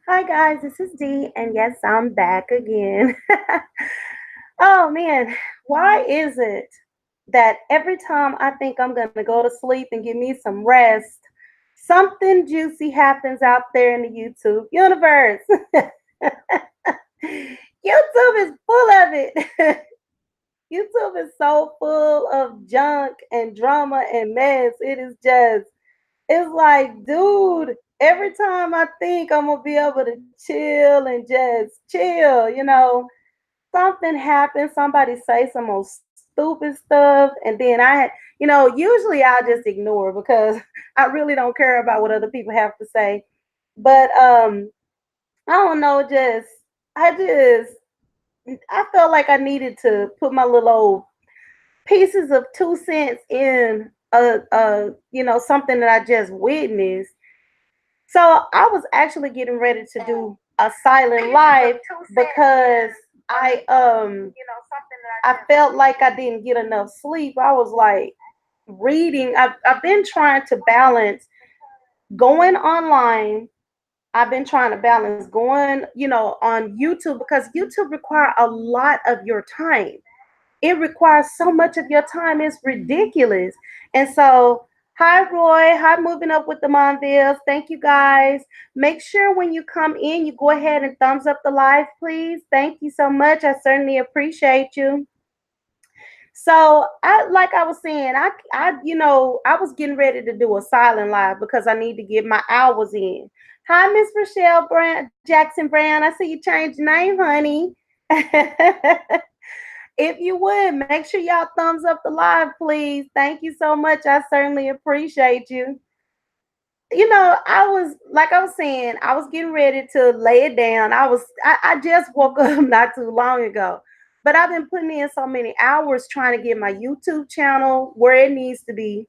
Hi guys, this is Dee, and yes, I'm back again. Oh man, why is it that every time I think I'm gonna go to sleep and give me some rest, something juicy happens out there in the YouTube universe? YouTube is full of it. YouTube is so full of junk and drama and mess. It's like, dude, every time I think I'm gonna be able to chill and just chill, something happens, somebody say some most stupid stuff, and then usually I just ignore because I really don't care about what other people have to say. But I don't know, I just I felt like I needed to put my little old pieces of 2 cents in something that I just witnessed. So I was actually getting ready to do a silent live because I I felt like I didn't get enough sleep. I was like reading. I've been trying to balance going online. I've been trying to balance going, on YouTube because YouTube require a lot of your time. It requires so much of your time. It's ridiculous. And so, hi, Roy. Hi, Moving Up with the Monvilles. Thank you, guys. Make sure when you come in, you go ahead and thumbs up the live, please. Thank you so much. I certainly appreciate you. So, like I was saying, I was getting ready to do a silent live because I need to get my hours in. Hi, Miss Rochelle Jackson Brown. I see you changed your name, honey. If you would, make sure y'all thumbs up the live, please. Thank you so much. I certainly appreciate you. I was like I was saying, I was getting ready to lay it down. I just woke up not too long ago. But I've been putting in so many hours trying to get my YouTube channel where it needs to be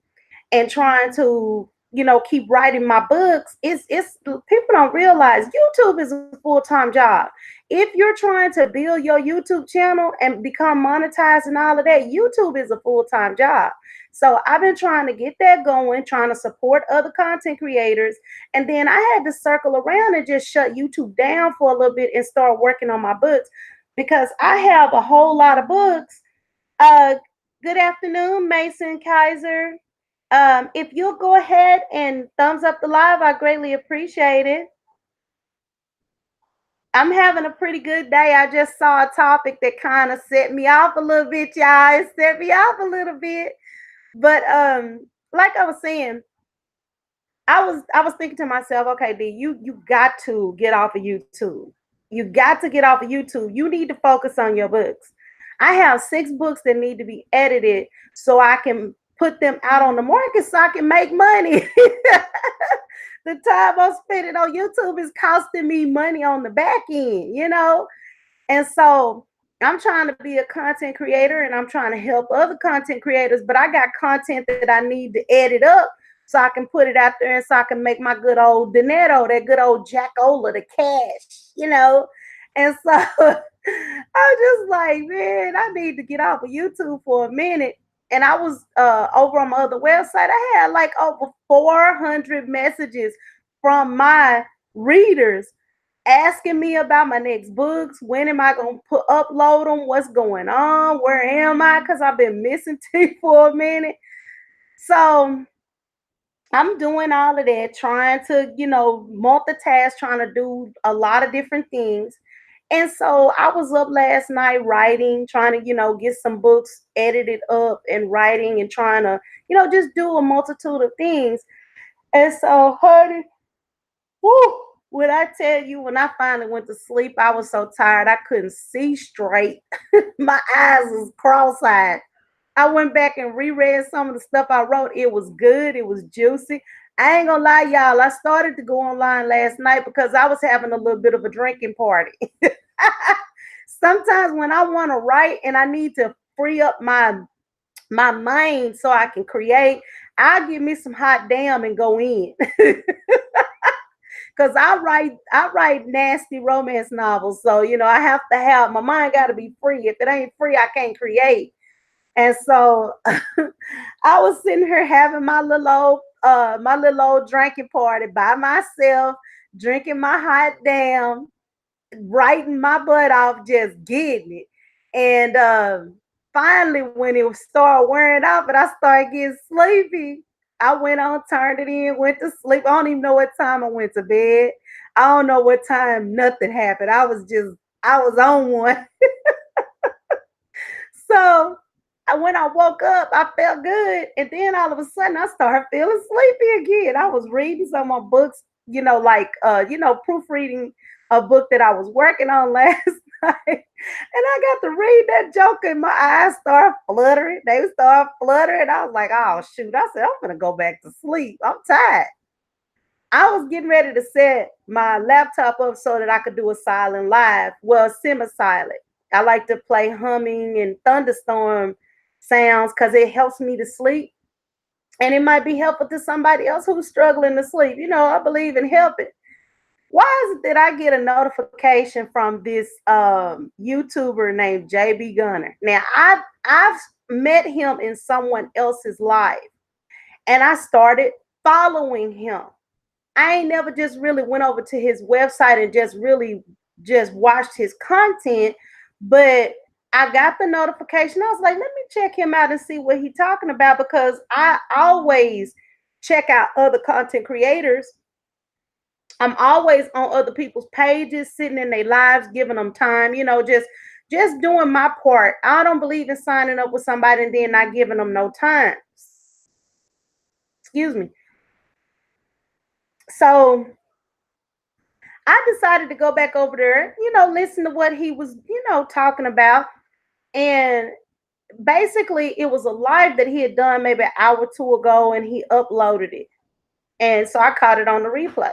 and trying to keep writing my books. It's People don't realize YouTube is a full-time job. If you're trying to build your YouTube channel and become monetized and all of that, YouTube is a full-time job. So I've been trying to get that going, trying to support other content creators, and then I had to circle around and just shut YouTube down for a little bit and start working on my books because I have a whole lot of books. uh Good afternoon, Mason Kaiser. If you'll go ahead and thumbs up the live, I greatly appreciate it. I'm having a pretty good day. I just saw a topic that kind of set me off a little bit, y'all. It set me off a little bit. But like I was saying, I was thinking to myself, okay, D, you got to get off of YouTube. You got to get off of YouTube. You need to focus on your books. I have 6 books that need to be edited so I can put them out on the market so I can make money. The time I'm spending on YouTube is costing me money on the back end. And so I'm trying to be a content creator and I'm trying to help other content creators, but I got content that I need to edit up so I can put it out there and so I can make my good old dinero, that good old Jackola, the cash. And so I was just like, man, I need to get off of YouTube for a minute. And I was over on my other website. I had like over 400 messages from my readers asking me about my next books. When am I going to upload them? What's going on? Where am I? Because I've been missing T for a minute. So I'm doing all of that, trying to, multitask, trying to do a lot of different things. And so I was up last night writing, trying to, get some books edited up and writing and trying to, just do a multitude of things. And so, honey, whoo, when I tell you, when I finally went to sleep, I was so tired I couldn't see straight. My eyes was cross-eyed. I went back and reread some of the stuff I wrote. It was good. It was juicy. I ain't gonna lie, y'all. I started to go online last night because I was having a little bit of a drinking party. Sometimes when I want to write and I need to free up my mind so I can create, I'll give me some hot damn and go in. Cause I write nasty romance novels. So, I have to have my mind gotta be free. If it ain't free, I can't create. And so I was sitting here having my little old drinking party by myself, drinking my hot damn, writing my butt off, just getting it. And finally, when it started wearing off and I started getting sleepy, I went on, turned it in, went to sleep. I don't even know what time I went to bed. I don't know what time nothing happened. I was on one. So when I woke up, I felt good. And then all of a sudden I started feeling sleepy again. I was reading some of my books, like proofreading a book that I was working on last night. And I got to read that joke and my eyes started fluttering. They started fluttering. I was like, oh shoot. I said, I'm gonna go back to sleep. I'm tired. I was getting ready to set my laptop up so that I could do a silent live. Well, semi-silent. I like to play humming and thunderstorm sounds because it helps me to sleep. And it might be helpful to somebody else who's struggling to sleep. I believe in helping. Why is it that I get a notification from this YouTuber named JB Gunner? Now I've met him in someone else's life and I started following him. I ain't never just really went over to his website and just really just watched his content, but I got the notification. I was like, let me check him out and see what he's talking about because I always check out other content creators. I'm always on other people's pages, sitting in their lives, giving them time, just doing my part. I don't believe in signing up with somebody and then not giving them no time. Excuse me. So I decided to go back over there, listen to what he was, talking about. And basically, it was a live that he had done maybe an hour or two ago, and he uploaded it. And so I caught it on the replay.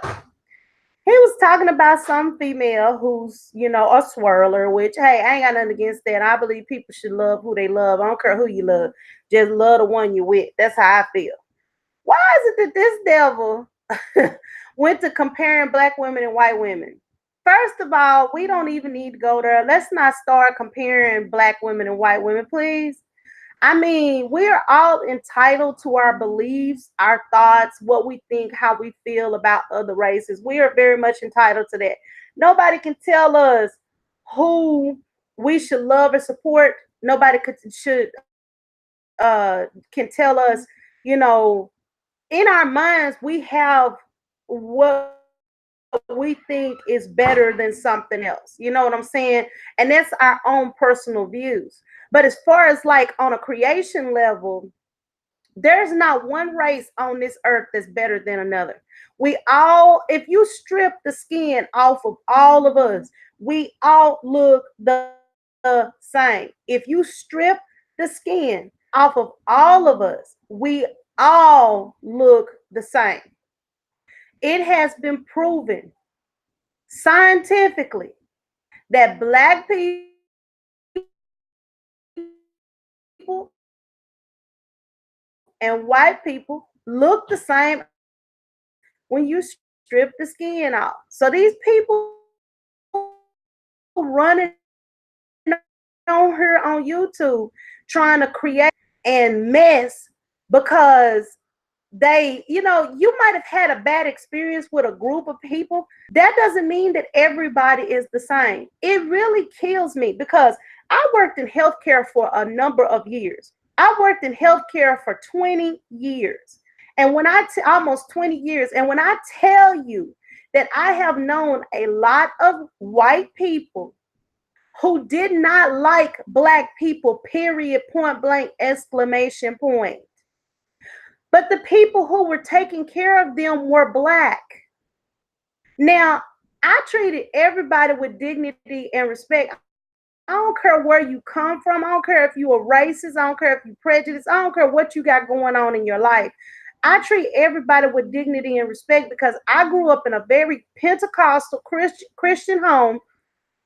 He was talking about some female who's, a swirler, which, hey, I ain't got nothing against that. I believe people should love who they love. I don't care who you love. Just love the one you with. That's how I feel. Why is it that this devil went to comparing black women and white women? First of all, we don't even need to go there. Let's not start comparing black women and white women, please. I mean, we're all entitled to our beliefs, our thoughts, what we think, how we feel about other races. We are very much entitled to that. Nobody can tell us who we should love or support. Nobody can tell us, you know, in our minds, we have what we think is better than something else. You know what I'm saying? And that's our own personal views. But as far as like on a creation level, there's not one race on this earth that's better than another. We all, if you strip the skin off of all of us, we all look the same. If you strip the skin off of all of us, we all look the same. It has been proven scientifically that black people and white people look the same when you strip the skin off. So these people running on here on YouTube trying to create and mess because you might have had a bad experience with a group of people. That doesn't mean that everybody is the same. It really kills me because I worked in healthcare for a number of years. I worked in healthcare for 20 years. And almost 20 years. And when I tell you that I have known a lot of white people who did not like black people, period, point blank, exclamation point. But the people who were taking care of them were black. Now, I treated everybody with dignity and respect. I don't care where you come from. I don't care if you're a racist. I don't care if you're prejudiced. I don't care what you got going on in your life. I treat everybody with dignity and respect because I grew up in a very Pentecostal Christian home,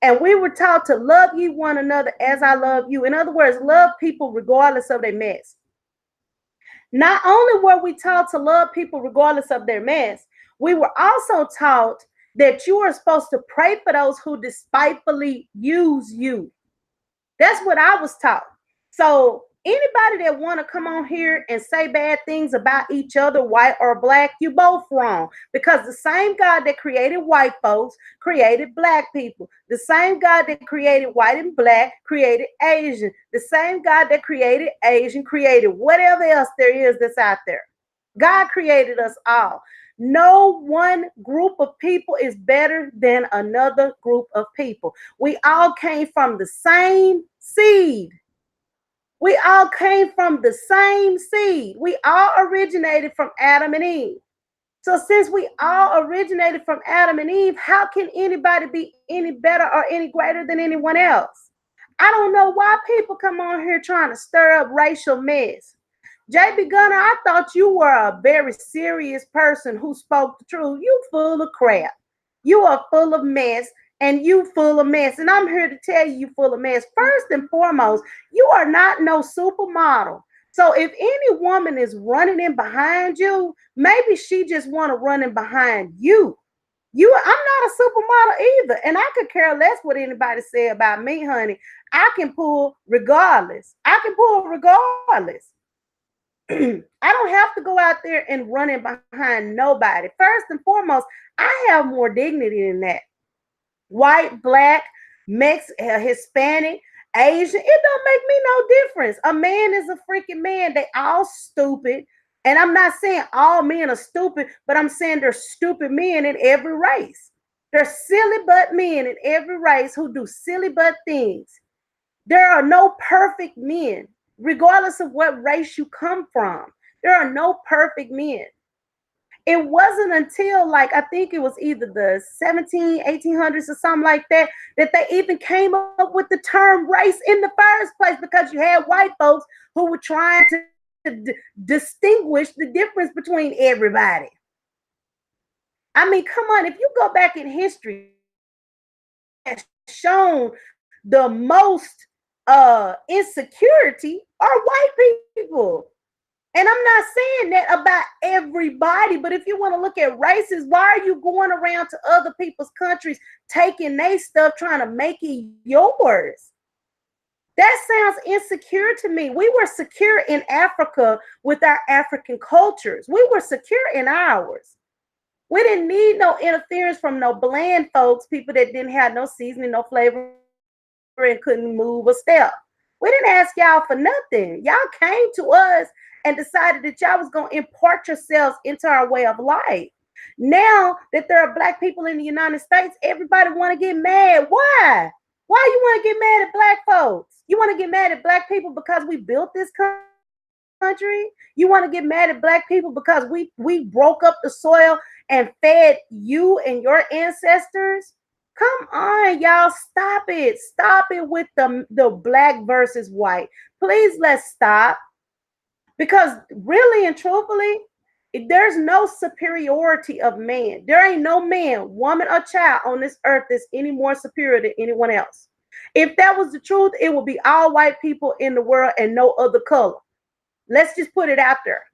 and we were taught to love you one another as I love you. In other words, love people regardless of their mess. Not only were we taught to love people regardless of their mess, we were also taught that you are supposed to pray for those who despitefully use you. That's what I was taught. So Anybody that want to come on here and say bad things about each other, white or black, you both wrong. Because the same God that created white folks created black people. The same God that created white and black created Asian. The same God that created Asian created whatever else there is that's out there. God created us all. No one group of people is better than another group of people. We all came from the same seed. We all came from the same seed. We all originated from Adam and Eve. So since we all originated from Adam and Eve, how can anybody be any better or any greater than anyone else? I don't know why people come on here trying to stir up racial mess. JB Gunner, I thought you were a very serious person who spoke the truth. You full of crap. You are full of mess, and you full of mess. And I'm here to tell you full of mess. First and foremost, you are not no supermodel. So if any woman is running in behind you, maybe she just want to run in behind you. I'm not a supermodel either. And I could care less what anybody say about me, honey. I can pull regardless. I can pull regardless. I don't have to go out there and run in behind nobody. First and foremost, I have more dignity than that. White, black, Mexican, Hispanic, Asian, it don't make me no difference. A man is a freaking man. They all stupid. And I'm not saying all men are stupid, but I'm saying there's stupid men in every race. There's silly butt men in every race who do silly butt things. There are no perfect men, regardless of what race you come from. There are no perfect men. It wasn't until like I think it was either the 1800s or something like that that they even came up with the term race in the first place, because you had white folks who were trying to distinguish the difference between everybody. I mean, come on, if you go back in history, has shown the most insecurity are white people. And I'm not saying that about everybody, but if you want to look at races, why are you going around to other people's countries taking their stuff, trying to make it yours? That sounds insecure to me. We were secure in Africa with our African cultures. We were secure in ours. We didn't need no interference from no bland folks, people that didn't have no seasoning, no flavor, and couldn't move a step. We didn't ask y'all for nothing. Y'all came to us and decided that y'all was going to impart yourselves into our way of life. Now that there are black people in the United States, everybody want to get mad. Why? Why you want to get mad at black folks? You want to get mad at black people because we built this country? You want to get mad at black people because we broke up the soil and fed you and your ancestors? Come on, y'all. Stop it. Stop it with the black versus white. Please, let's stop. Because really and truthfully, there's no superiority of man. There ain't no man, woman, or child on this earth that's any more superior than anyone else. If that was the truth, it would be all white people in the world and no other color. Let's just put it out there.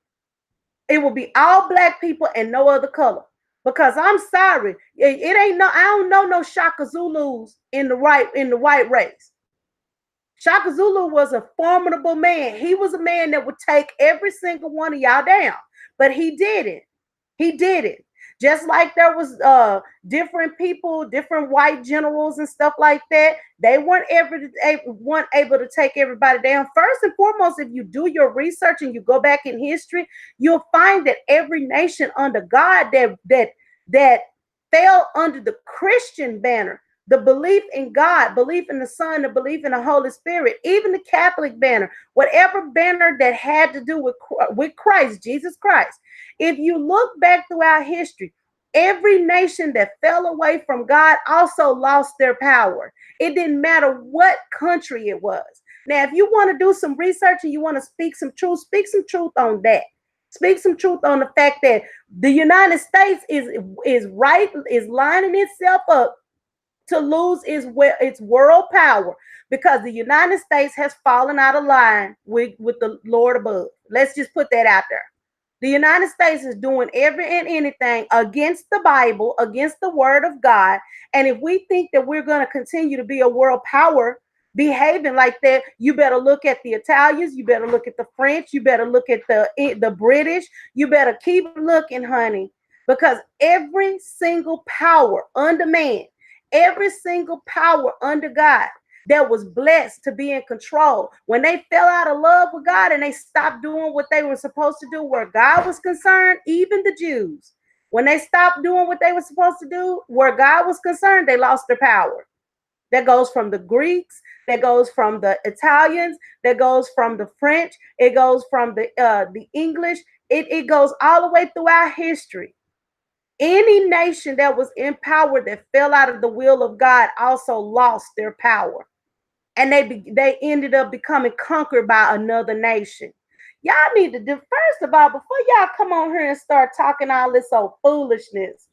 It will be all black people and no other color. Because I'm sorry, it ain't no, I don't know no Shaka Zulus in the white race. Shaka Zulu was a formidable man. He was a man that would take every single one of y'all down, but he did it. He did it. Just like there was different people, different white generals and stuff like that. They weren't able to take everybody down. First and foremost, if you do your research and you go back in history, you'll find that every nation under God that fell under the Christian banner, the belief in God, belief in the Son, the belief in the Holy Spirit, even the Catholic banner, whatever banner that had to do with Christ, Jesus Christ. If you look back throughout history, every nation that fell away from God also lost their power. It didn't matter what country it was. Now, if you want to do some research and you want to speak some truth on that. Speak some truth on the fact that the United States is lining itself up to lose its world power, because the United States has fallen out of line with the Lord above. Let's just put that out there. The United States is doing every and anything against the Bible, against the word of God. And if we think that we're going to continue to be a world power, behaving like that, you better look at the Italians, you better look at the French, you better look at the British, you better keep looking, honey, because every single power under man, every single power under God that was blessed to be in control, when they fell out of love with God and they stopped doing what they were supposed to do where God was concerned, even the Jews, when they stopped doing what they were supposed to do where God was concerned, they lost their power. That goes from the Greeks, that goes from the Italians, that goes from the French, it goes from the English, it goes all the way throughout history. Any nation that was in power that fell out of the will of God also lost their power, and they ended up becoming conquered by another nation. Y'all need to do, first of all, before y'all come on here and start talking all this old foolishness.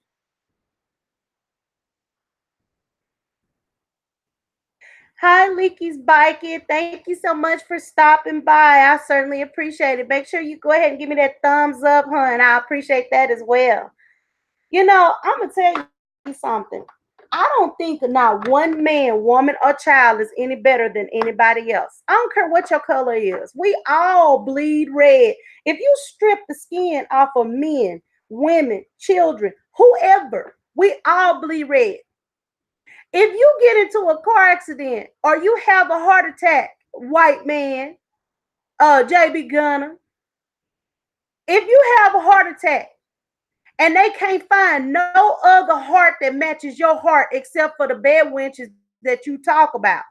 Hi, Leaky's Biking. Thank you so much for stopping by. I certainly appreciate it. Make sure you go ahead and give me that thumbs up, hun. I appreciate that as well. You know, I'm going to tell you something. I don't think not one man, woman, or child is any better than anybody else. I don't care what your color is. We all bleed red. If you strip the skin off of men, women, children, whoever, we all bleed red. If you get into a car accident or you have a heart attack, white man, JB Gunner, if you have a heart attack and they can't find no other heart that matches your heart except for the bed wenches that you talk about,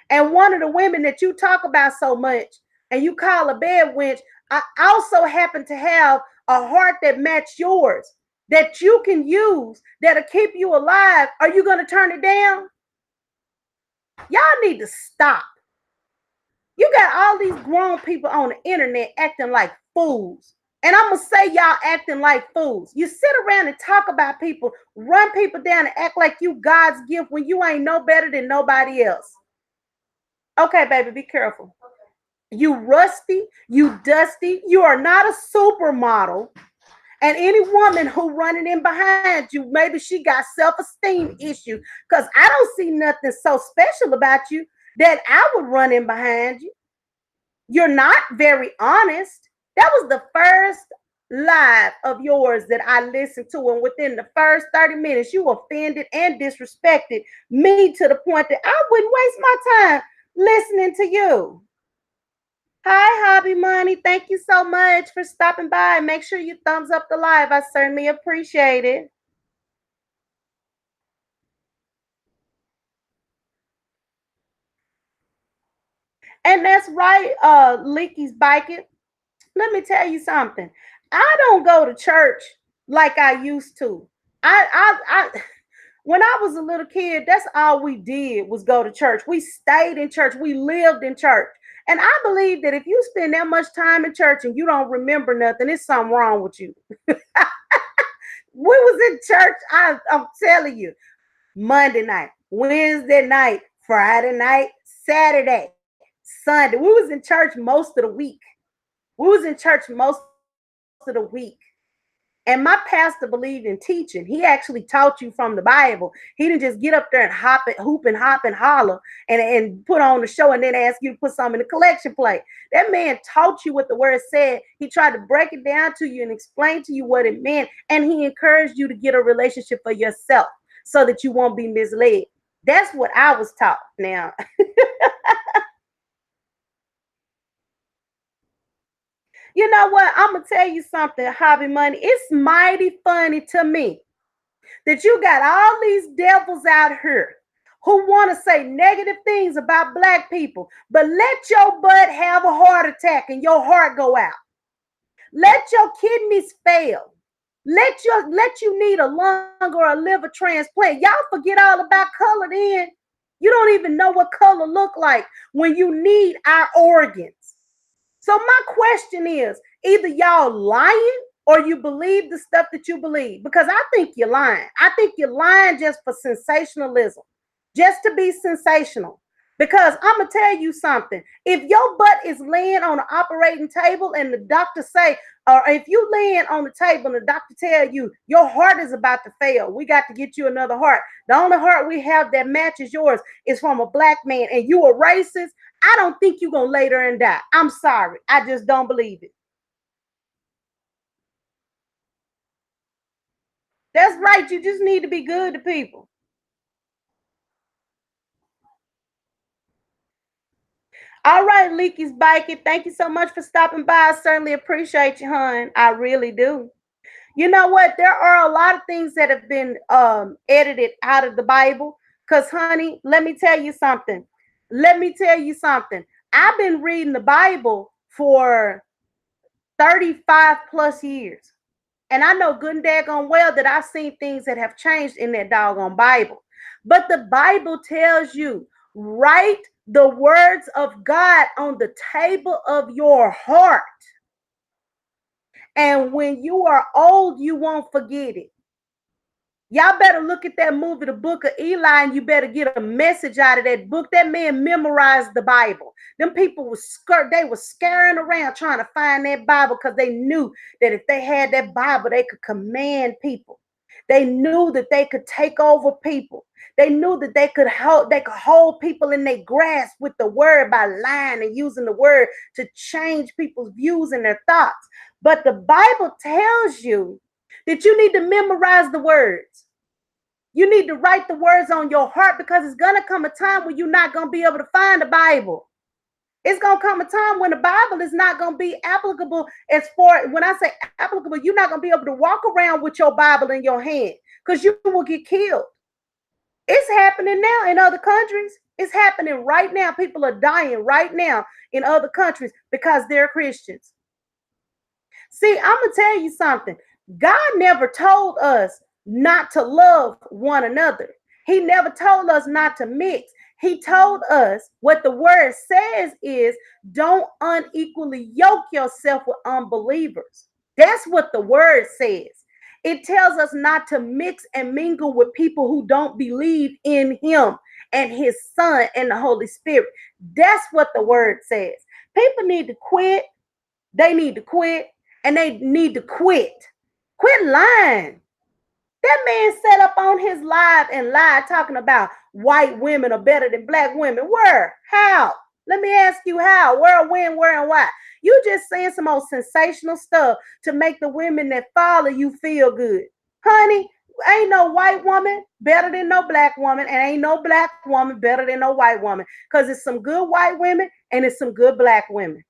and one of the women that you talk about so much and you call a bed wench, I also happen to have a heart that matches yours that you can use that'll keep you alive. Are you going to turn it down? Y'all need to stop. You got all these grown people on the internet acting like fools. And I'm going to say y'all acting like fools. You sit around and talk about people, run people down and act like you God's gift when you ain't no better than nobody else. Okay, baby, be careful. You rusty, you dusty, you are not a supermodel. And any woman who running in behind you, maybe she got self-esteem issue, because I don't see nothing so special about you that I would run in behind you. You're not very honest. That was the first live of yours that I listened to, and within the first 30 minutes, you offended and disrespected me to the point that I wouldn't waste my time listening to you. Hi, Hobby Money. Thank you so much for stopping by. Make sure you thumbs up the live. I certainly appreciate it. And that's right, Leaky's Biking. Let me tell you something. I don't go to church like I used to. I when I was a little kid, that's all we did was go to church. We stayed in church. We lived in church. And I believe that if you spend that much time in church and you don't remember nothing, it's something wrong with you. We was in church, I'm telling you, Monday night, Wednesday night, Friday night, Saturday, Sunday. We was in church most of the week. We was in church most of the week. And my pastor believed in teaching. He actually taught you from the Bible. He didn't just get up there and hop and hoop and hop and holler and put on the show and then ask you to put something in the collection plate. That man taught you what the word said. He tried to break it down to you and explain to you what it meant. And he encouraged you to get a relationship for yourself so that you won't be misled. That's what I was taught now. You know what? I'm going to tell you something, Hobby Money. It's mighty funny to me that you got all these devils out here who want to say negative things about black people, but let your butt have a heart attack and your heart go out. Let your kidneys fail. Let you need a lung or a liver transplant. Y'all forget all about color then. You don't even know what color look like when you need our organs. So my question is, either y'all lying or you believe the stuff that you believe, because I think you're lying. I think you're lying just for sensationalism, just to be sensational. Because I'm gonna tell you something. If your butt is laying on the operating table and the doctor say, or if you laying on the table and the doctor tell you your heart is about to fail, we got to get you another heart. The only heart we have that matches yours is from a black man, and you a racist. I don't think you're gonna lay there and die. I'm sorry. I just don't believe it. That's right. You just need to be good to people. All right, Leaky's Biking. Thank you so much for stopping by. I certainly appreciate you, hon. I really do. You know what? There are a lot of things that have been edited out of the Bible. Because, honey, let me tell you something. Let me tell you something. I've been reading the Bible for 35 plus years. And I know good and daggone well that I've seen things that have changed in that doggone Bible. But the Bible tells you, write the words of God on the table of your heart. And when you are old, you won't forget it. Y'all better look at that movie, The Book of Eli, and you better get a message out of that book. That man memorized the Bible. Them people were scared. They were scaring around trying to find that Bible because they knew that if they had that Bible, they could command people. They knew that they could take over people. They knew that they could hold people in their grasp with the word by lying and using the word to change people's views and their thoughts. But the Bible tells you that you need to memorize the words. You need to write the words on your heart because it's going to come a time when you're not going to be able to find the Bible. It's going to come a time when the Bible is not going to be applicable. As far when I say applicable, you're not going to be able to walk around with your Bible in your hand because you will get killed. It's happening now in other countries. It's happening right now. People are dying right now in other countries because they're Christians. See, I'm going to tell you something. God never told us not to love one another. He never told us not to mix. He told us what the word says is don't unequally yoke yourself with unbelievers. That's what the word says. It tells us not to mix and mingle with people who don't believe in him and his son and the Holy Spirit. That's what the word says. People need to quit. They need to quit and they need to quit. Quit lying. That man sat up on his live and lied talking about white women are better than black women. Where? How? Let me ask you how. Where, when, where, and why? You just saying some old sensational stuff to make the women that follow you feel good. Honey, ain't no white woman better than no black woman, and ain't no black woman better than no white woman. Because it's some good white women and it's some good black women.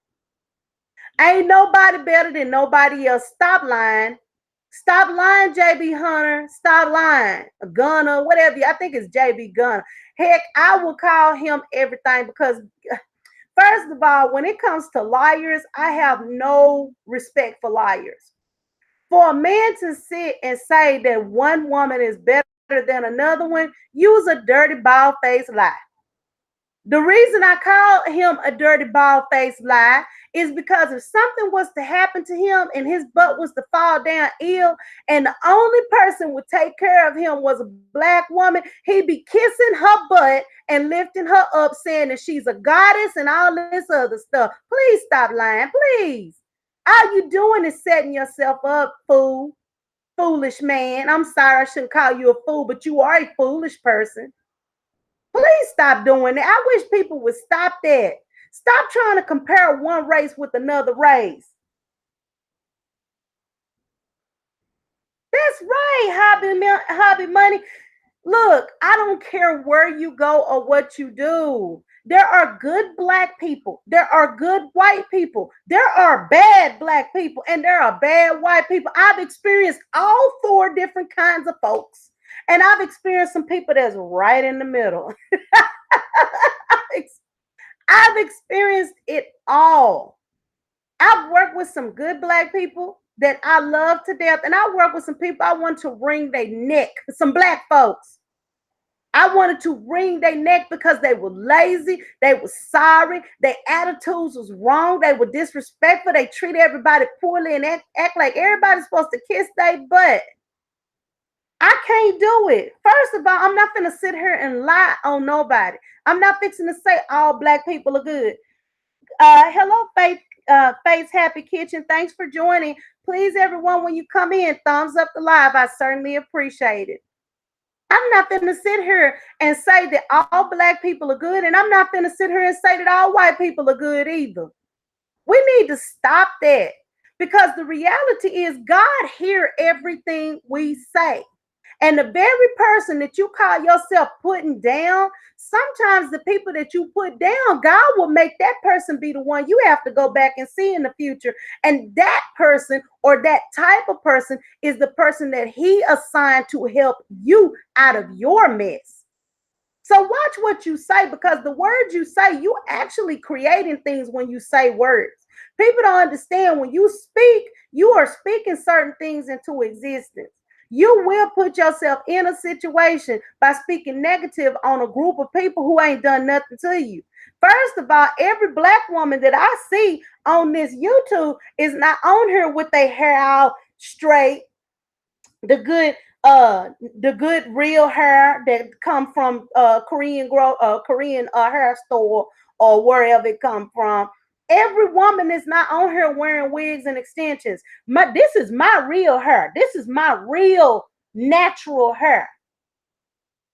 Ain't nobody better than nobody else. Stop lying. Stop lying, JB Hunter. Stop lying. Gunner, whatever. I think it's JB Gunner. Heck, I will call him everything because, first of all, when it comes to liars, I have no respect for liars. For a man to sit and say that one woman is better than another one, use a dirty, bald faced lie. The reason I call him a dirty bald faced lie is because if something was to happen to him and his butt was to fall down ill, and the only person would take care of him was a black woman, he'd be kissing her butt and lifting her up, saying that she's a goddess and all this other stuff. Please stop lying, please. All you doing is setting yourself up, fool. Foolish man. I'm sorry I shouldn't call you a fool, but you are a foolish person. Please stop doing that. I wish people would stop that. Stop trying to compare one race with another race. That's right, hobby money. Look, I don't care where you go or what you do. There are good black people. There are good white people. There are bad black people and there are bad white people. I've experienced all four different kinds of folks. And I've experienced some people that's right in the middle. I've experienced it all. I've worked with some good black people that I love to death, and I work with some people I want to wring their neck. Some black folks. I wanted to wring their neck because they were lazy, they were sorry, their attitudes was wrong, they were disrespectful, they treat everybody poorly and act like everybody's supposed to kiss their butt. I can't do it. First of all, I'm not gonna sit here and lie on nobody. I'm not fixing to say all black people are good. Hello, Faith. Faith's Happy Kitchen. Thanks for joining. Please, everyone, when you come in, thumbs up the live. I certainly appreciate it. I'm not going to sit here and say that all black people are good, and I'm not going to sit here and say that all white people are good either. We need to stop that because the reality is God hears everything we say. And the very person that you call yourself putting down, sometimes the people that you put down, God will make that person be the one you have to go back and see in the future. And that person or that type of person is the person that he assigned to help you out of your mess. So watch what you say, because the words you say, you actually creating things when you say words. People don't understand when you speak, you are speaking certain things into existence. You will put yourself in a situation by speaking negative on a group of people who ain't done nothing to you. First of all, every black woman that I see on this YouTube is not on here with their hair out straight, the good real hair that come from Korean hair store or wherever it come from. Every woman is not on here wearing wigs and extensions. This is my real hair. This is my real natural hair.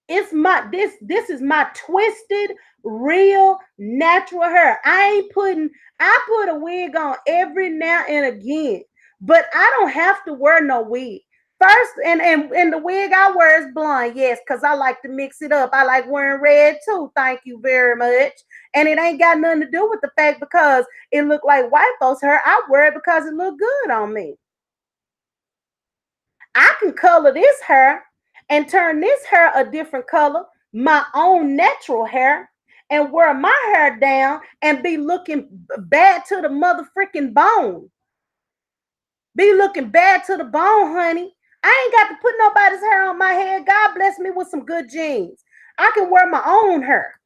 It's my this is my twisted real natural hair. I put a wig on every now and again, but I don't have to wear no wig. First, and the wig I wear is blonde, yes, because I like to mix it up. I like wearing red too. Thank you very much. And it ain't got nothing to do with the fact because it look like white folks' hair. I wear it because it look good on me. I can color this hair and turn this hair a different color, my own natural hair, and wear my hair down and be looking bad to the motherfucking bone. Be looking bad to the bone, honey. I ain't got to put nobody's hair on my head. God bless me with some good genes. I can wear my own hair.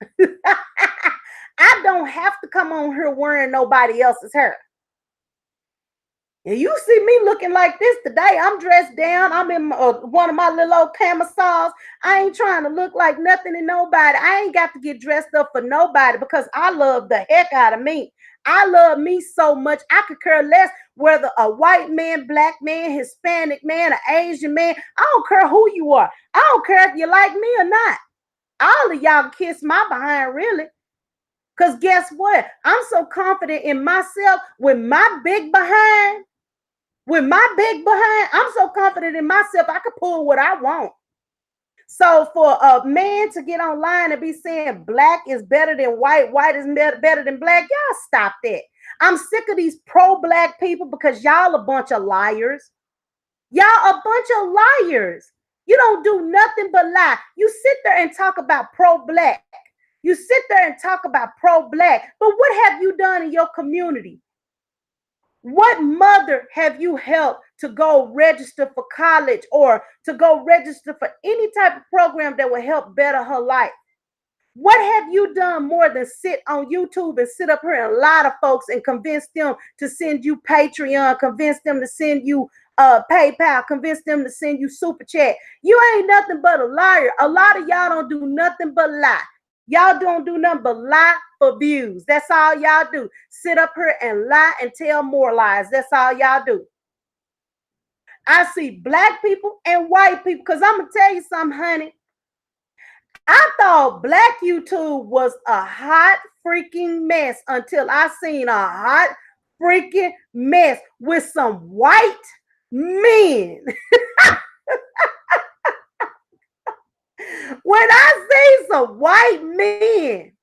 I don't have to come on here wearing nobody else's hair. And you see me looking like this today. I'm dressed down. I'm in one of my little old camisoles. I ain't trying to look like nothing to nobody. I ain't got to get dressed up for nobody because I love the heck out of me. I love me so much. I could care less whether a white man, black man, Hispanic man, an Asian man. I don't care who you are. I don't care if you like me or not. All of y'all kiss my behind, really. Because guess what? I'm so confident in myself with my big behind. With my big behind, I'm so confident in myself, I could pull what I want. So for a man to get online and be saying black is better than white, white is better than black, y'all stop that. I'm sick of these pro-black people because y'all a bunch of liars. Y'all a bunch of liars. You don't do nothing but lie. You sit there and talk about pro-black. You sit there and talk about pro-black, but what have you done in your community? What mother have you helped to go register for college or to go register for any type of program that will help better her life? What have you done more than sit on YouTube and sit up here and lie to folks and convince them to send you Patreon, convince them to send you PayPal, convince them to send you Super Chat? You ain't nothing but a liar. A lot of y'all don't do nothing but lie. Y'all don't do nothing but lie for views. That's all y'all do. Sit up here and lie and tell more lies. That's all y'all do. I see black people and white people, because I'm going to tell you something, honey. I thought black YouTube was a hot freaking mess until I seen a hot freaking mess with some white men. When I see some white men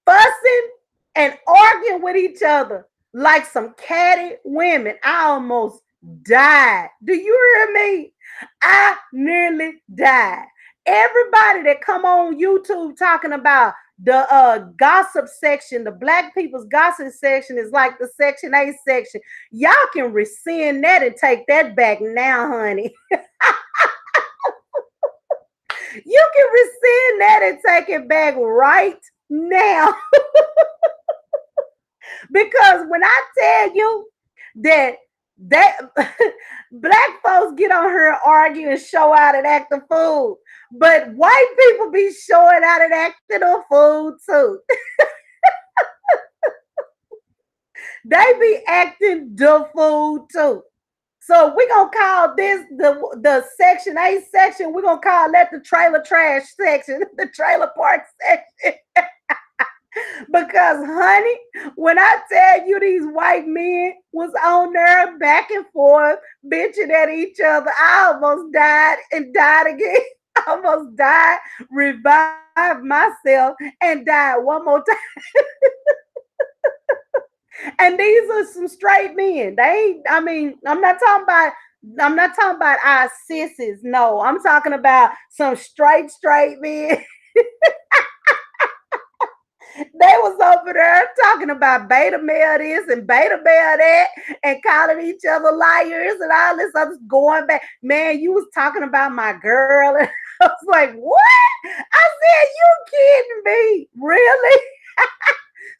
fussing and arguing with each other like some catty women, I almost died. Do you hear me? I nearly died. Everybody that come on YouTube talking about the gossip section, the black people's gossip section is like the Section 8 section. Y'all can rescind that and take that back now, honey. You can rescind that and take it back right now. Because when I tell you that That black folks get on here and argue and show out and act a fool. But white people be showing out and acting a fool too. They be acting the fool too. So we're gonna call this the section A section. We're gonna call that the trailer trash section, the trailer park section. Because honey, when I tell you these white men was on there back and forth, bitching at each other, I almost died and died again. I almost died, revived myself, and died one more time. And these are some straight men. They ain't, I mean, I'm not talking about our sissies. No, I'm talking about some straight men. They was over there talking about beta male this and beta male that and calling each other liars and all this other going back. Man, you was talking about my girl. And I was like, what? I said, you kidding me? Really?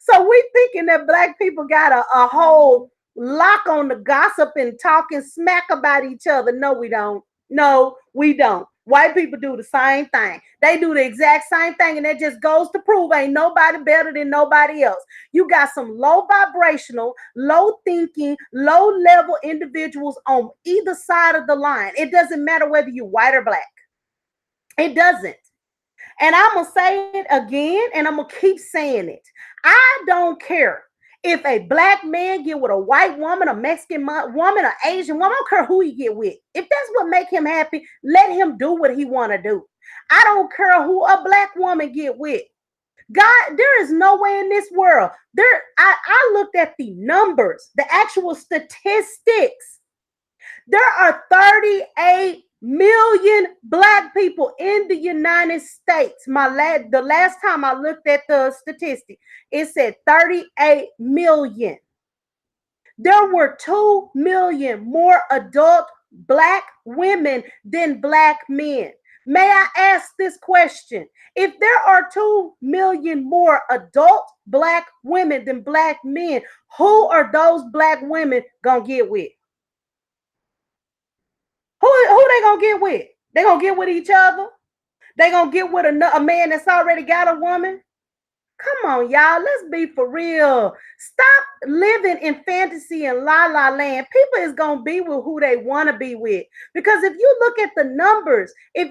So we thinking that black people got a whole lock on the gossip and talking smack about each other. No, we don't. No, we don't. White people do the same thing. They do the exact same thing, and that just goes to prove ain't nobody better than nobody else. You got some low vibrational, low thinking, low level individuals on either side of the line. It doesn't matter whether you're white or black. It doesn't. And I'm going to say it again, and I'm going to keep saying it. I don't care if a black man get with a white woman, a Mexican woman, an Asian woman. I don't care who he get with. If that's what make him happy, let him do what he want to do. I don't care who a black woman get with. God, there is no way in this world. I looked at the numbers, the actual statistics. There are 38 million black people in the United States. The last time I looked at the statistic, it said 38 million. There were 2 million more adult black women than black men. May I ask this question? If there are 2 million more adult black women than black men, who are those black women gonna get with? Who they gonna get with? They gonna get with each other? They gonna get with a man that's already got a woman? Come on, y'all. Let's be for real. Stop living in fantasy and la la land. People is gonna be with who they want to be with. Because if you look at the numbers, if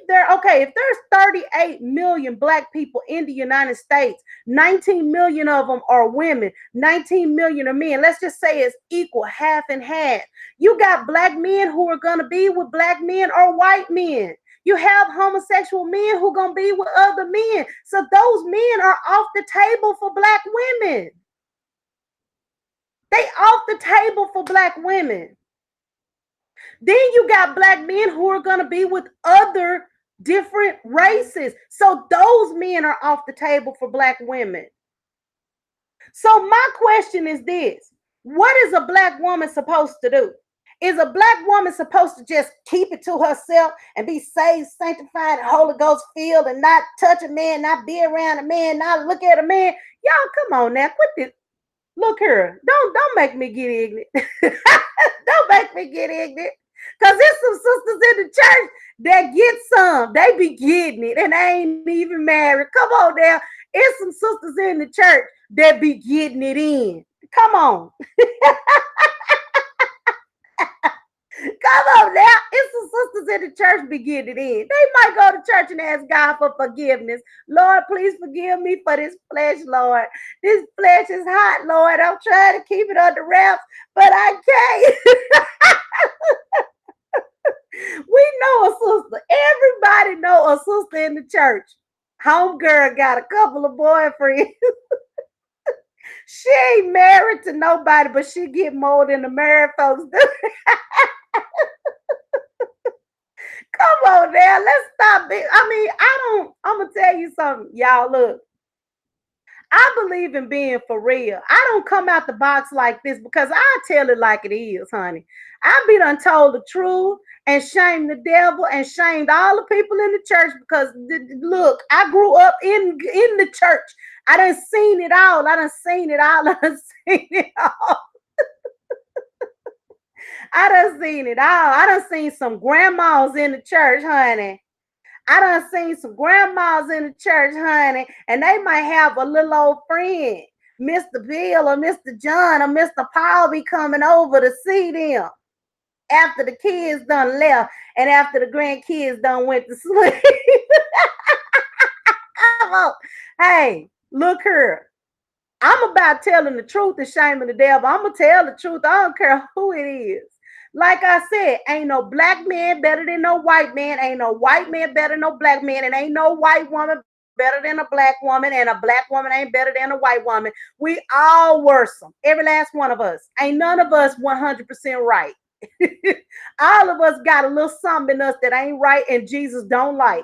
there's 38 million black people in the United States, 19 million of them are women, 19 million are men. Let's just say it's equal, half and half. You got black men who are gonna be with black men or white men. You have homosexual men who gonna be with other men. So those men are off the table for black women. They off the table for black women. Then you got black men who are gonna be with other different races. So those men are off the table for black women. So my question is this: what is a black woman supposed to do? Is a black woman supposed to just keep it to herself and be saved, sanctified, and Holy Ghost filled and not touch a man, not be around a man, not look at a man? Y'all, come on now, quit this. Look here, don't make me get ignorant. Don't make me get ignorant. Cause there's some sisters in the church that get some. They be getting it and they ain't even married. Come on now. It's some sisters in the church that be getting it in. Come on. Come on now. It's some sisters in the church be getting it in. They might go to church and ask God for forgiveness. Lord, please forgive me for this flesh, Lord. This flesh is hot, Lord. I'm trying to keep it under wraps, but I can't. We know a sister. Everybody know a sister in the church. Homegirl got a couple of boyfriends. She ain't married to nobody, but she get more than the married folks do. Come on now, let's stop it. I'm gonna tell you something, y'all. Look, I believe in being for real. I don't come out the box like this because I tell it like it is, honey. I be done told the truth and shamed the devil and shamed all the people in the church because look, I grew up in the church. I done seen it all. I done seen it all. I done seen it all. I done seen it all. I done seen some grandmas in the church, honey. I done seen some grandmas in the church, honey, and they might have a little old friend, Mr. Bill or Mr. John or Mr. Paul be coming over to see them after the kids done left and after the grandkids done went to sleep. Come on. Hey, look here. I'm about telling the truth and shaming the devil. I'm gonna tell the truth. I don't care who it is. Like I said, ain't no black man better than no white man. Ain't no white man better than no black man. And ain't no white woman better than a black woman. And a black woman ain't better than a white woman. We all worrisome. Every last one of us. Ain't none of us 100% right. All of us got a little something in us that ain't right and Jesus don't like.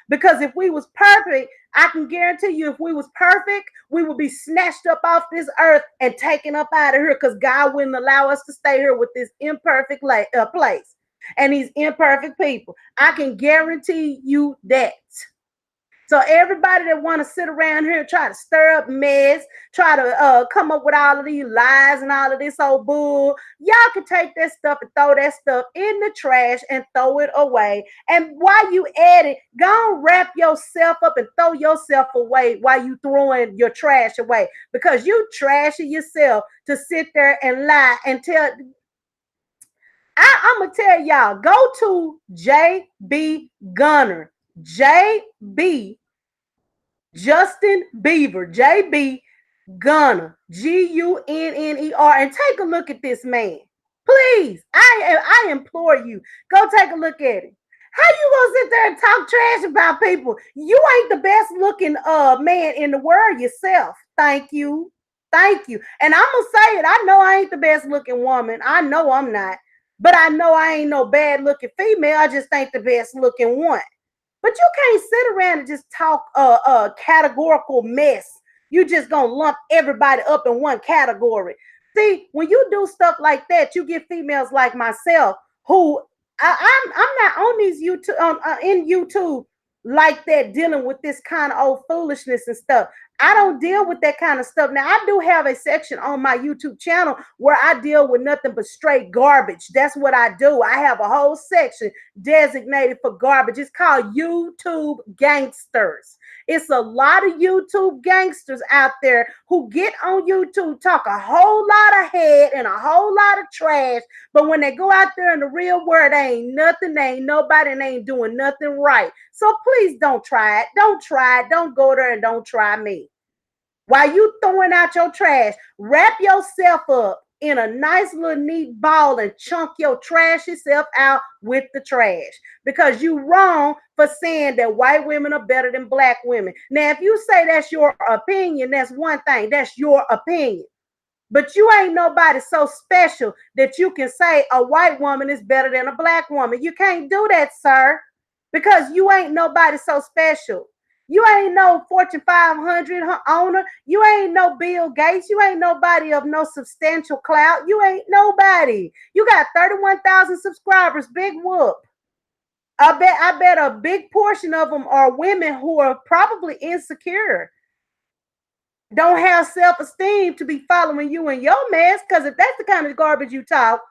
Because if we was perfect, I can guarantee you, if we was perfect, we would be snatched up off this earth and taken up out of here because God wouldn't allow us to stay here with this imperfect place and these imperfect people. I can guarantee you that. So everybody that want to sit around here and try to stir up mess, try to come up with all of these lies and all of this old bull, y'all can take that stuff and throw that stuff in the trash and throw it away. And while you at it, go and wrap yourself up and throw yourself away while you throwing your trash away. Because you trashing yourself to sit there and lie and tell. I'm going to tell y'all, go to JB Gunner. JB Justin Bieber, JB Gunner, Gunner, and take a look at this man. Please, I implore you, go take a look at it. How you gonna sit there and talk trash about people? You ain't the best looking man in the world yourself. Thank you. Thank you. And I'm gonna say it. I know I ain't the best looking woman. I know I'm not. But I know I ain't no bad looking female. I just ain't the best looking one. But you can't sit around and just talk categorical mess. You just gonna lump everybody up in one category. See, when you do stuff like that, you get females like myself who I'm not on these YouTube in YouTube like that, dealing with this kind of old foolishness and stuff. I don't deal with that kind of stuff. Now, I do have a section on my YouTube channel where I deal with nothing but straight garbage. That's what I do. I have a whole section designated for garbage. It's called YouTube Gangsters. It's a lot of YouTube gangsters out there who get on YouTube, talk a whole lot of head and a whole lot of trash, but when they go out there in the real world, they ain't nothing, they ain't nobody, and they ain't doing nothing right. So please don't try it. Don't try it. Don't go there and don't try me. While you throwing out your trash, wrap yourself up in a nice little neat ball and chunk your trashy self out with the trash. Because you wrong for saying that white women are better than black women. Now, if you say that's your opinion, that's one thing. That's your opinion. But you ain't nobody so special that you can say a white woman is better than a black woman. You can't do that, sir, because you ain't nobody so special. You ain't no Fortune 500 owner. You ain't no Bill Gates. You ain't nobody of no substantial clout. You ain't nobody. You got 31,000 subscribers. Big whoop. I bet a big portion of them are women who are probably insecure, don't have self-esteem to be following you in your mess. Because if that's the kind of garbage you talk,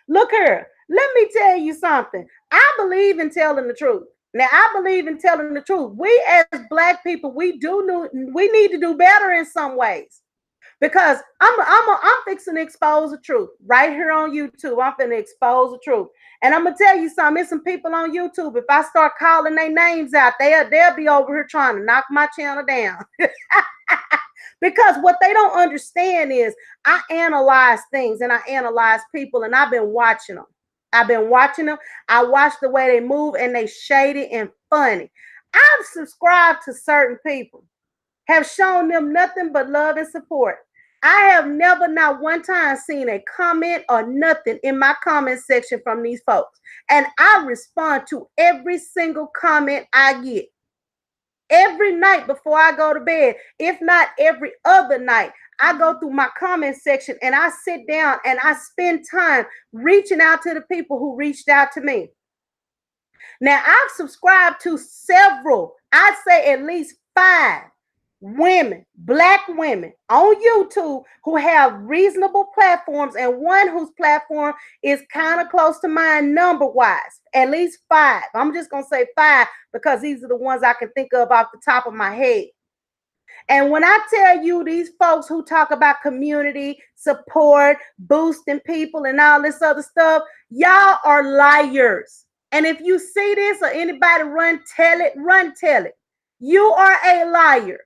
look here, let me tell you something. I believe in telling the truth. Now, I believe in telling the truth. We as black people, we need to do better in some ways. Because I'm fixing to expose the truth right here on YouTube. I'm finna expose the truth. And I'm gonna tell you something. There's some people on YouTube. If I start calling their names out, they'll be over here trying to knock my channel down. Because what they don't understand is I analyze things and I analyze people, and I've been watching them. I've been watching them. I watch the way they move, and they shady and funny. I've subscribed to certain people, have shown them nothing but love and support. I have never, not one time, seen a comment or nothing in my comment section from these folks. And I respond to every single comment I get. Every night before I go to bed, if not every other night, I go through my comment section and I sit down and I spend time reaching out to the people who reached out to me. Now, I've subscribed to several, I'd say at least 5 women, black women on YouTube who have reasonable platforms, and one whose platform is kind of close to mine number wise, at least five. I'm just going to say five because these are the ones I can think of off the top of my head. And when I tell you these folks who talk about community support, boosting people, and all this other stuff, y'all are liars. And if you see this or anybody run tell it. You are a liar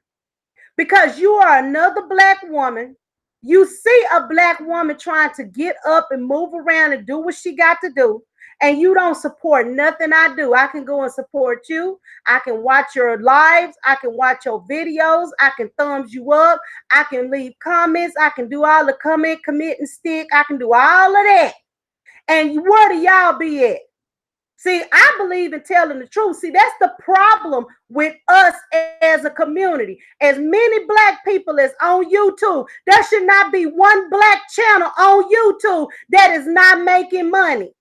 because you are another black woman. You see a black woman trying to get up and move around and do what she got to do, and you don't support nothing I do. I can go and support you. I can watch your lives. I can watch your videos. I can thumbs you up. I can leave comments. I can do all the comment, commit, and stick. I can do all of that. And where do y'all be at? See, I believe in telling the truth. See, that's the problem with us as a community. As many black people as on YouTube, there should not be one black channel on YouTube that is not making money.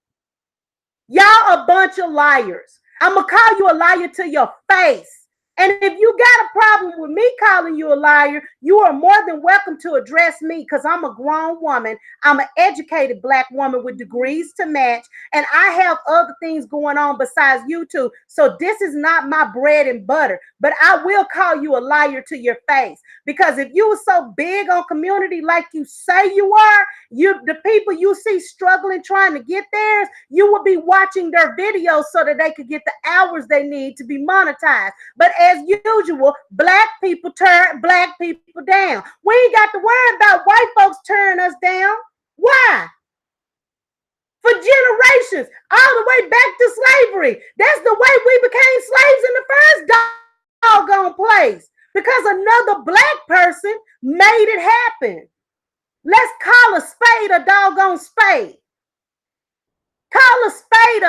Y'all a bunch of liars. I'm going to call you a liar to your face. And if you got a problem with me calling you a liar, you are more than welcome to address me because I'm a grown woman. I'm an educated black woman with degrees to match, and I have other things going on besides YouTube. So this is not my bread and butter, but I will call you a liar to your face because if you were so big on community like you say you are, the people you see struggling trying to get theirs, you will be watching their videos so that they could get the hours they need to be monetized. But as usual, black people turn black people down. We ain't got to worry about white folks turning us down. Why? For generations, all the way back to slavery. That's the way we became slaves in the first doggone place. Because another black person made it happen. Let's call a spade a doggone spade. Call a spade,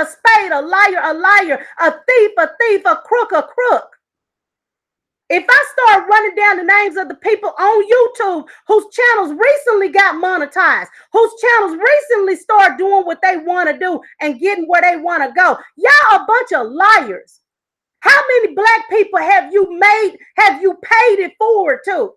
a liar, a thief, a crook. If I start running down the names of the people on YouTube whose channels recently got monetized, whose channels recently started doing what they want to do and getting where they want to go, y'all a bunch of liars. How many black people have you paid it forward to?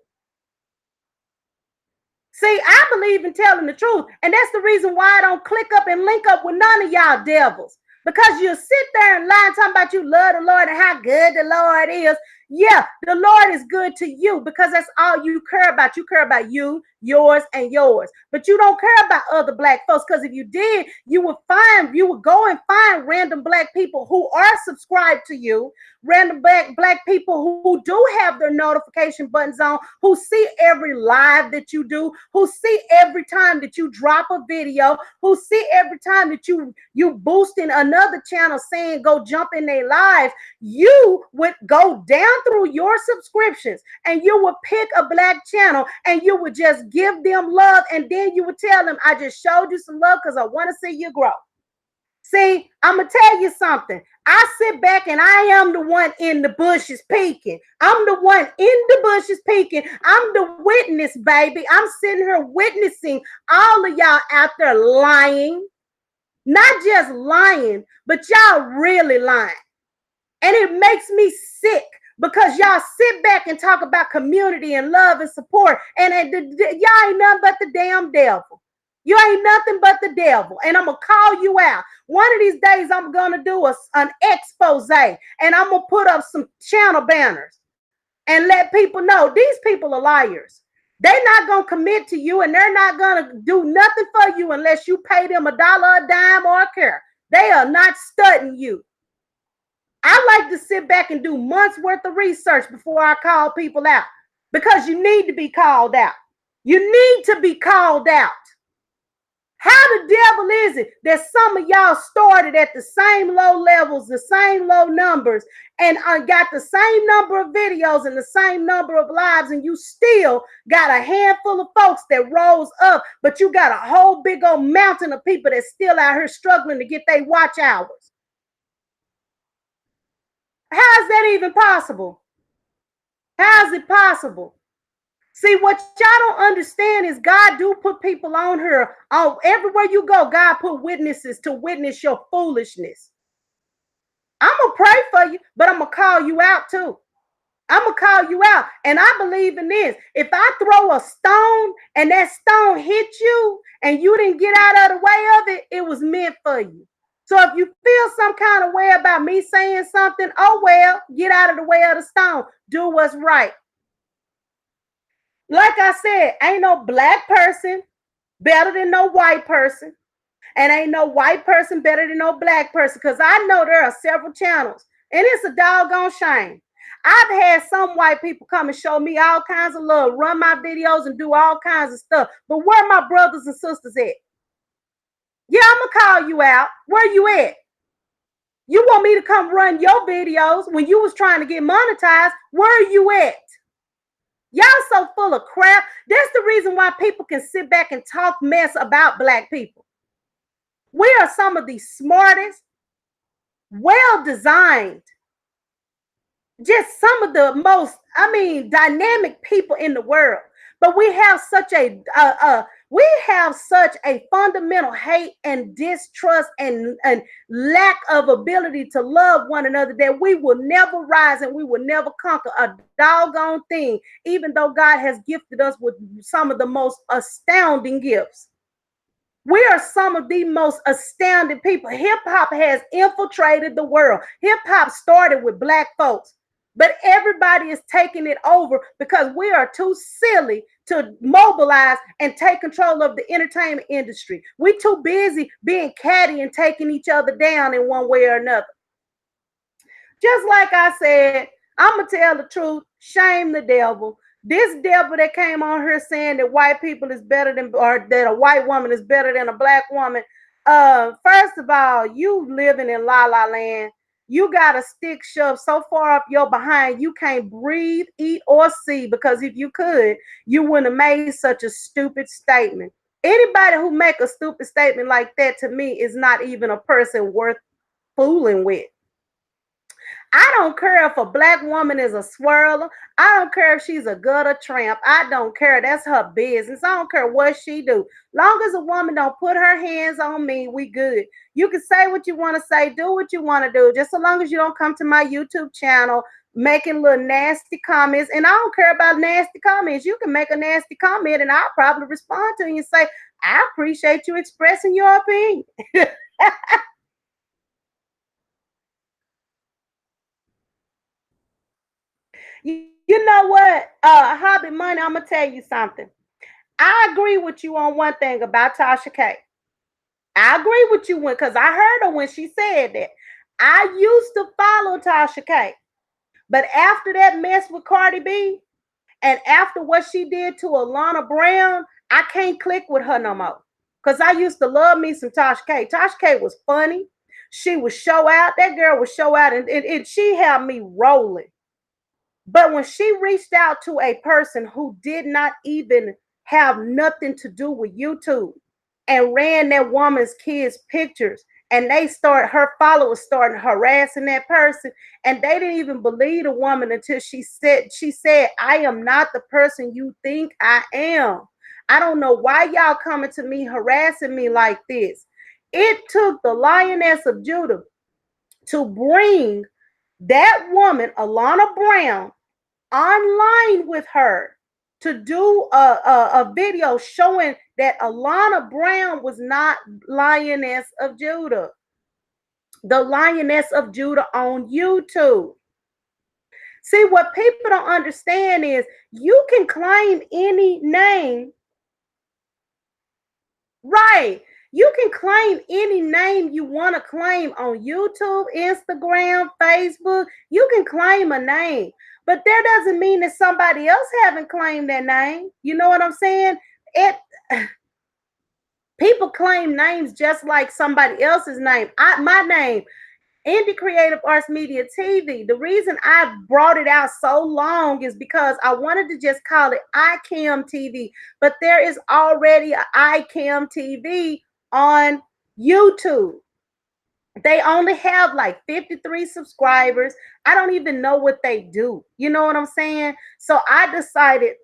See, I believe in telling the truth, and that's the reason why I don't click up and link up with none of y'all devils. Because you'll sit there and lie talking about you love the Lord and how good the Lord is. Yeah, the Lord is good to you because that's all you care about. You care about you, yours, and yours. But you don't care about other black folks because if you did, you would go and find random black people who are subscribed to you, random black people who do have their notification buttons on, who see every live that you do, who see every time that you drop a video, who see every time that you boost in another channel saying go jump in their lives. You would go down through your subscriptions and you would pick a black channel and you would just give them love, and then you would tell them, I just showed you some love because I want to see you grow. See, I'm going to tell you something. I sit back and I am the one in the bushes peeking. I'm the one in the bushes peeking. I'm the witness, baby. I'm sitting here witnessing all of y'all out there lying. Not just lying, but y'all really lying. And it makes me sick because y'all sit back and talk about community and love and support. And y'all ain't nothing but the damn devil. You ain't nothing but the devil. And I'm going to call you out. One of these days, I'm going to do an expose. And I'm going to put up some channel banners and let people know these people are liars. They're not going to commit to you, and they're not going to do nothing for you unless you pay them $1, a dime, or a care. They are not studying you. I like to sit back and do months worth of research before I call people out because you need to be called out. You need to be called out. How the devil is it that some of y'all started at the same low levels, the same low numbers, and got the same number of videos and the same number of lives, and you still got a handful of folks that rose up, but you got a whole big old mountain of people that's still out here struggling to get their watch hours? How is that even possible? How is it possible? See, what y'all don't understand is God do put people on here. Everywhere you go, God put witnesses to witness your foolishness. I'm going to pray for you, but I'm going to call you out too. I'm gonna call you out. And I believe in this. If I throw a stone and that stone hit you and you didn't get out of the way of it, it was meant for you. So if you feel some kind of way about me saying something, oh well, get out of the way of the stone. Do what's right. Like I said, ain't no black person better than no white person. And ain't no white person better than no black person. Because I know there are several channels. And it's a doggone shame. I've had some white people come and show me all kinds of love, run my videos and do all kinds of stuff. But where my brothers and sisters at? Yeah, I'm going to call you out. Where you at? You want me to come run your videos when you was trying to get monetized? Where are you at? Y'all so full of crap. That's the reason why people can sit back and talk mess about black people. We are some of the smartest, well-designed, just some of the most, dynamic people in the world. But we have such a fundamental hate and distrust and lack of ability to love one another that we will never rise and we will never conquer a doggone thing, even though God has gifted us with some of the most astounding gifts. We are some of the most astounding people. Hip hop has infiltrated the world. Hip hop started with black folks, but everybody is taking it over because we are too silly to mobilize and take control of the entertainment industry. We're too busy being catty and taking each other down in one way or another. Just like I said, I'm going to tell the truth. Shame the devil. This devil that came on here saying that white people is better than, or that a white woman is better than a black woman. First of all, you living in la la land. You got a stick shoved so far up your behind you can't breathe, eat, or see, because if you could, you wouldn't have made such a stupid statement. Anybody who make a stupid statement like that to me is not even a person worth fooling with. I don't care if a black woman is a swirler. I don't care if she's a gutter tramp. I don't care. That's her business. I don't care what she do. Long as a woman don't put her hands on me, we good. You can say what you want to say, do what you want to do, just so long as you don't come to my YouTube channel making little nasty comments. And I don't care about nasty comments. You can make a nasty comment and I'll probably respond to you and say, I appreciate you expressing your opinion. You know what, Hobby Money, I'm gonna tell you something. I agree with you on one thing about Tasha K. I agree with you because I heard her when she said that. I used to follow Tasha K, but after that mess with Cardi B and after what she did to Alana Brown, I can't click with her no more. Because I used to love me some Tasha K. Tasha K was funny. She would show out. That girl would show out, and she had me rolling. But when she reached out to a person who did not even have nothing to do with YouTube and ran that woman's kids' pictures, and her followers started harassing that person, and they didn't even believe the woman until she said, I am not the person you think I am. I don't know why y'all coming to me harassing me like this. It took the Lioness of Judah to bring that woman, Alana Brown, online with her to do a video showing that Alana Brown was not Lioness of Judah. The Lioness of Judah on YouTube. See, what people don't understand is you can claim any name. Right. You can claim any name you want to claim on YouTube, Instagram, Facebook. You can claim a name, but that doesn't mean that somebody else haven't claimed that name. You know what I'm saying? It People claim names just like somebody else's name. My name, Indie Creative Arts Media TV. The reason I brought it out so long is because I wanted to just call it iCam TV, but there is already an iCam TV on YouTube. They only have like 53 subscribers. I don't even know what they do. You know what I'm saying? So I decided,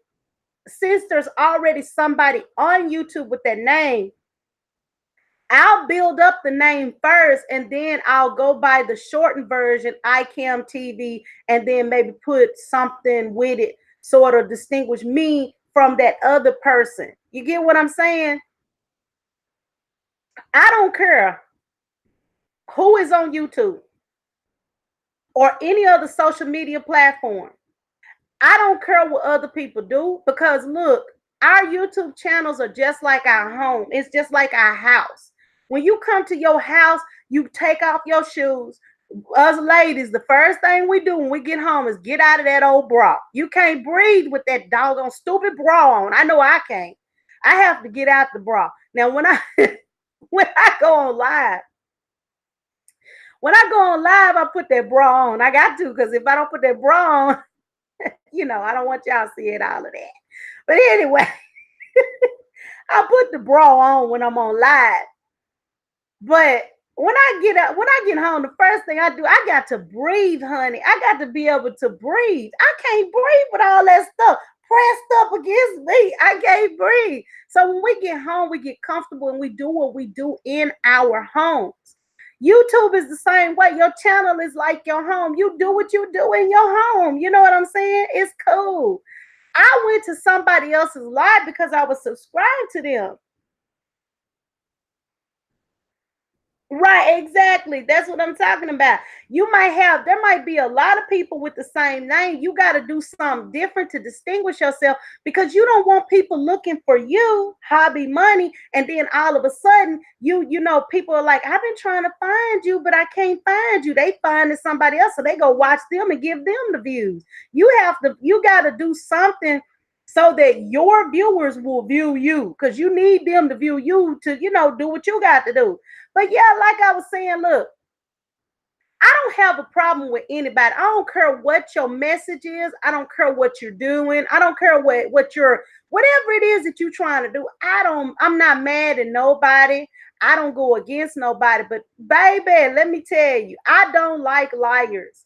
since there's already somebody on YouTube with that name, I'll build up the name first and then I'll go by the shortened version, iCam TV, and then maybe put something with it, sort of distinguish me from that other person. You get what I'm saying? I don't care who is on YouTube or any other social media platform. I don't care what other people do because look, our YouTube channels are just like our home. It's just like our house. When you come to your house, you take off your shoes. Us ladies, the first thing we do when we get home is get out of that old bra. You can't breathe with that doggone stupid bra on. I know I can't. I have to get out the bra. Now when I when I go on live, when I go on live, I put that bra on. I got to because if I don't put that bra on, I don't want y'all seeing all of that. But anyway, I put the bra on when I'm on live. But when I get up, when I get home, the first thing I do, I got to breathe, honey. I got to be able to breathe. I can't breathe with all that stuff pressed up against me. I can't breathe. So when we get home, we get comfortable and we do what we do in our homes. YouTube is the same way. Your channel is like your home. You do what you do in your home. You know what I'm saying? It's cool. I went to somebody else's live because I was subscribed to them. Right, exactly. That's what I'm talking about. There might be a lot of people with the same name. You got to do something different to distinguish yourself because you don't want people looking for you, hobby money, and then all of a sudden, people are like, I've been trying to find you, but I can't find you. They finding somebody else, so they go watch them and give them the views. You got to do something so that your viewers will view you because you need them to view you to, do what you got to do. But yeah, like I was saying, look, I don't have a problem with anybody. I don't care what your message is. I don't care what you're doing. I don't care whatever it is that you're trying to do. I'm not mad at nobody. I don't go against nobody. But baby, let me tell you, I don't like liars.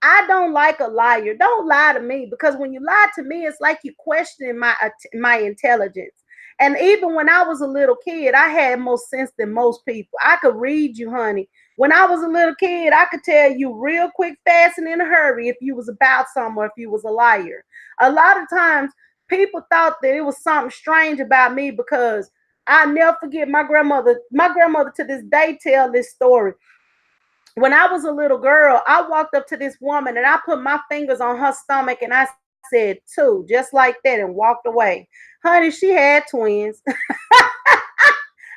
I don't like a liar. Don't lie to me because when you lie to me, it's like you questioning my intelligence. And even when I was a little kid, I had more sense than most people. I could read you, honey. When I was a little kid, I could tell you real quick, fast, and in a hurry if you was about something or if you was a liar. A lot of times, people thought that it was something strange about me because I never forget my grandmother. My grandmother to this day tell this story. When I was a little girl, I walked up to this woman and I put my fingers on her stomach and I said two, just like that, and walked away. Honey, she had twins. I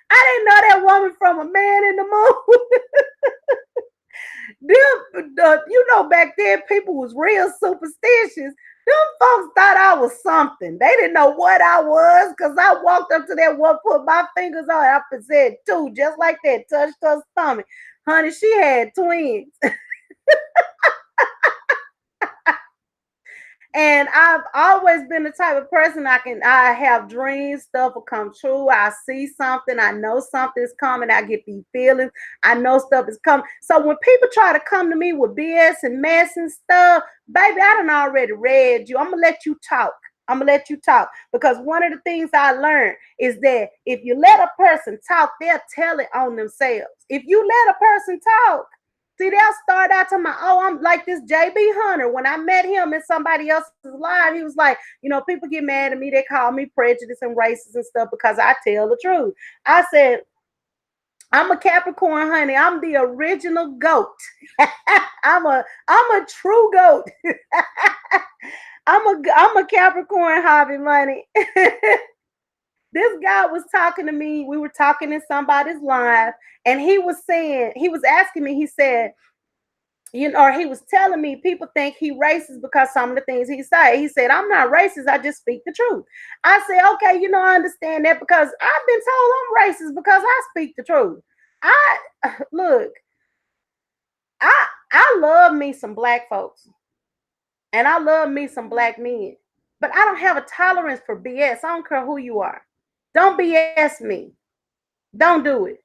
didn't know that woman from a man in the moon. Back then people was real superstitious. Them folks thought I was something. They didn't know what I was because I walked up to that one, put my fingers on it, I said two, just like that, touched her stomach. Honey, she had twins. And I've always been the type of person I have dreams, stuff will come true. I see something, I know something's coming, I get these feelings, I know stuff is coming. So when people try to come to me with BS and mess and stuff, baby, I done already read you. I'm gonna let you talk. I'm gonna let you talk because one of the things I learned is that if you let a person talk, they'll tell it on themselves. If you let a person talk, see, they'll start out to I'm like this JB Hunter. When I met him in somebody else's live, he was like, people get mad at me. They call me prejudiced and racist and stuff because I tell the truth. I said, I'm a Capricorn, honey. I'm the original goat. I'm a true goat. I'm a Capricorn, hobby money. This guy was talking to me. We were talking in somebody's live, and he was asking me, he said, or he was telling me people think he racist because some of the things he say. He said, I'm not racist, I just speak the truth. I said, okay, I understand that because I've been told I'm racist because I speak the truth. Look, I love me some black folks and I love me some black men, but I don't have a tolerance for BS. I don't care who you are. Don't BS me. Don't do it.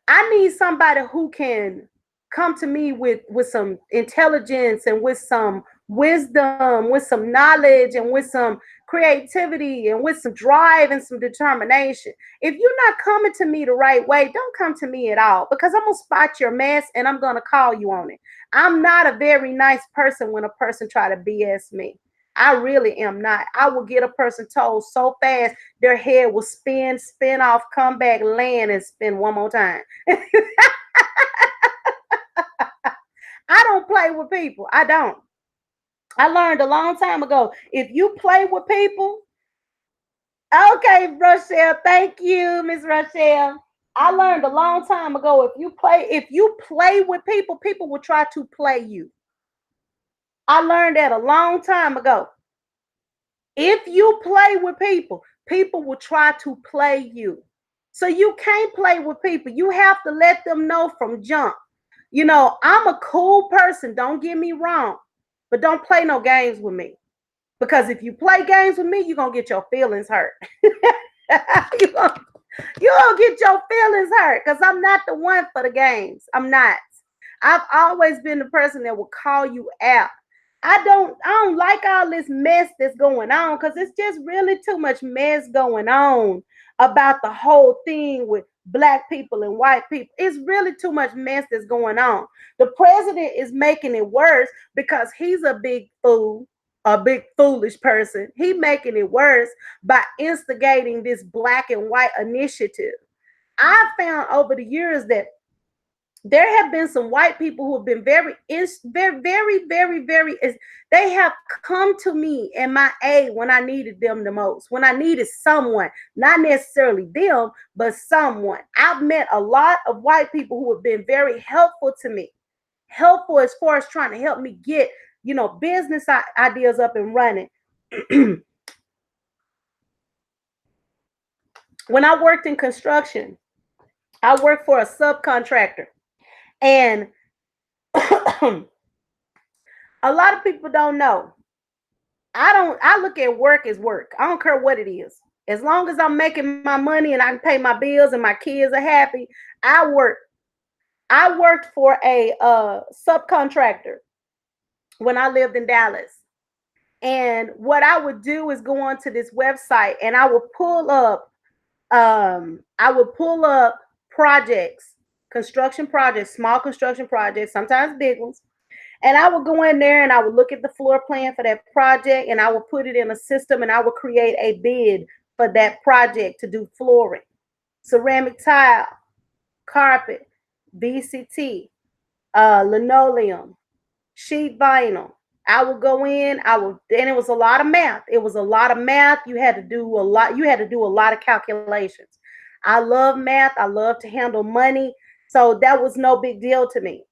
I need somebody who can come to me with some intelligence and with some wisdom, with some knowledge, and with some creativity, and with some drive and some determination. If you're not coming to me the right way, don't come to me at all, because I'm gonna spot your mess and I'm gonna call you on it. I'm not a very nice person when a person try to BS me. I really am not. I will get a person told so fast their head will spin off, come back, land, and spin one more time. I don't play with people. I don't. I learned a long time ago. If you play with people, okay, Rochelle, thank you, Miss Rochelle. I learned a long time ago. If you play with people, people will try to play you. I learned that a long time ago. If you play with people, people will try to play you. So you can't play with people. You have to let them know from jump. I'm a cool person. Don't get me wrong, but don't play no games with me. Because if you play games with me, you're going to get your feelings hurt. you're going to get your feelings hurt because I'm not the one for the games. I'm not. I've always been the person that will call you out. I don't like all this mess that's going on, because it's just really too much mess going on about the whole thing with black people and white people. It's really too much mess that's going on. The president is making it worse because he's a big fool, a big foolish person. He making it worse by instigating this black and white initiative. I found over the years that there have been some white people who have been very, very, very, very. They have come to me in my aid when I needed them the most, when I needed someone, not necessarily them, but someone. I've met a lot of white people who have been very helpful to me, helpful as far as trying to help me get, business ideas up and running. When I worked in construction, I worked for a subcontractor, and a lot of people don't know. I look at work as work. I don't care what it is. As long as I'm making my money and I can pay my bills and my kids are happy, I work. I worked for a subcontractor when I lived in Dallas. And what I would do is go onto this website and I would pull up projects, construction projects, small construction projects, sometimes big ones. And I would go in there and I would look at the floor plan for that project, and I would put it in a system, and I would create a bid for that project to do flooring, ceramic tile, carpet, VCT, linoleum, sheet vinyl. I would go in, and it was a lot of math. It was a lot of math. You had to do a lot. You had to do a lot of calculations. I love math. I love to handle money. So that was no big deal to me.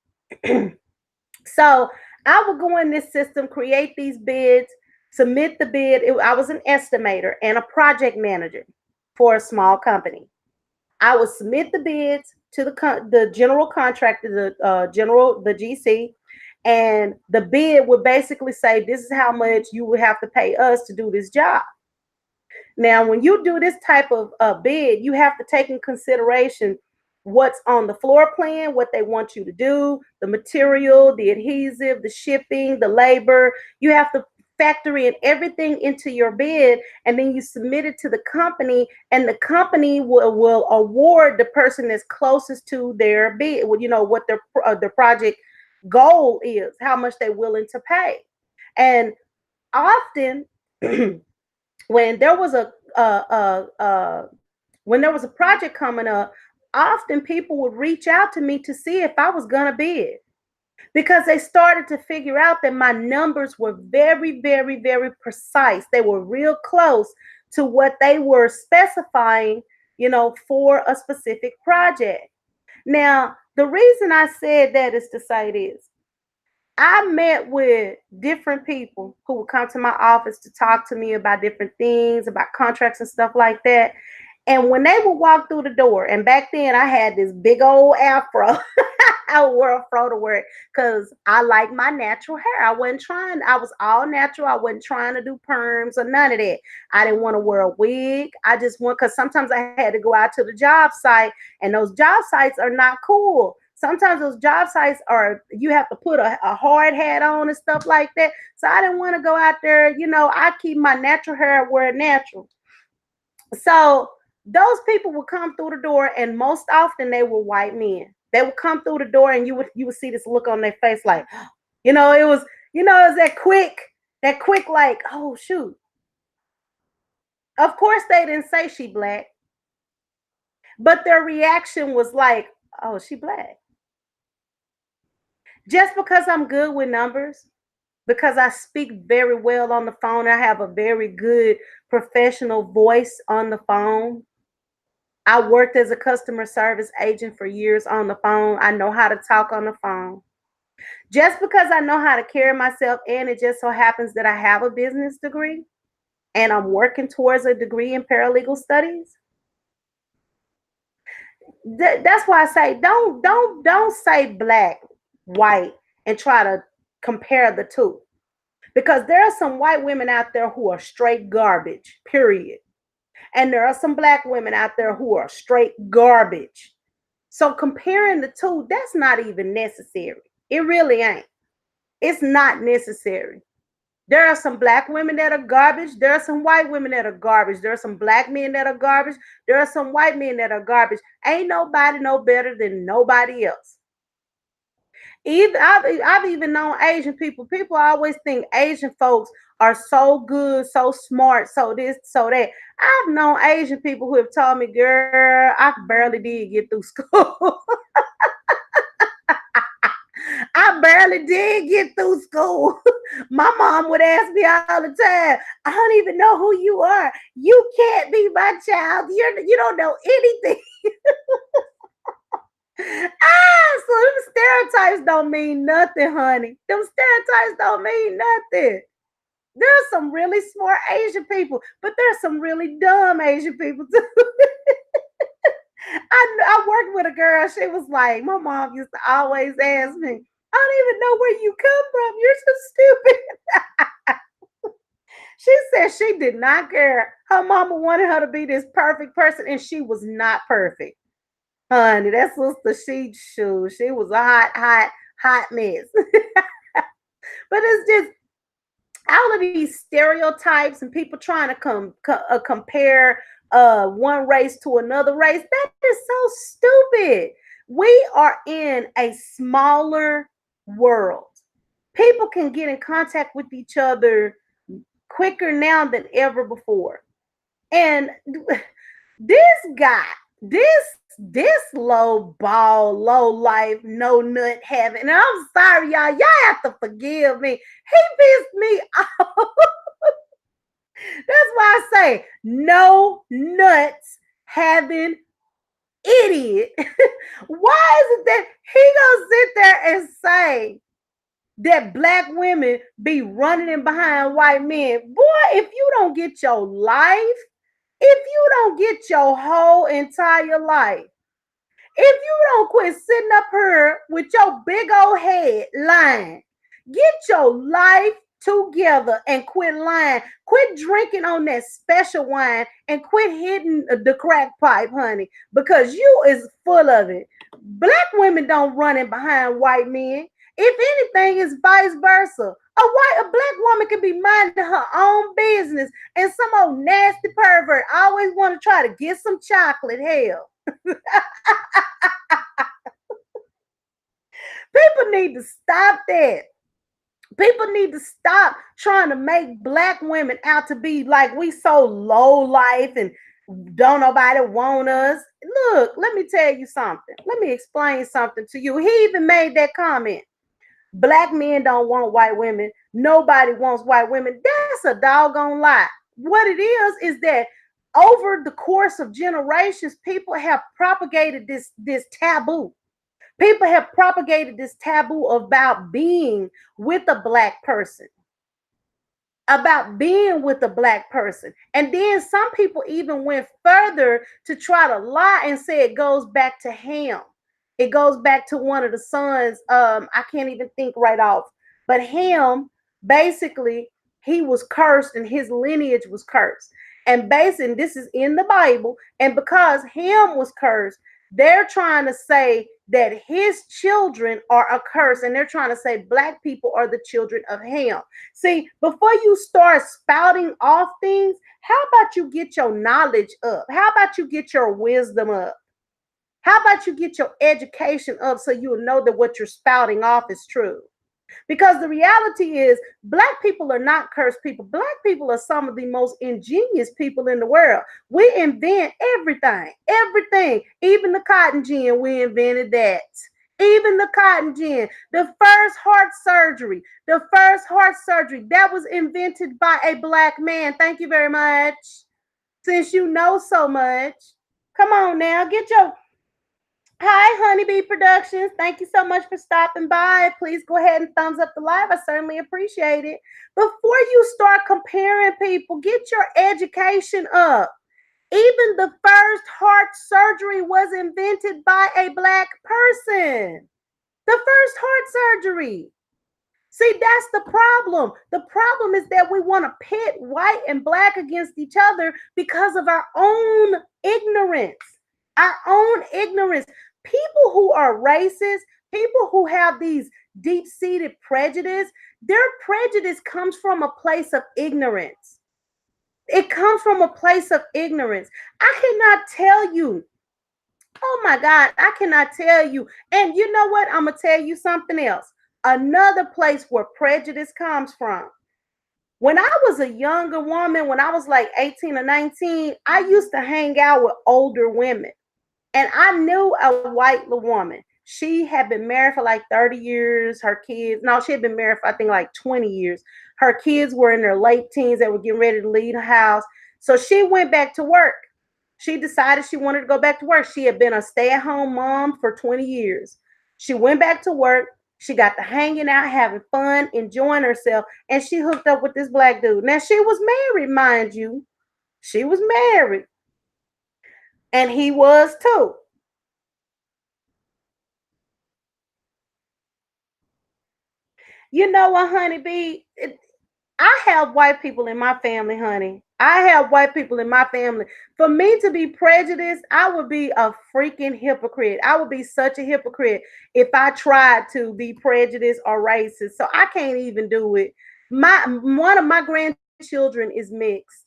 So I would go in this system, create these bids, submit the bid. I was an estimator and a project manager for a small company. I would submit the bids to the general contractor, the GC, and the bid would basically say, this is how much you would have to pay us to do this job. Now, when you do this type of bid, you have to take in consideration what's on the floor plan, what they want you to do, the material, the adhesive, the shipping, the labor. You have to factor in everything into your bid, and then you submit it to the company, and the company will award the person that's closest to their bid, what their project goal is, how much they're willing to pay. And often when there was a project coming up, often people would reach out to me to see if I was gonna bid, because they started to figure out that my numbers were very, very, very precise. They were real close to what they were specifying, for a specific project. Now, the reason I said that is to say this. I met with different people who would come to my office to talk to me about different things, about contracts and stuff like that. And when they would walk through the door, and back then I had this big old afro, I would wear a fro to work because I like my natural hair. I was all natural. I wasn't trying to do perms or none of that. I didn't want to wear a wig. I just because sometimes I had to go out to the job site, and those job sites are not cool. sometimes those job sites are, you have to put a hard hat on and stuff like that. So I didn't want to go out there. I keep my natural hair where natural. So those people would come through the door, and most often they were white men. They would come through the door, and you would see this look on their face, like, it was that quick, like, oh shoot. Of course, they didn't say she black, but their reaction was like, oh, she black. Just because I'm good with numbers, because I speak very well on the phone, I have a very good professional voice on the phone. I worked as a customer service agent for years on the phone. I know how to talk on the phone. Just because I know how to carry myself, and it just so happens that I have a business degree and I'm working towards a degree in paralegal studies. That's why I say don't say black, white, and try to compare the two. Because there are some white women out there who are straight garbage, period. And there are some black women out there who are straight garbage. So comparing the two, that's not even necessary. It really ain't. It's not necessary. There are some black women that are garbage. There are some white women that are garbage. There are some black men that are garbage. There are some white men that are garbage. Ain't nobody no better than nobody else. Even I've even known Asian people. People always think Asian folks are so good, so smart, so this, so that. I've known Asian people who have told me, girl, I barely did get through school. I barely did get through school. My mom would ask me all the time, I don't even know who you are. You can't be my child. You don't know anything. So them stereotypes don't mean nothing, honey. Them stereotypes don't mean nothing. There's some really smart Asian people, but there's some really dumb Asian people too. I worked with a girl. She was like, my mom used to always ask me, I don't even know where you come from. You're so stupid. She said she did not care. Her mama wanted her to be this perfect person, and she was not perfect. Honey, that sister, she was a hot mess. But it's just all of these stereotypes and people trying to compare one race to another race. That is so stupid. We are in a smaller world. People can get in contact with each other quicker now than ever before. And this guy, this low ball, low life, no nut having. And I'm sorry, y'all. Y'all have to forgive me. He pissed me off. That's why I say no nuts having idiot. Why is it that he gonna sit there and say that black women be running in behind white men? Boy, if you don't get your life, if you don't get your whole entire life, if you don't quit sitting up here with your big old head lying, get your life together and quit lying. Quit drinking on that special wine and quit hitting the crack pipe, honey, because you is full of it. Black women don't run in behind white men. If anything, it's vice versa. A black woman can be minding her own business, and some old nasty pervert always want to try to get some chocolate. Hell, people need to stop that. People need to stop trying to make black women out to be like we so low life and don't nobody want us. Look, let me tell you something. Let me explain something to you. He even made that comment. Black men don't want white women. Nobody wants white women. That's a doggone lie. What it is that over the course of generations, people have propagated this taboo. People have propagated this taboo about being with a black person, about being with a black person. And then some people even went further to try to lie and say it goes back to Ham. It goes back to one of the sons. I can't even think right off. But Ham, basically, he was cursed and his lineage was cursed. And this is in the Bible. And because Ham was cursed, they're trying to say that his children are a curse, and they're trying to say black people are the children of Ham. See, before you start spouting off things, how about you get your knowledge up? How about you get your wisdom up? How about you get your education up so you'll know that what you're spouting off is true? Because the reality is, black people are not cursed people. Black people are some of the most ingenious people in the world. We invent everything, everything, even the cotton gin, we invented that. Even the cotton gin, the first heart surgery that was invented by a black man. Thank you very much. Since you know so much, come on now, get your Hi, Honeybee Productions. Thank you so much for stopping by. Please go ahead and thumbs up the live. I certainly appreciate it. Before you start comparing people, get your education up. Even the first heart surgery was invented by a black person. The first heart surgery. See, that's the problem. The problem is that we want to pit white and black against each other because of our own ignorance. Our own ignorance. People who are racist, people who have these deep-seated prejudice, their prejudice comes from a place of ignorance. It comes from a place of ignorance. I cannot tell you. Oh my God, I cannot tell you. And you know what? I'm going to tell you something else. Another place where prejudice comes from. When I was a younger woman, when I was like 18 or 19, I used to hang out with older women. And I knew a white woman. She had been married for like 30 years. Her kids, no, she had been married for I think like 20 years. Her kids were in their late teens. They were getting ready to leave the house. So she went back to work. She decided she wanted to go back to work. She had been a stay-at-home mom for 20 years. She went back to work. She got to hanging out, having fun, enjoying herself, and she hooked up with this black dude. Now, she was married, mind you. She was married. And he was too. You know what, honeybee? I have white people in my family, honey. I have white people in my family. For me to be prejudiced, I would be a freaking hypocrite. I would be such a hypocrite if I tried to be prejudiced or racist. So I can't even do it. My one of my grandchildren is mixed.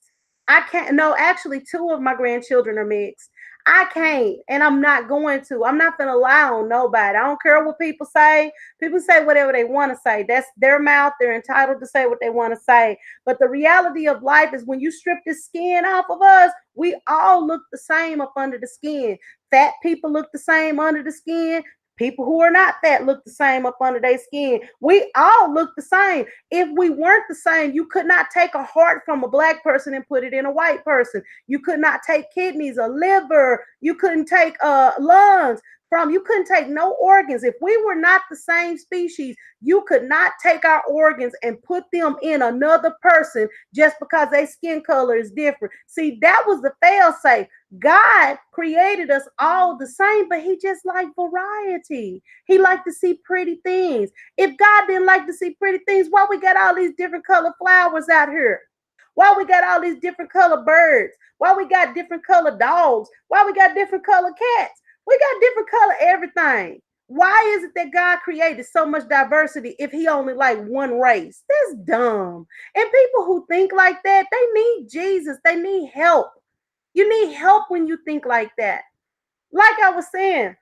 I can't. No, actually, two of my grandchildren are mixed. I can't, and I'm not going to. I'm not gonna lie on nobody. I don't care what people say. People say whatever they want to say. That's their mouth. They're entitled to say what they want to say. But the reality of life is when you strip the skin off of us, we all look the same up under the skin. Fat people look the same under the skin. People who are not fat look the same up under their skin. We all look the same. If we weren't the same, you could not take a heart from a black person and put it in a white person. You could not take kidneys, a liver. You couldn't take lungs from. You couldn't take no organs. If we were not the same species, you could not take our organs and put them in another person just because their skin color is different. See, that was the fail-safe. God created us all the same, but he just liked variety. He liked to see pretty things. If God didn't like to see pretty things, why we got all these different color flowers out here? Why we got all these different color birds? Why we got different color dogs? Why we got different color cats? We got different color everything. Why is it that God created so much diversity if he only like one race? That's dumb. And people who think like that, they need Jesus. They need help. You need help when you think like that. Like I was saying,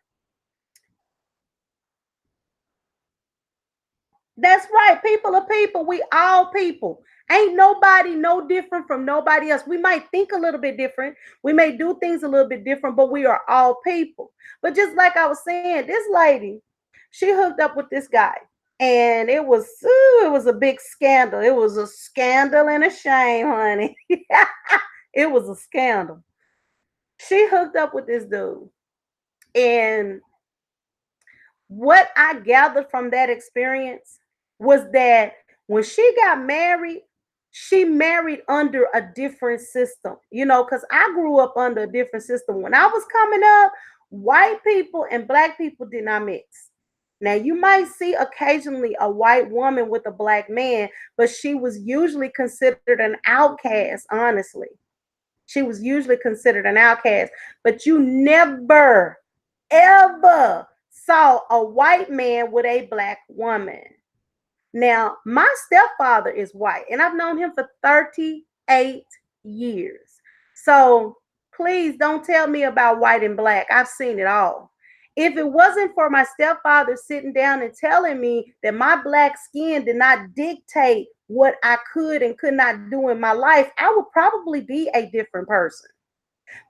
that's right. People are people. We all people. Ain't nobody no different from nobody else. We might think a little bit different. We may do things a little bit different, but we are all people. But just like I was saying, this lady, she hooked up with this guy. And it was a big scandal. It was a scandal and a shame, honey. It was a scandal. She hooked up with this dude. And what I gathered from that experience was that when she got married, she married under a different system, because I grew up under a different system. When I was coming up, white people and black people did not mix. Now, you might see occasionally a white woman with a black man, but she was usually considered an outcast, honestly. She was usually considered an outcast, but you never, ever saw a white man with a black woman. Now, my stepfather is white, and I've known him for 38 years. So please don't tell me about white and black. I've seen it all. If it wasn't for my stepfather sitting down and telling me that my black skin did not dictate what I could and could not do in my life, I would probably be a different person.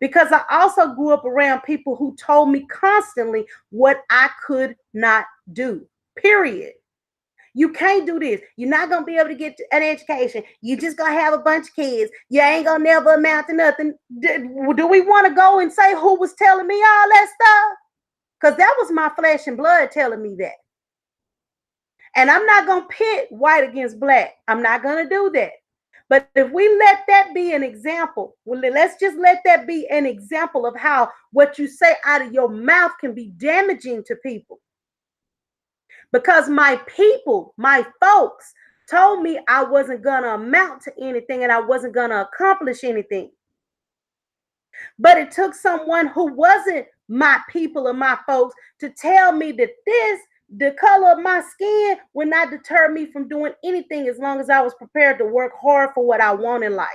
Because I also grew up around people who told me constantly what I could not do, period. You can't do this. You're not gonna be able to get an education. You just gonna have a bunch of kids. You ain't gonna never amount to nothing. Do we want to go and say who was telling me all that stuff? Because that was my flesh and blood telling me that. And I'm not gonna pit white against black. I'm not gonna do that. But if we let that be an example, well, let's just let that be an example of how what you say out of your mouth can be damaging to people. Because my people, my folks, told me I wasn't going to amount to anything and I wasn't going to accomplish anything. But it took someone who wasn't my people or my folks to tell me that the color of my skin would not deter me from doing anything as long as I was prepared to work hard for what I want in life.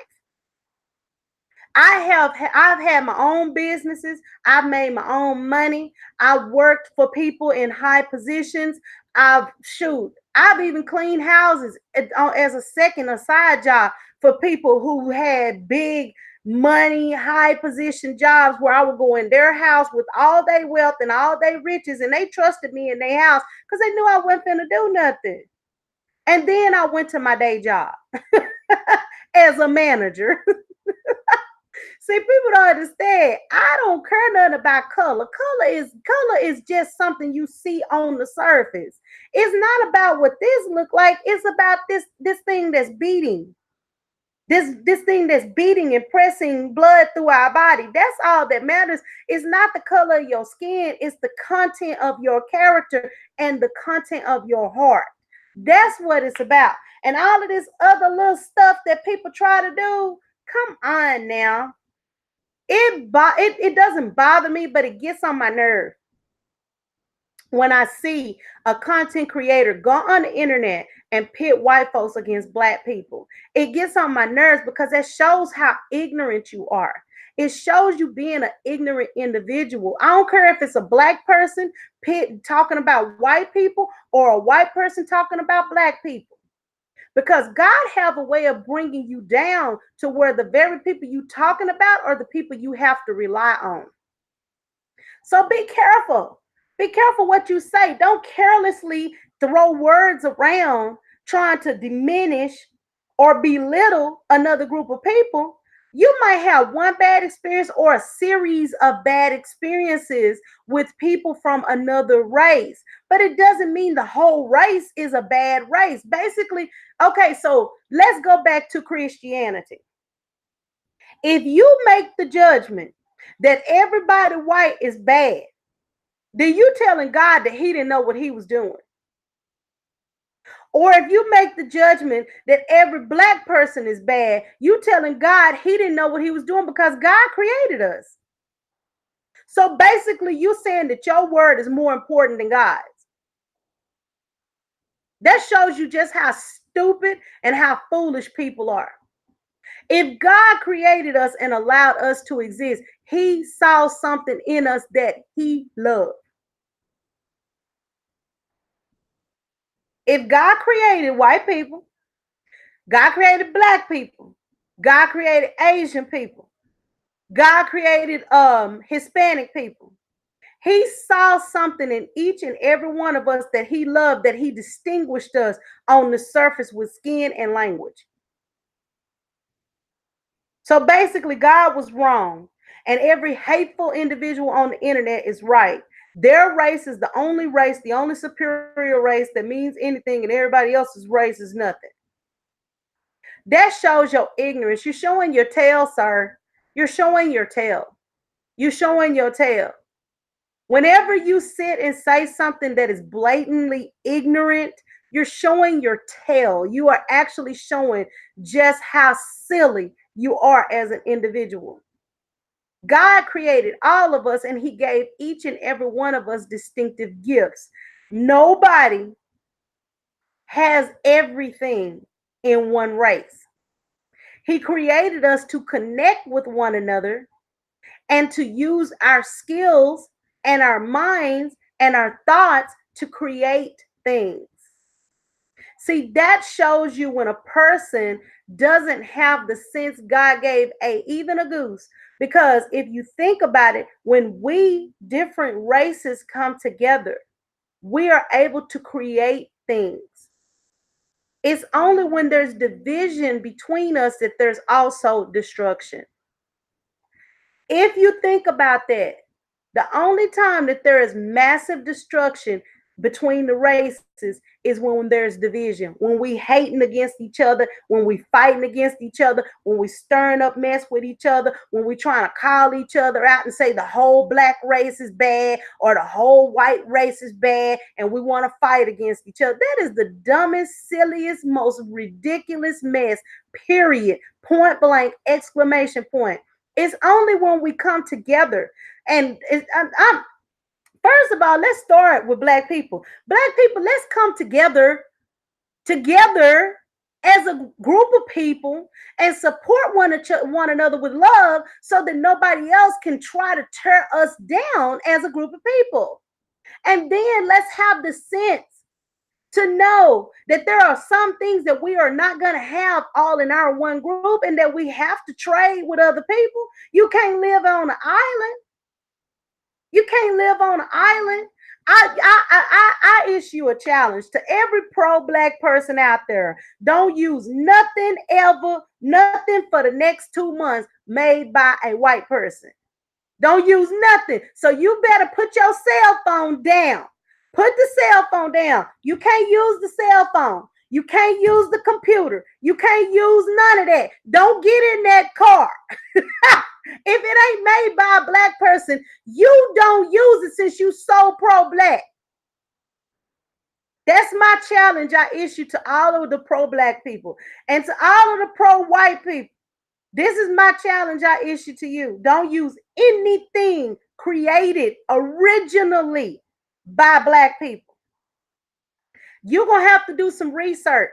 I've had my own businesses. I've made my own money. I've worked for people in high positions. I've even cleaned houses as a second or side job for people who had big money, high position jobs where I would go in their house with all their wealth and all their riches, and they trusted me in their house because they knew I wasn't finna do nothing. And then I went to my day job as a manager. See, people don't understand. I don't care nothing about color. Color is just something you see on the surface. It's not about what this look like. It's about this thing that's beating. This thing that's beating and pressing blood through our body. That's all that matters. It's not the color of your skin. It's the content of your character and the content of your heart. That's what it's about. And all of this other little stuff that people try to do, come on now. It doesn't bother me, but it gets on my nerve when I see a content creator go on the internet and pit white folks against black people. It gets on my nerves because that shows how ignorant you are. It shows you being an ignorant individual. I don't care if it's a black person talking about white people or a white person talking about black people. Because God have a way of bringing you down to where the very people you talking about are the people you have to rely on. So be careful. Be careful what you say. Don't carelessly throw words around trying to diminish or belittle another group of people. You might have one bad experience or a series of bad experiences with people from another race, but it doesn't mean the whole race is a bad race. Basically, okay, so let's go back to Christianity. If you make the judgment that everybody white is bad, then you telling God that he didn't know what he was doing. Or if you make the judgment that every black person is bad, you telling God he didn't know what he was doing because God created us. So basically you saying that your word is more important than God's. That shows you just how stupid and how foolish people are. If God created us and allowed us to exist, he saw something in us that he loved. If God created white people, God created black people, God created Asian people, God created Hispanic people. He saw something in each and every one of us that he loved, that he distinguished us on the surface with skin and language. So basically, God was wrong, and every hateful individual on the internet is right. Their race is the only race, the only superior race that means anything, and everybody else's race is nothing. That shows your ignorance. You're showing your tail, sir. You're showing your tail. You're showing your tail. Whenever you sit and say something that is blatantly ignorant, you're showing your tail. You are actually showing just how silly you are as an individual. God created all of us and he gave each and every one of us distinctive gifts. Nobody has everything in one race. He created us to connect with one another and to use our skills and our minds and our thoughts to create things. See, that shows you when a person doesn't have the sense God gave even a goose. Because if you think about it, when we different races come together, we are able to create things. It's only when there's division between us that there's also destruction. If you think about that, the only time that there is massive destruction between the races is when there's division, when we hating against each other, when we fighting against each other, when we stirring up mess with each other, when we trying to call each other out and say the whole black race is bad or the whole white race is bad and we want to fight against each other. That is the dumbest, silliest, most ridiculous mess, period. Point blank, exclamation point. It's only when we come together. And first of all, let's start with black people. Black people, let's come together as a group of people and support one another with love so that nobody else can try to tear us down as a group of people. And then let's have the sense to know that there are some things that we are not going to have all in our one group and that we have to trade with other people. You can't live on an island. You can't live on an island. I issue a challenge to every pro-black person out there. Don't use nothing ever, nothing for the next 2 months made by a white person. Don't use nothing. So you better put your cell phone down. Put the cell phone down. You can't use the cell phone. You can't use the computer. You can't use none of that. Don't get in that car. If it ain't made by a black person, you don't use it since you so pro-black. That's my challenge I issue to all of the pro-black people and to all of the pro-white people. This is my challenge I issue to you. Don't use anything created originally by black people. You're going to have to do some research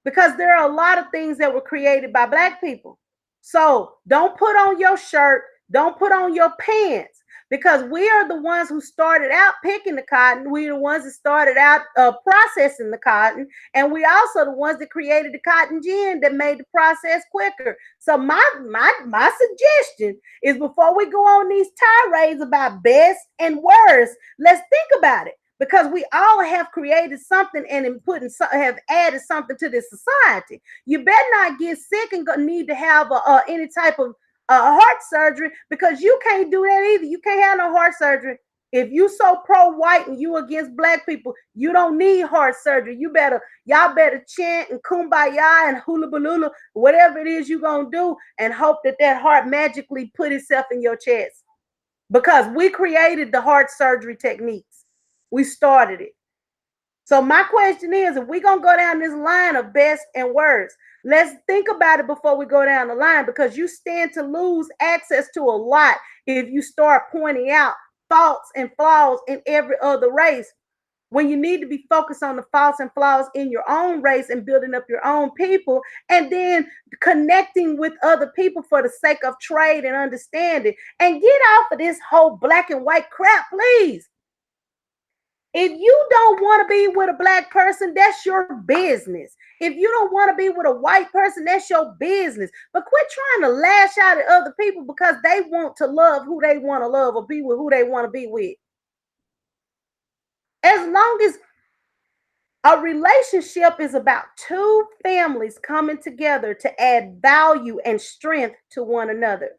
because there are a lot of things that were created by black people. So don't put on your shirt, don't put on your pants, because we are the ones who started out picking the cotton. We are the ones that started out processing the cotton. And we also the ones that created the cotton gin that made the process quicker. So my suggestion is before we go on these tirades about best and worst, let's think about it. Because we all have created something and have added something to this society. You better not get sick and need to have any type of heart surgery, because you can't do that either. You can't have no heart surgery. If you so pro-white and you against black people, you don't need heart surgery. Y'all better chant and kumbaya and hula balula, whatever it is you're gonna do, and hope that heart magically put itself in your chest. Because we created the heart surgery techniques. We started it. So my question is, if we're going to go down this line of best and worst, let's think about it before we go down the line, because you stand to lose access to a lot if you start pointing out faults and flaws in every other race, when you need to be focused on the faults and flaws in your own race and building up your own people, and then connecting with other people for the sake of trade and understanding. And get off of this whole black and white crap, please. If you don't want to be with a black person, that's your business. If you don't want to be with a white person, that's your business. But quit trying to lash out at other people because they want to love who they want to love or be with who they want to be with. As long as a relationship is about two families coming together to add value and strength to one another.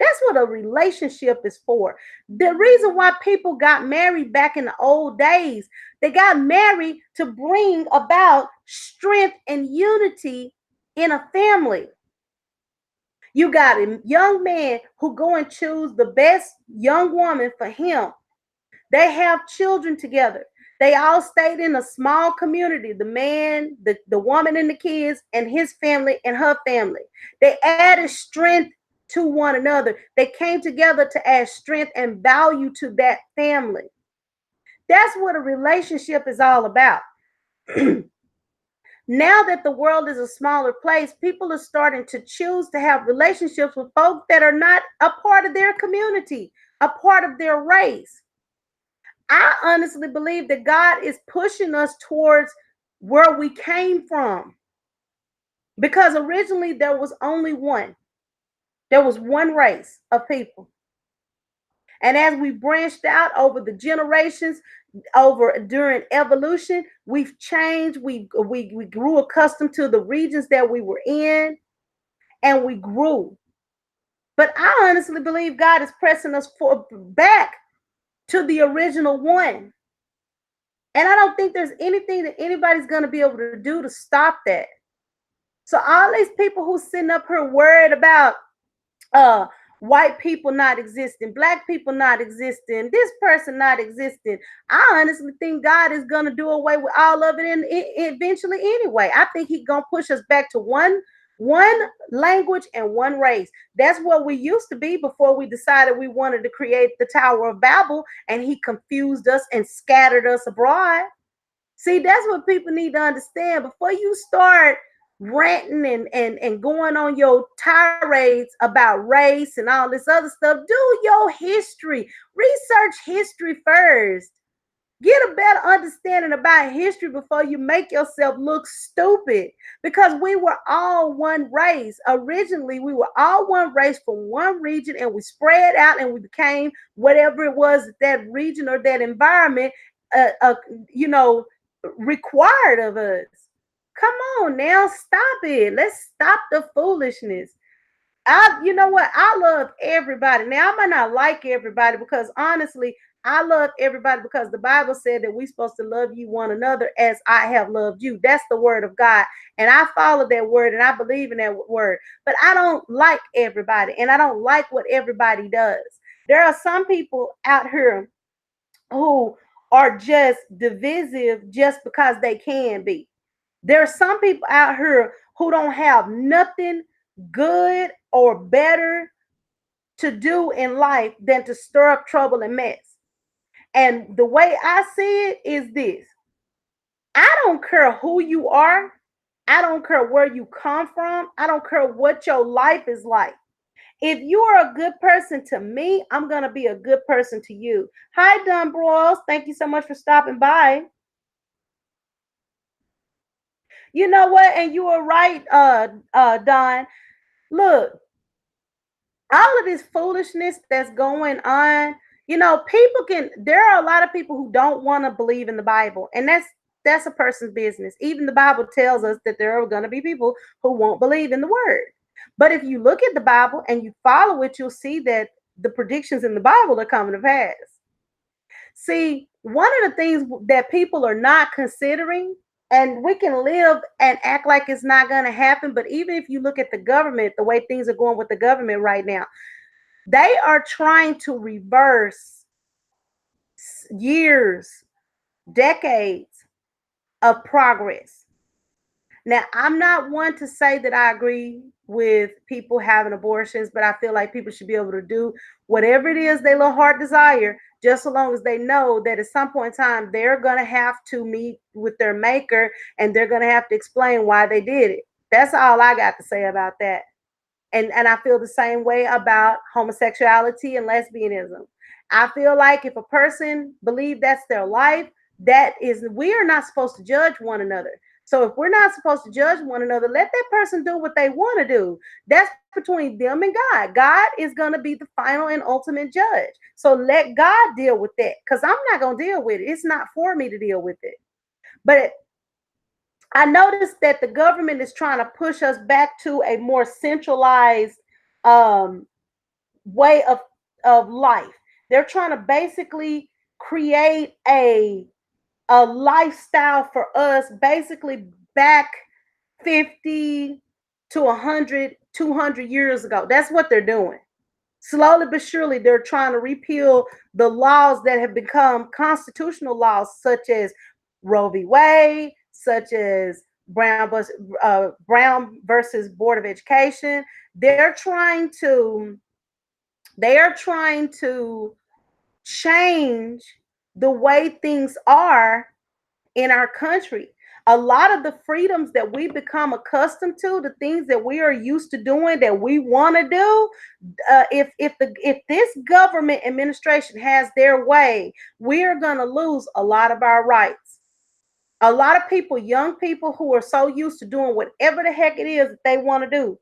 That's what a relationship is for. The reason why people got married back in the old days, they got married to bring about strength and unity in a family. You got a young man who go and choose the best young woman for him. They have children together. They all stayed in a small community, the man, the woman and the kids, and his family and her family. They added strength to one another. They came together to add strength and value to that family. That's what a relationship is all about. Now that the world is a smaller place, people are starting to choose to have relationships with folks that are not a part of their community, a part of their race. I honestly believe that God is pushing us towards where we came from, because originally there was only one. There was one race of people. And as we branched out over the generations, over during evolution, we've changed. We grew accustomed to the regions that we were in, and we grew. But I honestly believe God is pressing us back to the original one. And I don't think there's anything that anybody's going to be able to do to stop that. So all these people who sitting up here worried about uh white people not existing, black people not existing, this person not existing, I honestly think God is going to do away with all of it eventually anyway. I think he's going to push us back to one language and one race. That's what we used to be before we decided we wanted to create the Tower of Babel and he confused us and scattered us abroad. See, that's what people need to understand. Before you start ranting and going on your tirades about race and all this other stuff, do your history. Research history first. Get a better understanding about history before you make yourself look stupid. Because we were all one race. Originally, we were all one race from one region, and we spread out and we became whatever it was that region or that environment, uh, uh, you know, required of us. Come on now, stop it. Let's stop the foolishness. You know what? I love everybody. Now, I might not like everybody because honestly, I love everybody because the Bible said that we're supposed to love you one another as I have loved you. That's the word of God. And I follow that word and I believe in that word. But I don't like everybody and I don't like what everybody does. There are some people out here who are just divisive just because they can be. There are some people out here who don't have nothing good or better to do in life than to stir up trouble and mess. And the way I see it is this: I don't care who you are, I don't care where you come from, I don't care what your life is like. If you are a good person to me, I'm going to be a good person to you. Hi, Don Bros. Thank you so much for stopping by. You know what? And you were right, Don. Look, all of this foolishness that's going on, people there are a lot of people who don't want to believe in the Bible, and that's a person's business. Even the Bible tells us that there are going to be people who won't believe in the word. But if you look at the Bible and you follow it, you'll see that the predictions in the Bible are coming to pass. See, one of the things that people are not considering, and we can live and act like it's not going to happen, but even if you look at the government, the way things are going with the government right now, they are trying to reverse years, decades of progress. Now, I'm not one to say that I agree with people having abortions, but I feel like people should be able to do whatever it is they little heart desire, just so long as they know that at some point in time, they're going to have to meet with their maker and they're going to have to explain why they did it. That's all I got to say about that. And I feel the same way about homosexuality and lesbianism. I feel like if a person believes that's their life, we are not supposed to judge one another. So if we're not supposed to judge one another, let that person do what they want to do. That's between them and God. God is going to be the final and ultimate judge. So let God deal with that, because I'm not going to deal with it. It's not for me to deal with it. But I noticed that the government is trying to push us back to a more centralized way of life. They're trying to basically create a lifestyle for us, basically back 50 to 100, 200 years ago. That's what they're doing. Slowly but surely, they're trying to repeal the laws that have become constitutional laws, such as Roe v. Wade, such as Brown versus Board of Education. They are trying to change the way things are in our country. A lot of the freedoms that we become accustomed to, the things that we are used to doing that we want to do, if this government administration has their way, we are going to lose a lot of our rights. A lot of people, young people who are so used to doing whatever the heck it is that they want to do.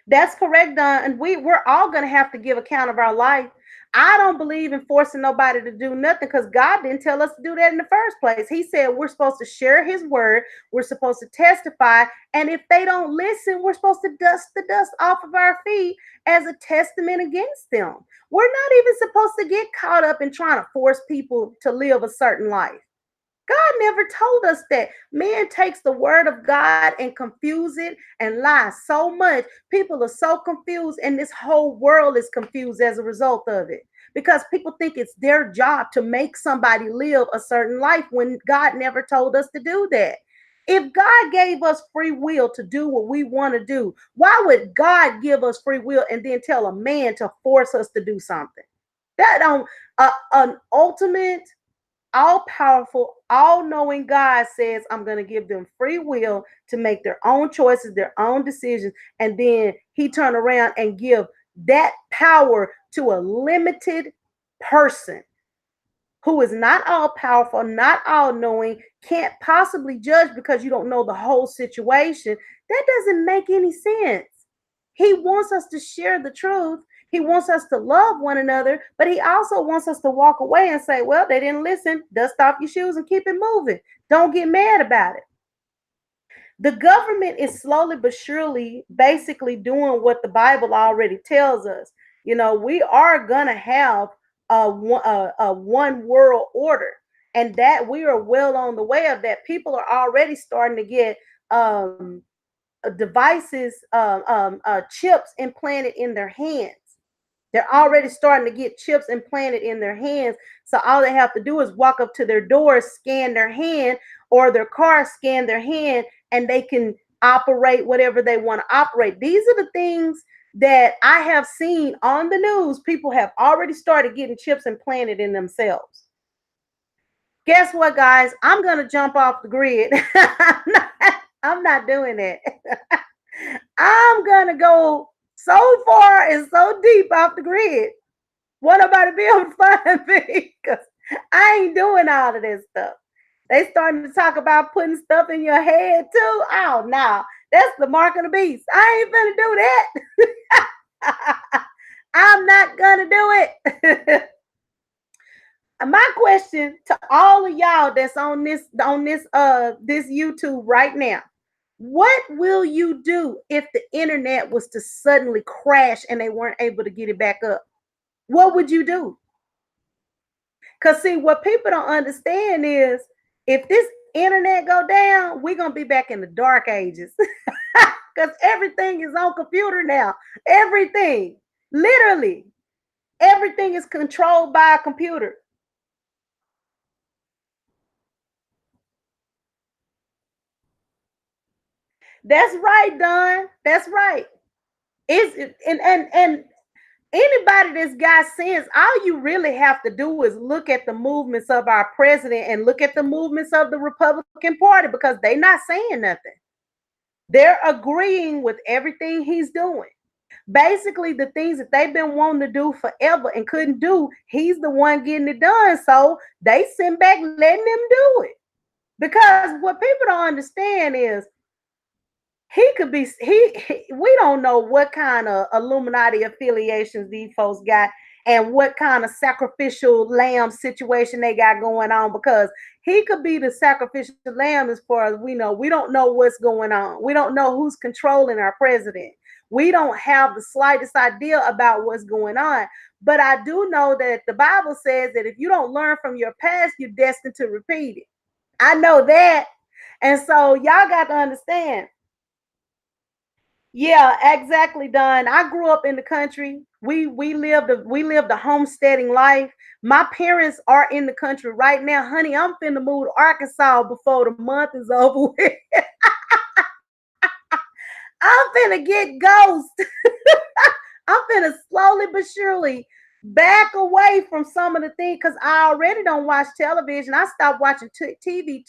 That's correct, Don. And we're all gonna have to give account of our life. I don't believe in forcing nobody to do nothing because God didn't tell us to do that in the first place. He said we're supposed to share his word, we're supposed to testify, and if they don't listen, we're supposed to dust the dust off of our feet as a testament against them. We're not even supposed to get caught up in trying to force people to live a certain life. God never told us that. Man takes the word of God and confuse it and lie so much. People are so confused, and this whole world is confused as a result of it because people think it's their job to make somebody live a certain life when God never told us to do that. If God gave us free will to do what we want to do, why would God give us free will and then tell a man to force us to do something? That don't an ultimate all powerful, all knowing God says, I'm going to give them free will to make their own choices, their own decisions. And then he turn around and give that power to a limited person who is not all powerful, not all knowing, can't possibly judge because you don't know the whole situation. That doesn't make any sense. He wants us to share the truth. He wants us to love one another, but he also wants us to walk away and say, well, they didn't listen. Dust off your shoes and keep it moving. Don't get mad about it. The government is slowly but surely basically doing what the Bible already tells us. You know, we are going to have a one world order, and that we are well on the way of that. People are already starting to get devices, chips implanted in their hands. They're already starting to get chips implanted in their hands. So all they have to do is walk up to their door, scan their hand, or their car, scan their hand, and they can operate whatever they want to operate. These are the things that I have seen on the news. People have already started getting chips implanted in themselves. Guess what, guys? I'm going to jump off the grid. I'm not doing it. I'm going to go so far and so deep off the grid. Want nobody to be able to find me because I ain't doing all of this stuff. They starting to talk about putting stuff in your head too. Oh no, that's the mark of the beast. I ain't gonna do that. I'm not gonna do it. My question to all of y'all that's on this YouTube right now. What will you do if the internet was to suddenly crash and they weren't able to get it back up? What would you do? Because see, what people don't understand is if this internet go down, we're gonna be back in the dark ages. Because everything is on computer now. Everything. Literally. Everything is controlled by a computer. That's right, Don. That's right. It's and anybody that's got sense, all you really have to do is look at the movements of our president and look at the movements of the Republican Party because they're not saying nothing. They're agreeing with everything he's doing. Basically, the things that they've been wanting to do forever and couldn't do, he's the one getting it done. So they sit back letting him do it. Because what people don't understand is he could be we don't know what kind of Illuminati affiliations these folks got and what kind of sacrificial lamb situation they got going on because he could be the sacrificial lamb as far as we know. We don't know what's going on. We don't know who's controlling our president. We don't have the slightest idea about what's going on. But I do know that the Bible says that if you don't learn from your past, you're destined to repeat it. I know that. And so y'all got to understand Yeah, exactly, Don. I grew up in the country. We lived a homesteading life. My parents are in the country right now, honey. I'm finna move to Arkansas before the month is over with. I'm finna get ghost. I'm finna slowly but surely back away from some of the things because I already don't watch television. I stopped watching TV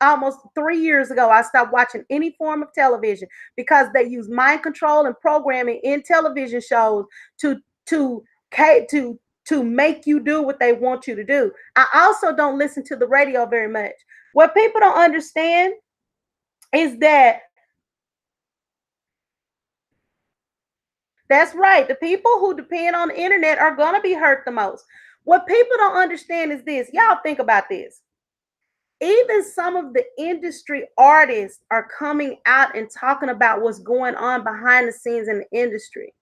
almost 3 years ago. I stopped watching any form of television because they use mind control and programming in television shows to to to to make you do what they want you to do. I also don't listen to the radio very much. What people don't understand is that that's right. The people who depend on the internet are going to be hurt the most. What people don't understand is this. Y'all think about this. Even some of the industry artists are coming out and talking about what's going on behind the scenes in the industry.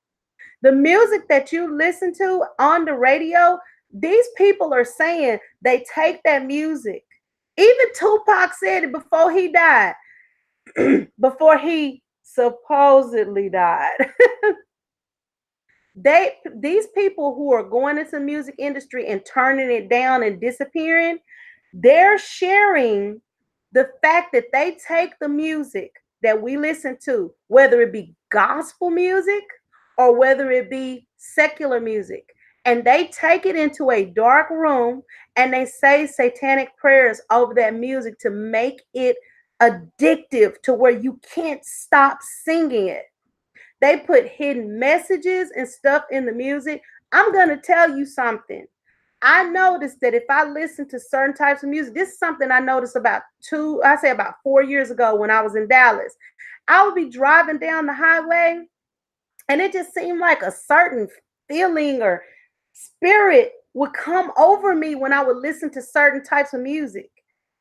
The music that you listen to on the radio, these people are saying they take that music. Even Tupac said it before he died, before he supposedly died. These people who are going into the music industry and turning it down and disappearing, they're sharing the fact that they take the music that we listen to, whether it be gospel music or whether it be secular music, and they take it into a dark room and they say satanic prayers over that music to make it addictive to where you can't stop singing it. They put hidden messages and stuff in the music. I'm going to tell you something. I noticed that if I listen to certain types of music, this is something I noticed about 4 years ago when I was in Dallas. I would be driving down the highway and it just seemed like a certain feeling or spirit would come over me when I would listen to certain types of music.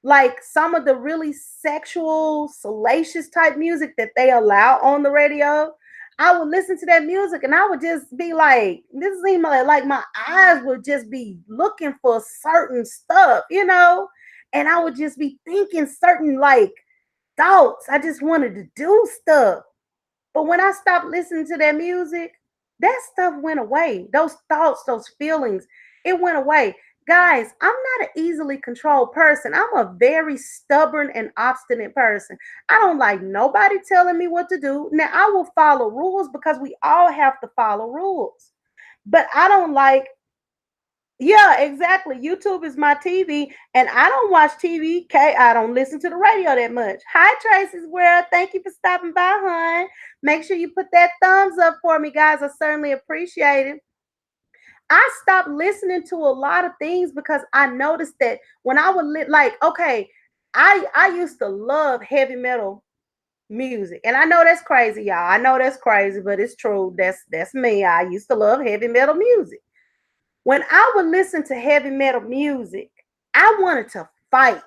Like some of the really sexual, salacious type music that they allow on the radio. I would listen to that music and I would just be like, this seemed like my eyes would just be looking for certain stuff, you know? And I would just be thinking certain like thoughts. I just wanted to do stuff. But when I stopped listening to that music, that stuff went away. Those thoughts, those feelings, it went away. Guys, I'm not an easily controlled person. I'm a very stubborn and obstinate person. I don't like nobody telling me what to do. Now, I will follow rules because we all have to follow rules. But I don't like, yeah, exactly. YouTube is my TV, and I don't watch TV. Okay, I don't listen to the radio that much. Hi, Tracy's World. Thank you for stopping by, hon. Make sure you put that thumbs up for me, guys. I certainly appreciate it. I stopped listening to a lot of things because I noticed that when I would okay, I used to love heavy metal music, and I know that's crazy, y'all. I know that's crazy, but it's true. That's me. I used to love heavy metal music. When I would listen to heavy metal music, I wanted to fight.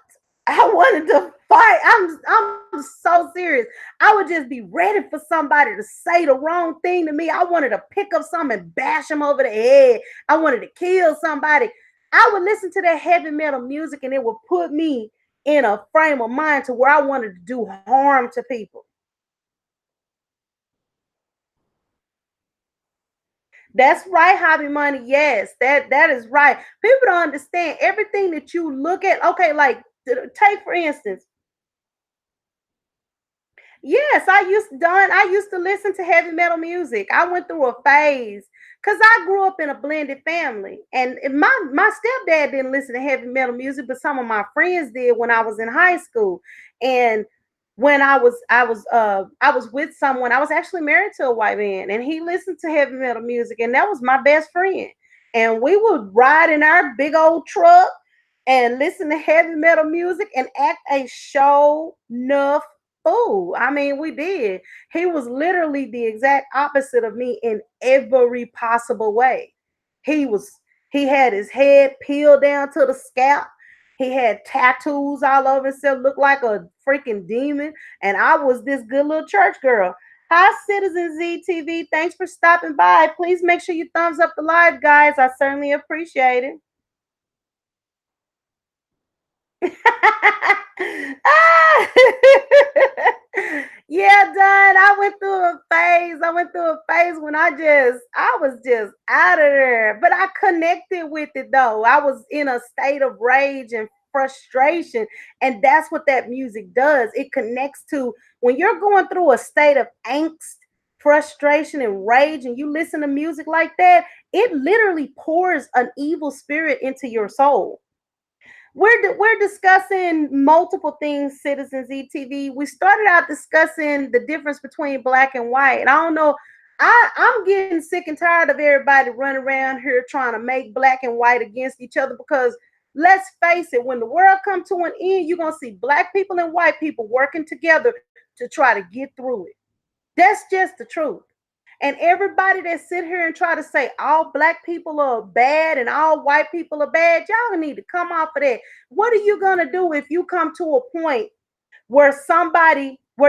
I wanted to fight. I'm so serious. I would just be ready for somebody to say the wrong thing to me. I wanted to pick up something and bash them over the head. I wanted to kill somebody. I would listen to that heavy metal music and it would put me in a frame of mind to where I wanted to do harm to people. That's right, hobby money. Yes, that is right. People don't understand everything that you look at. Okay, like take for instance, yes, I used to listen to heavy metal music. I went through a phase because I grew up in a blended family. And my stepdad didn't listen to heavy metal music, but some of my friends did when I was in high school. And when I was with someone, I was actually married to a white man, and he listened to heavy metal music, and that was my best friend. And we would ride in our big old truck and listen to heavy metal music and act a show enough. Oh, I mean, we did. He was literally the exact opposite of me in every possible way. He was, he had his head peeled down to the scalp. He had tattoos all over himself, looked like a freaking demon. And I was this good little church girl. Hi, Citizen ZTV. Thanks for stopping by. Please make sure you thumbs up the live, guys. I certainly appreciate it. Ah! Yeah, Don. I went through a phase. I went through a phase when I was just out of there. But I connected with it though. I was in a state of rage and frustration. And that's what that music does. It connects to when you're going through a state of angst, frustration, and rage, and you listen to music like that, it literally pours an evil spirit into your soul. We're discussing multiple things, Citizens ETV. We started out discussing the difference between black and white. And I don't know, I'm getting sick and tired of everybody running around here trying to make black and white against each other because let's face it, when the world comes to an end, you're gonna see black people and white people working together to try to get through it. That's just the truth. And everybody that sit here and try to say all black people are bad and all white people are bad, y'all need to come off of that. What are you gonna do if you come to a point where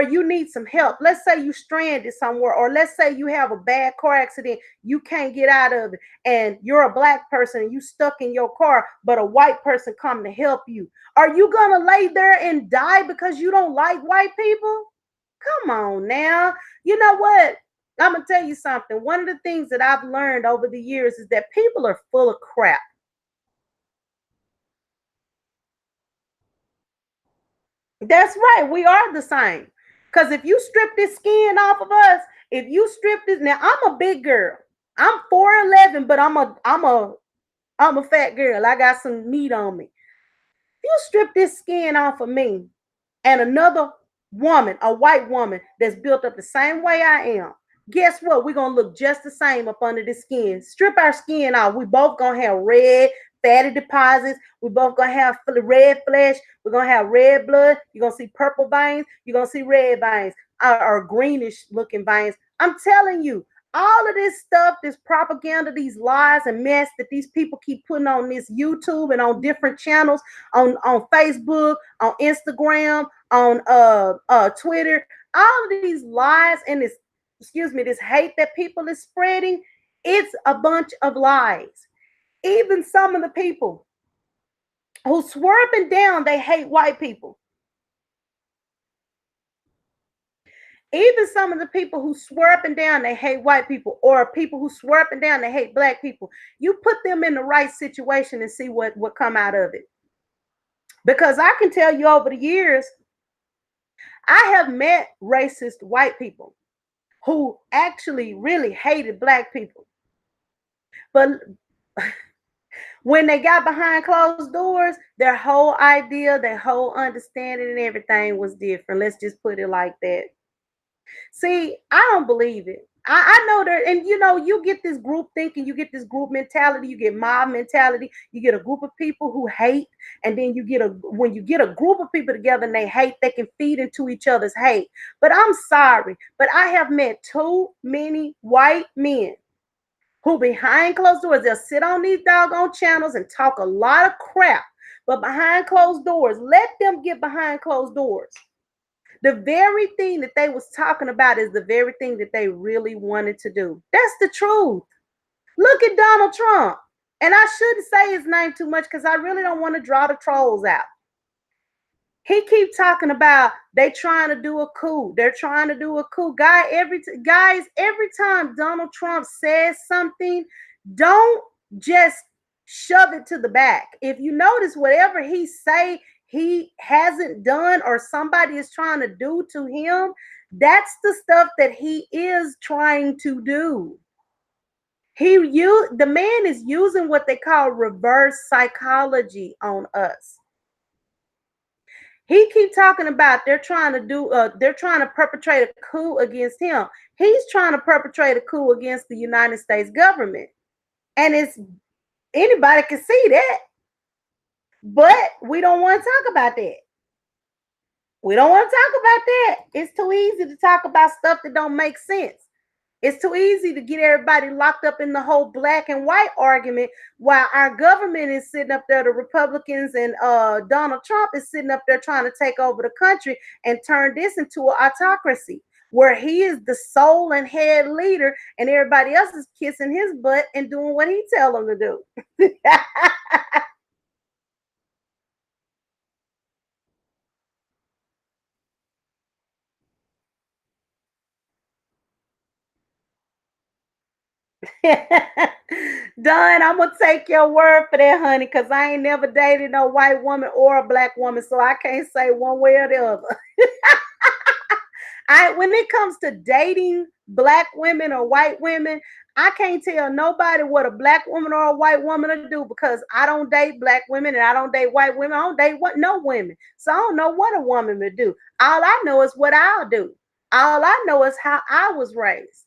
you need some help? Let's say you stranded somewhere, or let's say you have a bad car accident, you can't get out of it, and you're a black person and you stuck in your car, but a white person come to help you. Are you gonna lay there and die because you don't like white people? Come on now. You know what? I'm gonna tell you something. One of the things that I've learned over the years is that people are full of crap. That's right. We are the same. Because if you strip this skin off of us, if you strip this, now I'm a big girl. I'm 4'11", but I'm a fat girl. I got some meat on me. You strip this skin off of me and another woman, a white woman that's built up the same way I am, guess what? We're gonna look just the same up under the skin. Strip our skin off. We both gonna have red, fatty deposits. We both gonna have red flesh. We're gonna have red blood. You're gonna see purple veins. You're gonna see red veins or greenish looking veins. I'm telling you, all of this stuff, this propaganda, these lies and mess that these people keep putting on this YouTube and on different channels, on Facebook, on Instagram, on Twitter, all of these lies and this, excuse me, this hate that people is spreading, it's a bunch of lies. Even some of the people who swear up and down they hate white people, even some of the people who swear up and down they hate white people, or people who swear up and down they hate black people, you put them in the right situation and see what come out of it. Because I can tell you over the years, I have met racist white people who actually really hated black people. But when they got behind closed doors, their whole idea, their whole understanding and everything was different. Let's just put it like that. See, I don't believe it. I know that, and you know, you get this group thinking, you get this group mentality, you get mob mentality, you get a group of people who hate, and then when you get a group of people together and they hate, they can feed into each other's hate. But I'm sorry, but I have met too many white men who behind closed doors, they'll sit on these doggone channels and talk a lot of crap, but behind closed doors, let them get behind closed doors. The very thing that they was talking about is the very thing that they really wanted to do. That's the truth. Look at Donald Trump. And I shouldn't say his name too much because I really don't want to draw the trolls out. He keep talking about they trying to do a coup. They're trying to do a coup. Guys, every time Donald Trump says something, don't just shove it to the back. If you notice, whatever he say he hasn't done or somebody is trying to do to him, that's the stuff that he is trying to do. The man is using what they call reverse psychology on us. He keep talking about they're trying to perpetrate a coup against him. He's trying to perpetrate a coup against the United States government. And it's anybody can see that. But we don't want to talk about that. We don't want to talk about that. It's too easy to talk about stuff that don't make sense. It's too easy to get everybody locked up in the whole black and white argument while our government is sitting up there, the Republicans and Donald Trump is sitting up there trying to take over the country and turn this into an autocracy where he is the sole and head leader and everybody else is kissing his butt and doing what he tell them to do. Done. I'm gonna take your word for that, honey, because I ain't never dated no white woman or a black woman, so I can't say one way or the other. I when it comes to dating black women or white women, I can't tell nobody what a black woman or a white woman to do because I don't date black women and I don't date white women. I don't date what no women. So I don't know what a woman would do. All I know is what I'll do. All I know is how I was raised.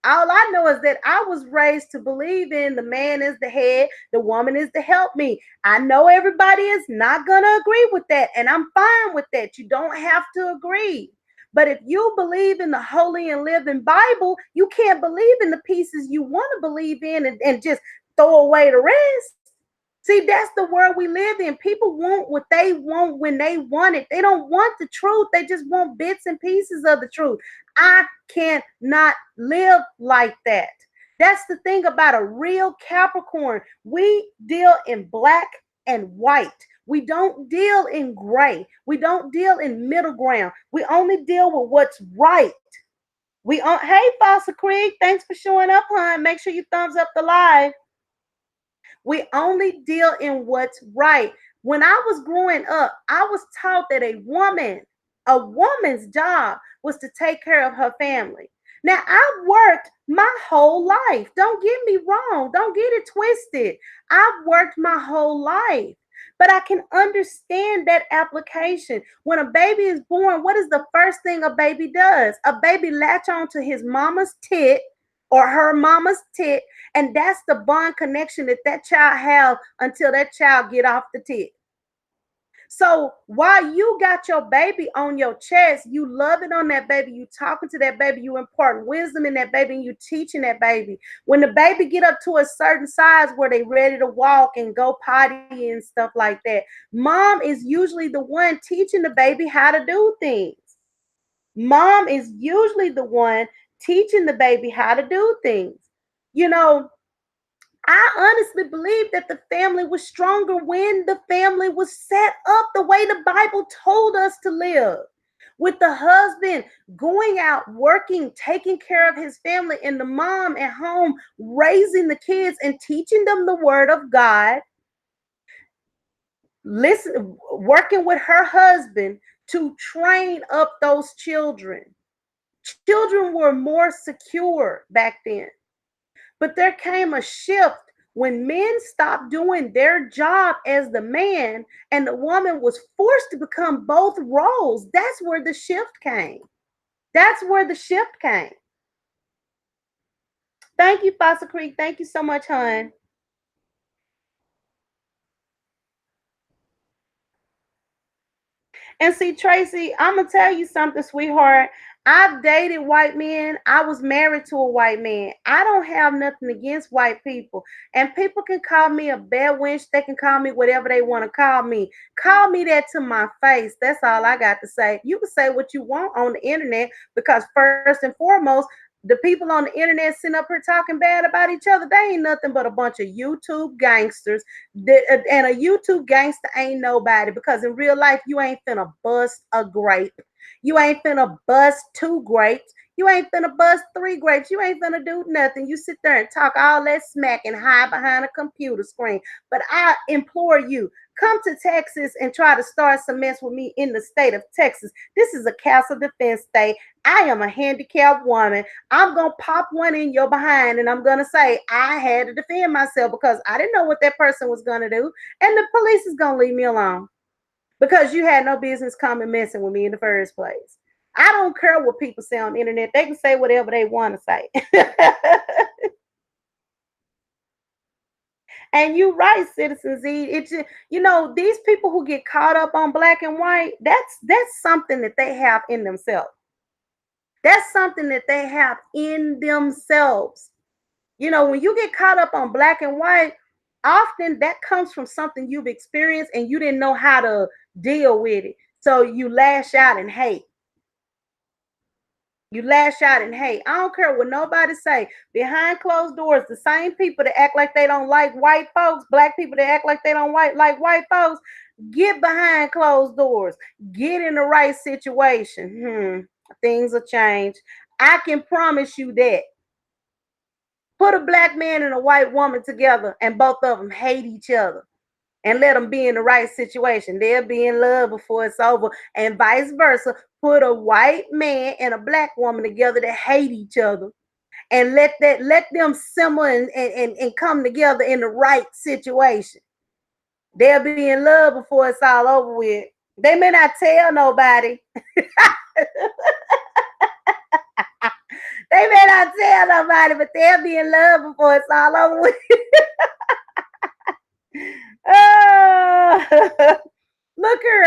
All I know is that I was raised to believe in the man is the head, the woman is to help me. I know everybody is not going to agree with that, and I'm fine with that. You don't have to agree. But if you believe in the holy and living Bible, you can't believe in the pieces you want to believe in and just throw away the rest. See, that's the world we live in. People want what they want when they want it. They don't want the truth. They just want bits and pieces of the truth. I cannot live like that. That's the thing about a real Capricorn. We deal in black and white. We don't deal in gray. We don't deal in middle ground. We only deal with what's right. Hey, Foster Creek, thanks for showing up, hon. Make sure you thumbs up the live. We only deal in what's right. When I was growing up, I was taught that a woman's job was to take care of her family. Now, I've worked my whole life. Don't get me wrong. Don't get it twisted. I've worked my whole life. But I can understand that application. When a baby is born, what is the first thing a baby does? A baby latch on to his mama's tit or her mama's tit, and that's the bond connection that that child have until that child get off the tit. So while you got your baby on your chest, you loving on that baby, you talking to that baby, you imparting wisdom in that baby, and you teaching that baby. When the baby get up to a certain size where they ready to walk and go potty and stuff like that, mom is usually the one teaching the baby how to do things. Mom is usually the one teaching the baby how to do things. You know, I honestly believe that the family was stronger when the family was set up the way the Bible told us to live. With the husband going out, working, taking care of his family, and the mom at home raising the kids and teaching them the word of God, listen, working with her husband to train up those children. Children were more secure back then. But there came a shift when men stopped doing their job as the man and the woman was forced to become both roles. That's where the shift came. That's where the shift came. Thank you, Foster Creek. Thank you so much, hon. And see, Tracy, I'm gonna tell you something, sweetheart. I've dated white men. I was married to a white man. I don't have nothing against white people. And people can call me a bad wench. They can call me whatever they want to call me. Call me that to my face. That's all I got to say. You can say what you want on the internet because first and foremost, the people on the internet sitting up here talking bad about each other, they ain't nothing but a bunch of YouTube gangsters. And a YouTube gangster ain't nobody because in real life, you ain't finna bust a grape. You ain't finna bust two grapes. You ain't finna bust three grapes. You ain't finna do nothing. You sit there and talk all that smack and hide behind a computer screen. But I implore you, come to Texas and try to start some mess with me in the state of Texas. This is a castle defense state. I am a handicapped woman. I'm going to pop one in your behind and I'm going to say I had to defend myself because I didn't know what that person was going to do. And the police is going to leave me alone because you had no business coming messing with me in the first place. I don't care what people say on the internet. They can say whatever they want to say. And you right, Citizen Z. It's just, these people who get caught up on black and white, that's something that they have in themselves. That's something that they have in themselves. When you get caught up on black and white, often that comes from something you've experienced and you didn't know how to deal with it. So you lash out and hate. You lash out and hate. I don't care what nobody say. Behind closed doors, the same people that act like they don't like white folks, black people that act like they don't like white folks, get behind closed doors. Get in the right situation. Things will change. I can promise you that. Put a black man and a white woman together, and both of them hate each other. And let them be in the right situation. They'll be in love before it's over, and vice versa. Put a white man and a black woman together that hate each other, and let them simmer and come together in the right situation. They'll be in love before it's all over with. They may not tell nobody. They may not tell nobody, but they'll be in love before it's all over with. Oh, look here,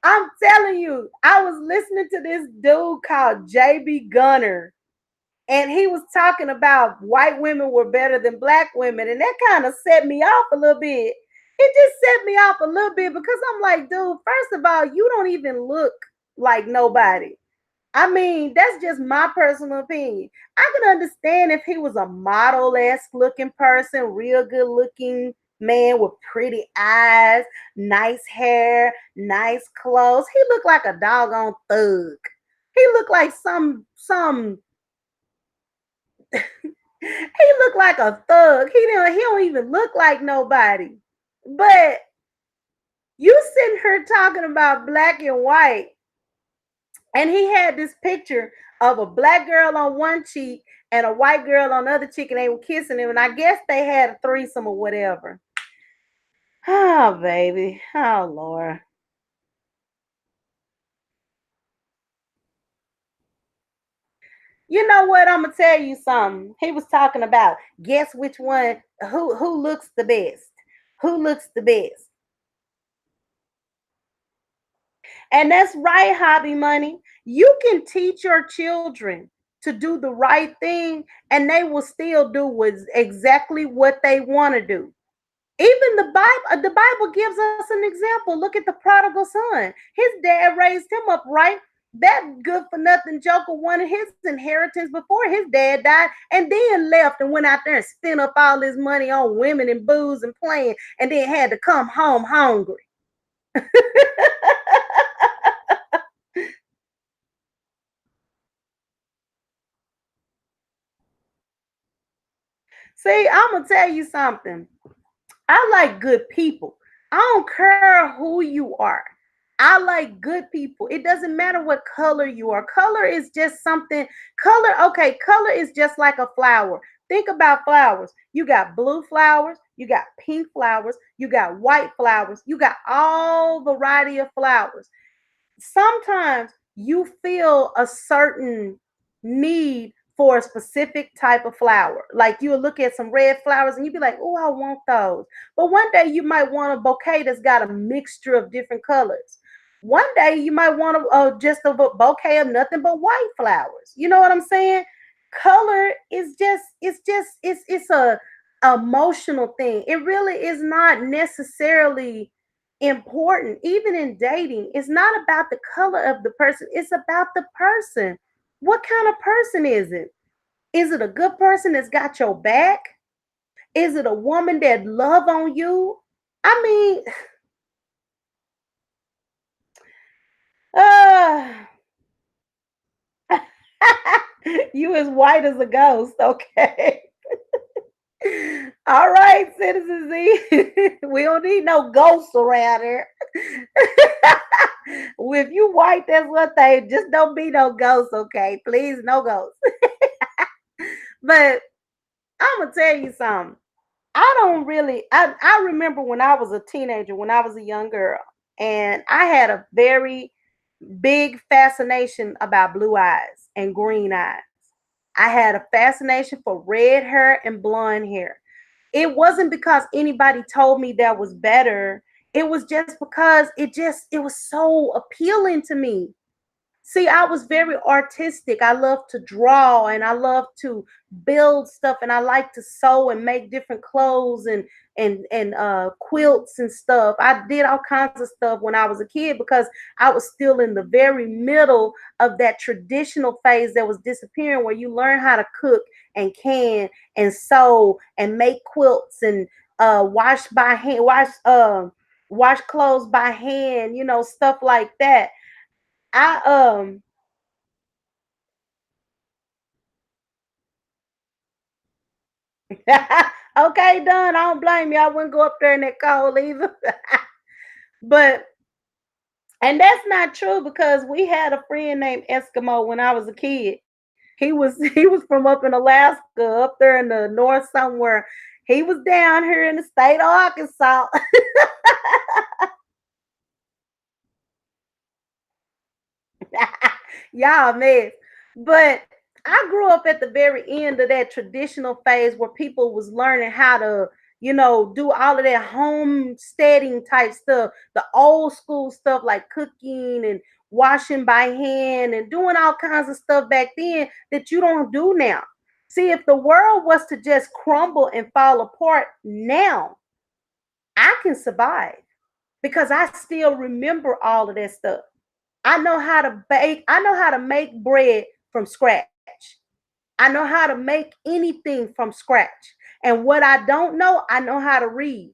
I'm telling you, I was listening to this dude called JB Gunner, and he was talking about white women were better than black women, and that kind of set me off a little bit. It just set me off a little bit because I'm like, dude, first of all, you don't even look like nobody. I mean, that's just my personal opinion. I can understand if he was a model-esque looking person, real good looking man with pretty eyes, nice hair, nice clothes. He looked like a doggone thug. He looked like he looked like a thug. He don't even look like nobody. But you sitting here talking about black and white, and he had this picture of a black girl on one cheek and a white girl on the other cheek, and they were kissing him. And I guess they had a threesome or whatever. Oh, baby. Oh, Lord. You know what? I'm gonna tell you something. He was talking about guess which one who looks the best. Who looks the best? And that's right, hobby money. You can teach your children to do the right thing, and they will still do exactly what they want to do. Even the Bible gives us an example. Look at the prodigal son. His dad raised him up right. That good for nothing joker wanted his inheritance before his dad died, and then left and went out there and spent up all his money on women and booze and playing, and then had to come home hungry. See, I'm gonna tell you something. I like good people. I don't care who you are. I like good people. It doesn't matter what color you are. Color is just something. Color is just like a flower. Think about flowers. You got blue flowers, you got pink flowers, you got white flowers, you got all variety of flowers. Sometimes you feel a certain need for a specific type of flower. Like you'll look at some red flowers and you'll be like, oh, I want those. But one day you might want a bouquet that's got a mixture of different colors. One day you might want just a bouquet of nothing but white flowers. You know what I'm saying? Color is it's a emotional thing. It really is not necessarily important. Even in dating, it's not about the color of the person, it's about the person. What kind of person is it? Is it a good person that's got your back? Is it a woman that love on you? I mean, uh, you as white as a ghost, okay? All right, Citizen Z. We don't need no ghosts around here. If you white, that's what they just don't be no ghosts, okay? Please, no ghosts. But I'm gonna tell you something. I don't really. I remember when I was a teenager, when I was a young girl, and I had a very big fascination about blue eyes and green eyes. I had a fascination for red hair and blonde hair. It wasn't because anybody told me that was better. It was just because it was so appealing to me. See, I was very artistic. I love to draw and I love to build stuff, and I like to sew and make different clothes and quilts and stuff. I did all kinds of stuff when I was a kid because I was still in the very middle of that traditional phase that was disappearing, where you learn how to cook and can and sew and make quilts and wash by hand, wash clothes by hand, stuff like that. I Okay, done. I don't blame you. I wouldn't go up there in that cold either. But and that's not true because we had a friend named Eskimo when I was a kid. He was from up in Alaska, up there in the north somewhere. He was down here in the state of Arkansas. Y'all mess. But I grew up at the very end of that traditional phase where people was learning how to, do all of that homesteading type stuff, the old school stuff like cooking and washing by hand and doing all kinds of stuff back then that you don't do now. See, if the world was to just crumble and fall apart now, I can survive because I still remember all of that stuff. I know how to bake. I know how to make bread from scratch. I know how to make anything from scratch. And what I don't know, I know how to read.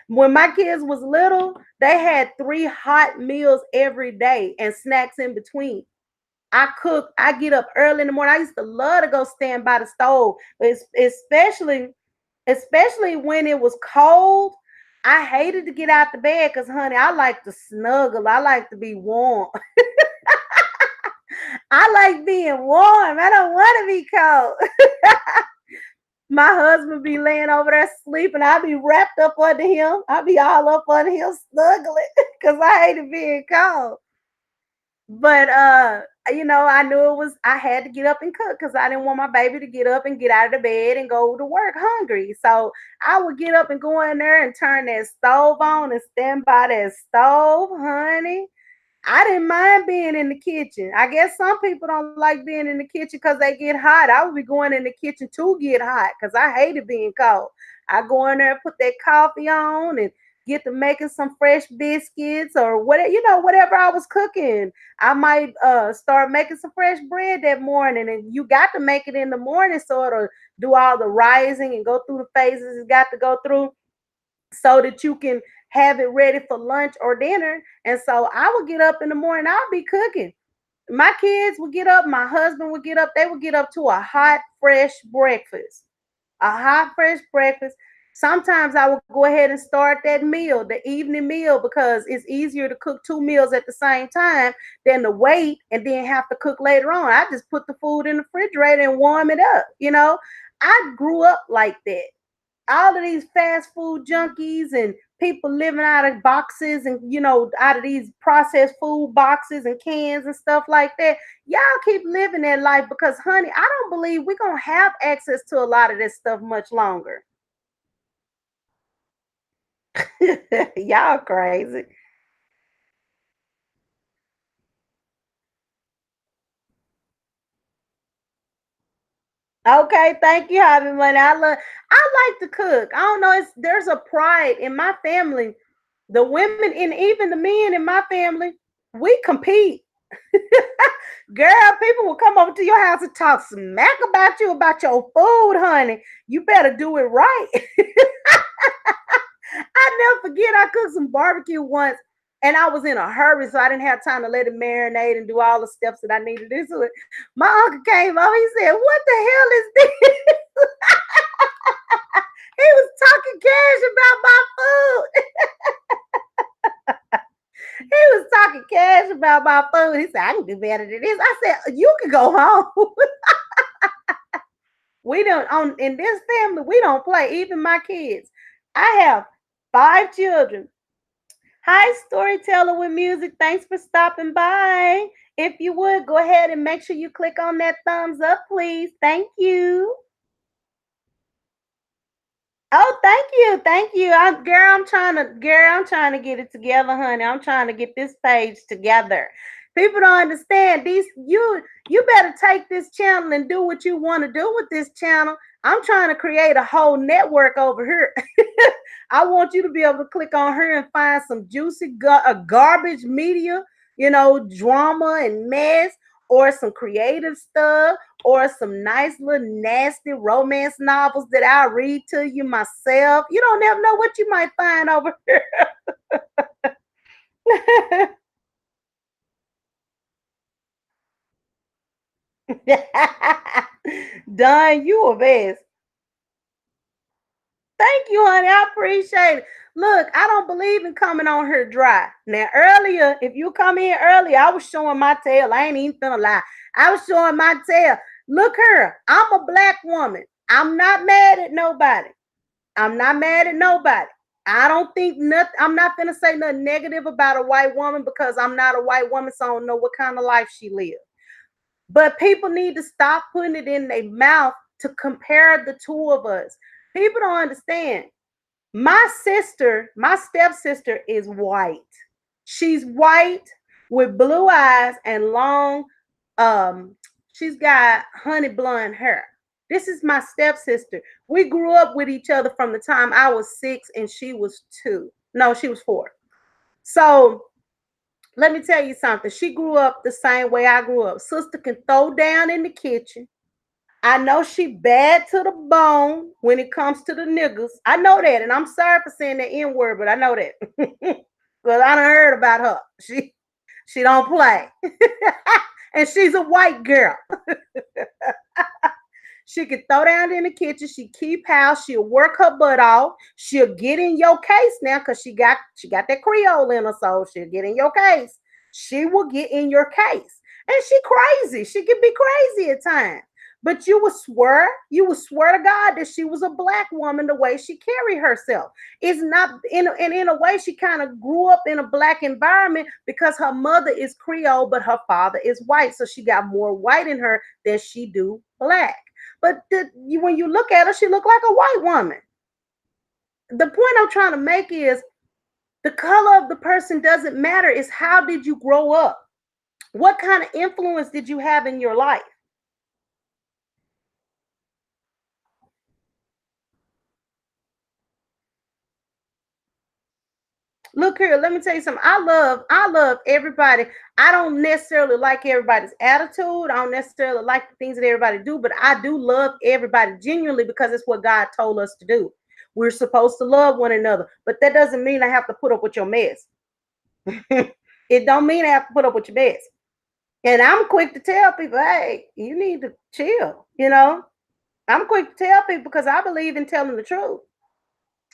When my kids was little, they had 3 hot meals every day and snacks in between. I cook. I get up early in the morning. I used to love to go stand by the stove, but especially when it was cold. I hated to get out the bed because, honey, I like to snuggle. I like to be warm. I like being warm. I don't want to be cold. My husband be laying over there sleeping. I be wrapped up under him. I be all up under him snuggling because I hated being cold. But I knew I had to get up and cook because I didn't want my baby to get up and get out of the bed and go to work hungry. So I would get up and go in there and turn that stove on and stand by that stove, honey. I didn't mind being in the kitchen. I guess some people don't like being in the kitchen because they get hot. I would be going in the kitchen to get hot because I hated being cold. I go in there and put that coffee on and get to making some fresh biscuits or whatever, whatever I was cooking. I might start making some fresh bread that morning, and you got to make it in the morning so it'll do all the rising and go through the phases it's got to go through so that you can have it ready for lunch or dinner. And so I would get up in the morning, I'll be cooking. My kids would get up, my husband would get up, they would get up to a hot, fresh breakfast. A hot, fresh breakfast. Sometimes I would go ahead and start that meal, the evening meal, because it's easier to cook 2 meals at the same time than to wait and then have to cook later on. I just put the food in the refrigerator and warm it up. I grew up like that. All of these fast food junkies and people living out of boxes and out of these processed food boxes and cans and stuff like that, y'all keep living that life because, honey, I don't believe we're gonna have access to a lot of this stuff much longer. Y'all crazy. Okay, thank you, Hobby Money. I like to cook. I don't know, there's a pride in my family. The women and even the men in my family, we compete. Girl, people will come over to your house and talk smack about you about your food, honey. You better do it right. I never forget I cooked some barbecue once and I was in a hurry, so I didn't have time to let it marinate and do all the steps that I needed to do it. My uncle came over, he said, "What the hell is this?" He was talking cash about my food. He was talking cash about my food. He said, "I can do better than this." I said, "You can go home." We don't on in this family, we don't play, even my kids. I have 5 children. Hi, storyteller with music. Thanks for stopping by. If you would go ahead and make sure you click on that thumbs up, please. Thank you. Oh, thank you, thank you. I'm trying to get it together, honey. I'm trying to get this page together. People don't understand these. You better take this channel and do what you want to do with this channel. I'm trying to create a whole network over here. I want you to be able to click on her and find some juicy garbage media, drama and mess, or some creative stuff, or some nice little nasty romance novels that I'll read to you myself. You don't never know what you might find over here. Done, you a best. Thank you, honey. I appreciate it. Look, I don't believe in coming on here dry. Now, earlier, if you come in early, I was showing my tail. I ain't even gonna lie. I was showing my tail. Look here, I'm a black woman. I'm not mad at nobody. I'm not mad at nobody. I don't think nothing. I'm not gonna say nothing negative about a white woman because I'm not a white woman, so I don't know what kind of life she lives. But people need to stop putting it in their mouth to compare the two of us. People don't understand. My sister, my stepsister is white. She's white with blue eyes and long, um, she's got honey blonde hair. This is my stepsister. We grew up with each other from the time I was 6 and she was 2. No, she was 4. So let me tell you something. She grew up the same way I grew up. Sister can throw down in the kitchen. I know she bad to the bone when it comes to the niggas. I know that, and I'm sorry for saying the N word, but I know that because I done heard about her. She don't play, and she's a white girl. She can throw down in the kitchen. She keep house. She'll work her butt off. She'll get in your case now because she got that Creole in her soul. She'll get in your case. She will get in your case. And she crazy. She can be crazy at times. But you would swear to God that she was a black woman the way she carried herself. It's not in a way she kind of grew up in a black environment because her mother is Creole, but her father is white. So she got more white in her than she do black. But when you look at her, she look like a white woman. The point I'm trying to make is the color of the person doesn't matter. It's how did you grow up? What kind of influence did you have in your life? Look here, let me tell you something. I love everybody. I don't necessarily like everybody's attitude. I don't necessarily like the things that everybody do, but I do love everybody genuinely because it's what God told us to do. We're supposed to love one another, but that doesn't mean I have to put up with your mess. It don't mean I have to put up with your mess. And I'm quick to tell people, hey, you need to chill. I'm quick to tell people because I believe in telling the truth.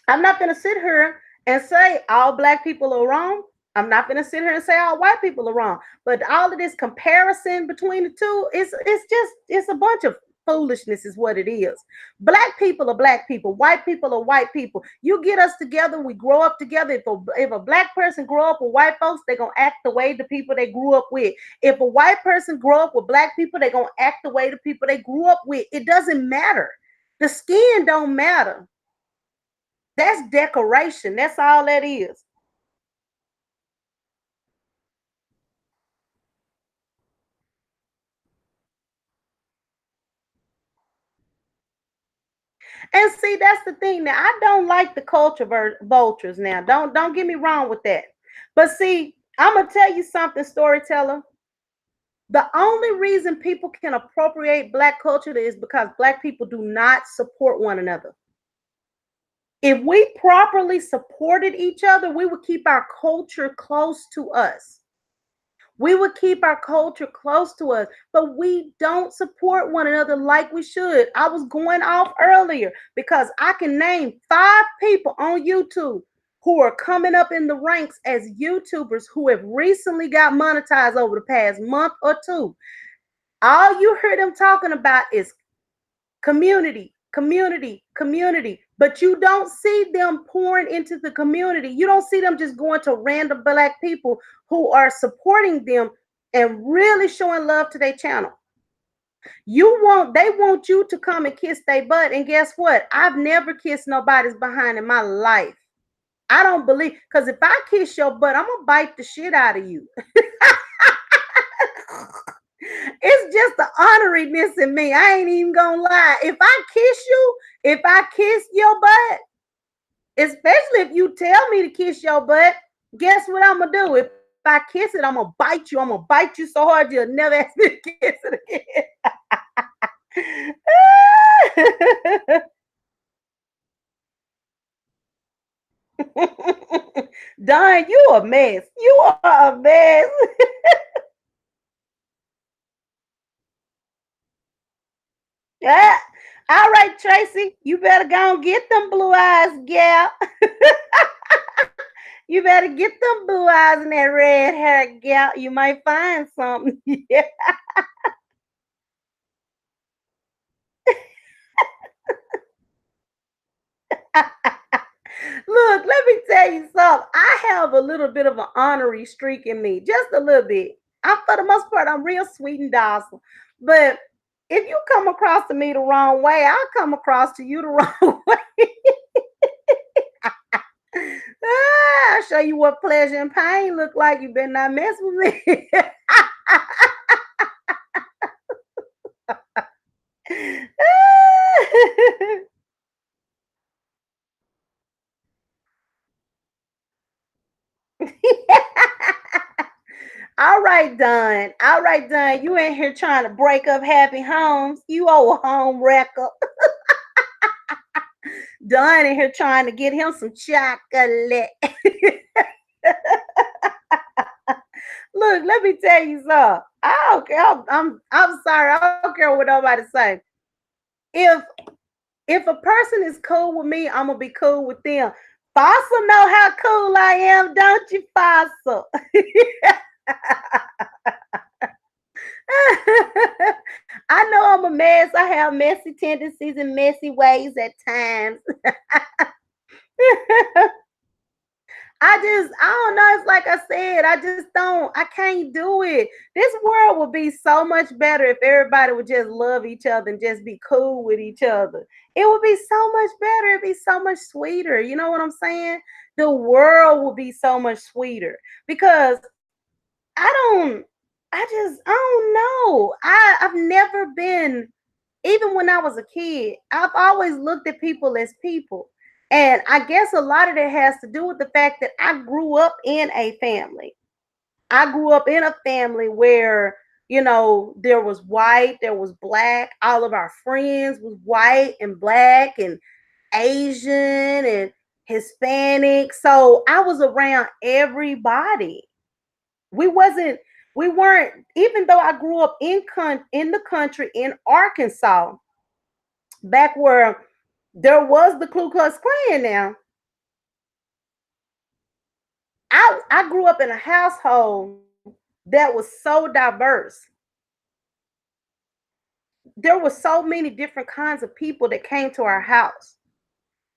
I'm not going to sit here and say all black people are wrong. I'm not going to sit here and say all white people are wrong. But all of this comparison between the two, it's a bunch of foolishness is what it is. Black people are black people. White people are white people. You get us together, we grow up together. If a black person grow up with white folks, they're going to act the way the people they grew up with. If a white person grow up with black people, they're going to act the way the people they grew up with. It doesn't matter. The skin don't matter. That's decoration. That's all that is. And see, that's the thing. Now, I don't like the culture vultures. Now, don't get me wrong with that. But see, I'm gonna tell you something, storyteller. The only reason people can appropriate black culture is because black people do not support one another. If we properly supported each other, we would keep our culture close to us. We would keep our culture close to us, but we don't support one another like we should. I was going off earlier because I can name 5 people on YouTube who are coming up in the ranks as YouTubers who have recently got monetized over the past month or two. All you hear them talking about is community, community, community. But you don't see them pouring into the community. You don't see them just going to random black people who are supporting them and really showing love to their channel. They want you to come and kiss their butt. And guess what? I've never kissed nobody's behind in my life. I don't believe, because if I kiss your butt, I'm gonna bite the shit out of you. It's just the honoriness in me. I ain't even gonna lie. If I kiss your butt, especially if you tell me to kiss your butt, guess what I'm gonna do? If I kiss it, I'm gonna bite you. I'm gonna bite you so hard you'll never ask me to kiss it again. Don, you a mess. You are a mess. Yeah. All right, Tracy, you better go and get them blue eyes, gal. You better get them blue eyes and that red hair, gal. You might find something. Yeah. Look, let me tell you something. I have a little bit of an honorary streak in me, just a little bit. I'm for the most part, I'm real sweet and docile. But if you come across to me the wrong way, I'll come across to you the wrong way. I'll show you what pleasure and pain look like. You better not mess with me. All right, Don. All right, Don. You ain't here trying to break up happy homes. You old home wrecker. Don in here trying to get him some chocolate. Look, let me tell you something. I don't care. I'm sorry. I don't care what nobody say. If if a person is cool with me, I'm gonna be cool with them. Fossil know how cool I am, don't you, Fossil? I know I'm a mess. I have messy tendencies and messy ways at times. I don't know. It's like I said, I just don't, I can't do it. This world would be so much better if everybody would just love each other and just be cool with each other. It would be so much better. It'd be so much sweeter. You know what I'm saying? The world would be so much sweeter because I don't, I don't know. I've never been, even when I was a kid, I've always looked at people as people. And I guess a lot of that has to do with the fact that I grew up in a family. I grew up in a family where, there was white, there was black, all of our friends was white and black and Asian and Hispanic. So I was around everybody. We wasn't we weren't, even though I grew up in the country in Arkansas, back where there was the Ku Klux Klan. Now, I grew up in a household that was so diverse. There were so many different kinds of people that came to our house.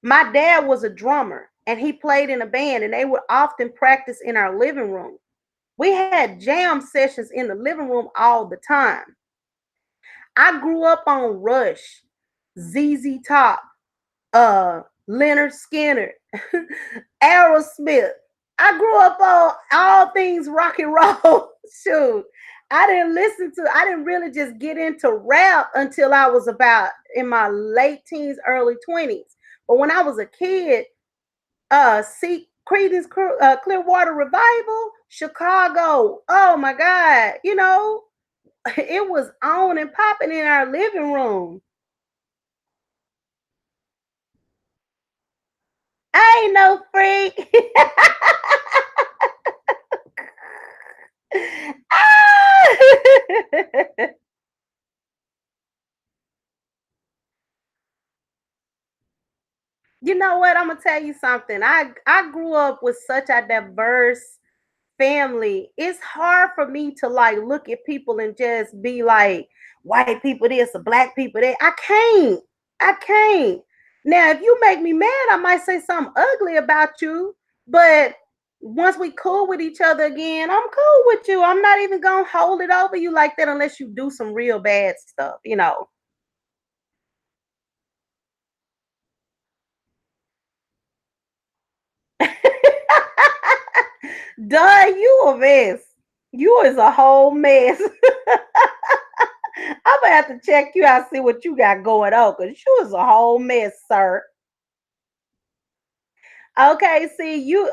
My dad was a drummer and he played in a band, and they would often practice in our living room. We had jam sessions in the living room all the time. I grew up on Rush, ZZ Top, Leonard Skinner, Aerosmith. I grew up on all things rock and roll. Shoot. I didn't really just get into rap until I was about in my late teens, early 20s. But when I was a kid, see Creedence Clearwater Revival, Chicago. Oh my God. It was on and popping in our living room. I ain't no freak. Ah! You know what? I'm gonna tell you something. I grew up with such a diverse family. It's hard for me to like look at people and just be like white people this or black people that. I can't. I can't. Now, if you make me mad, I might say something ugly about you. But once we cool with each other again, I'm cool with you. I'm not even gonna hold it over you like that unless you do some real bad stuff. Duh, you a mess. You is a whole mess. I'm gonna have to check you out, see what you got going on, because you is a whole mess, sir. Okay, see, you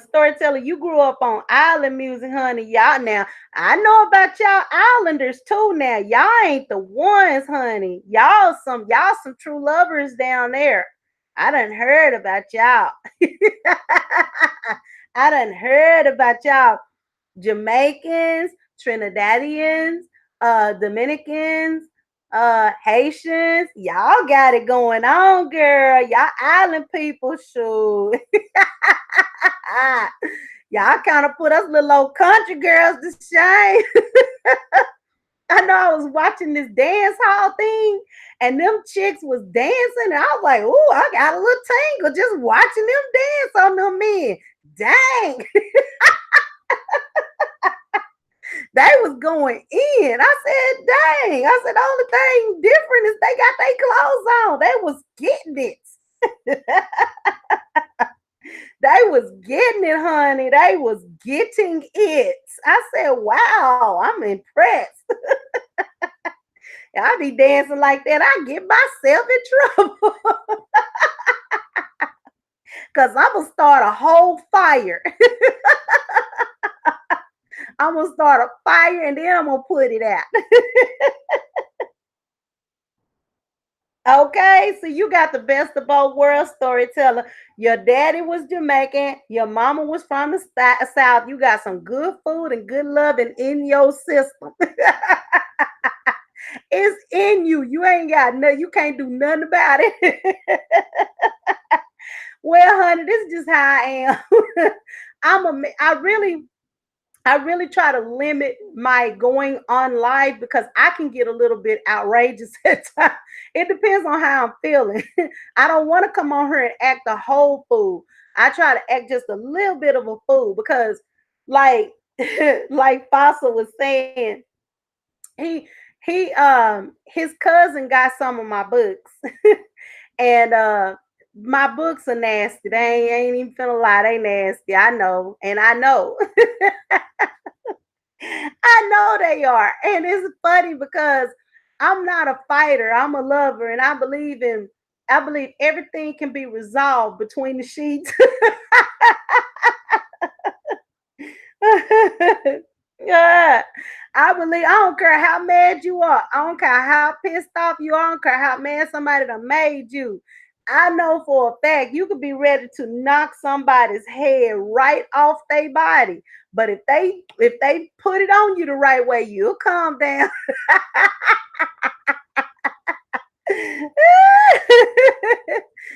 storyteller, you grew up on island music, honey. Y'all now, I know about y'all islanders too now. Y'all ain't the ones, honey. Y'all some true lovers down there. I done heard about y'all. I done heard about y'all. Jamaicans, Trinidadians, Dominicans, Haitians, y'all got it going on, girl. Y'all island people, shoot. Y'all kind of put us little old country girls to shame. I know I was watching this dance hall thing, and them chicks was dancing, and I was like, "Ooh, I got a little tingle just watching them dance on them men." Dang, they was going in. I said, "Dang!" I said, "The only thing different is they got their clothes on. They was getting it." They was getting it, honey. They was getting it. I said, "Wow, I'm impressed." I be dancing like that. I get myself in trouble because I'm gonna start a whole fire. I'm gonna start a fire and then I'm gonna put it out. Okay, so you got the best of both worlds, storyteller. Your daddy was Jamaican, your mama was from the South. You got some good food and good loving in your system. It's in you. You ain't got no, you can't do nothing about it. Well, honey, this is just how I am. I really try to limit my going on live because I can get a little bit outrageous at times. It depends on how I'm feeling. I don't want to come on here and act a whole fool. I try to act just a little bit of a fool because, like, like Fossil was saying, he his cousin got some of my books, and my books are nasty. They ain't even finna lie, they nasty. I know, and I know. I know they are. And it's funny because I'm not a fighter. I'm a lover and I believe everything can be resolved between the sheets. Yeah. I don't care how mad you are. I don't care how pissed off you are. I don't care how mad somebody done made you. I know for a fact you could be ready to knock somebody's head right off their body. But if they put it on you the right way, you'll calm down.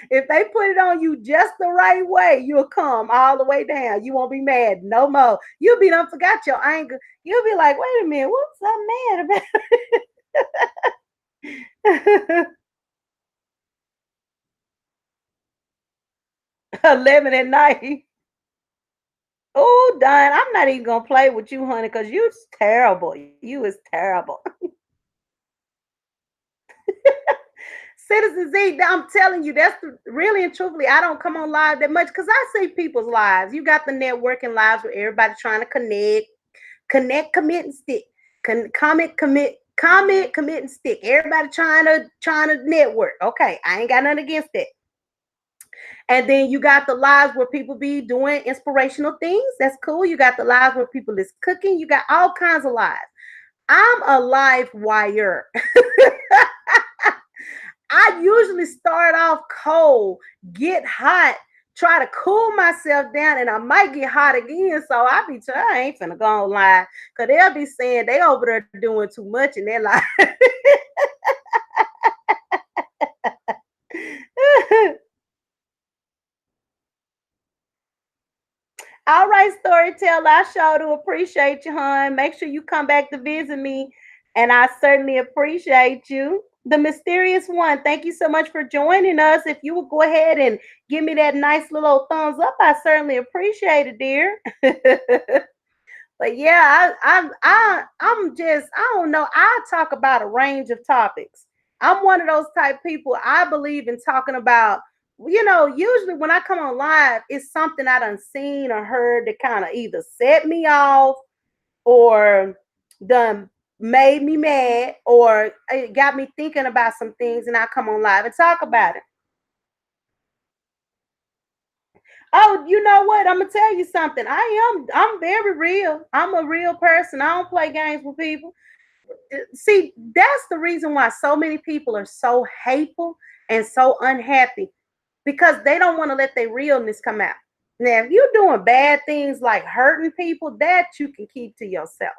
If they put it on you just the right way, you'll come all the way down. You won't be mad no more. You'll be done forgot your anger. You'll be like, wait a minute, what's I mad about? 11 at night. Oh, Don, I'm not even gonna play with you, honey, because you're terrible. You is terrible. Citizen Z, I'm telling you, really and truthfully, I don't come on live that much because I see people's lives. You got the networking lives where everybody's trying to connect, commit, and stick. Comment, commit, and stick. Everybody trying to network. Okay, I ain't got nothing against that. And then you got the lives where people be doing inspirational things. That's cool. You got the lives where people is cooking. You got all kinds of lives. I'm a live wire. I usually start off cold, get hot, try to cool myself down, and I might get hot again. So I ain't finna go on live. Cause they'll be saying they over there doing too much and they're like all right, storyteller. I sure do appreciate you, hon. Make sure you come back to visit me, and I certainly appreciate you. The mysterious one, thank you so much for joining us. If you would go ahead and give me that nice little thumbs up, I certainly appreciate it, dear. But yeah, I'm just I don't know. I talk about a range of topics. I'm one of those type people. I believe in talking about. Usually when I come on live, it's something I done seen or heard that kind of either set me off or done made me mad or it got me thinking about some things, and I come on live and talk about it. Oh, you know what? I'm gonna tell you something. I'm very real. I'm a real person. I don't play games with people. See, that's the reason why so many people are so hateful and so unhappy because they don't want to let their realness come out. Now, if you're doing bad things like hurting people, that you can keep to yourself.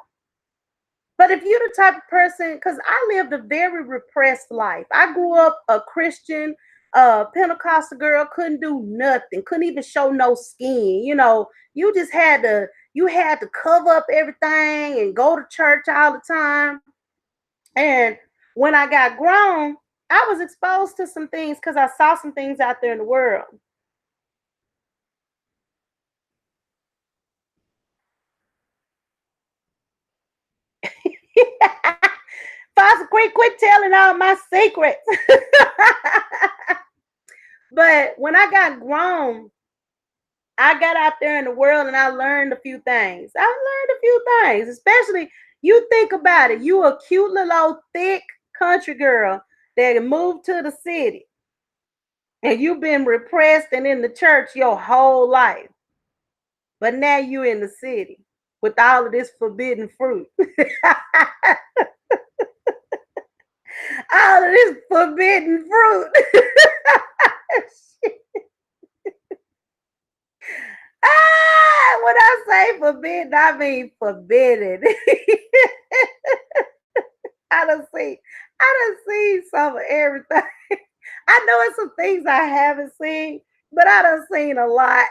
But if you're the type of person, because I lived a very repressed life. I grew up a Christian, Pentecostal girl, couldn't do nothing, couldn't even show no skin. You just had to cover up everything and go to church all the time. And when I got grown, I was exposed to some things because I saw some things out there in the world. Foster, quit telling all my secrets. But when I got grown, I got out there in the world and I learned a few things. Especially you think about it. You a cute little old thick country girl that moved to the city and you've been repressed and in the church your whole life. But now you in the city with all of this forbidden fruit. All of this forbidden fruit. When I say forbidden, I mean forbidden. I don't see, I don't see some of everything. I know it's some things I haven't seen, but I done seen a lot.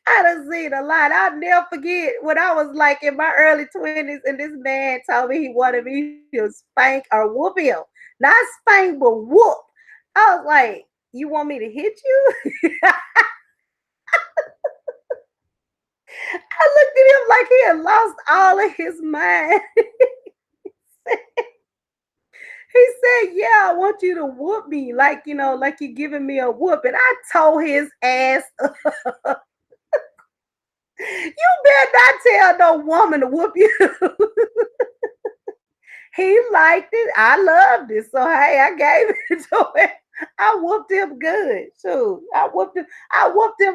I done seen a lot. I'll never forget when I was like in my early 20s and this man told me he wanted me to spank or whoop him. Not spank, but whoop. I was like, you want me to hit you? I looked at him like he had lost all of his mind. He said, yeah, I want you to whoop me, like you're giving me a whoop. And I told his ass, you better not tell no woman to whoop you. He liked it. I loved it. So hey, I gave it to him. I whooped him good. Shoot. I whooped him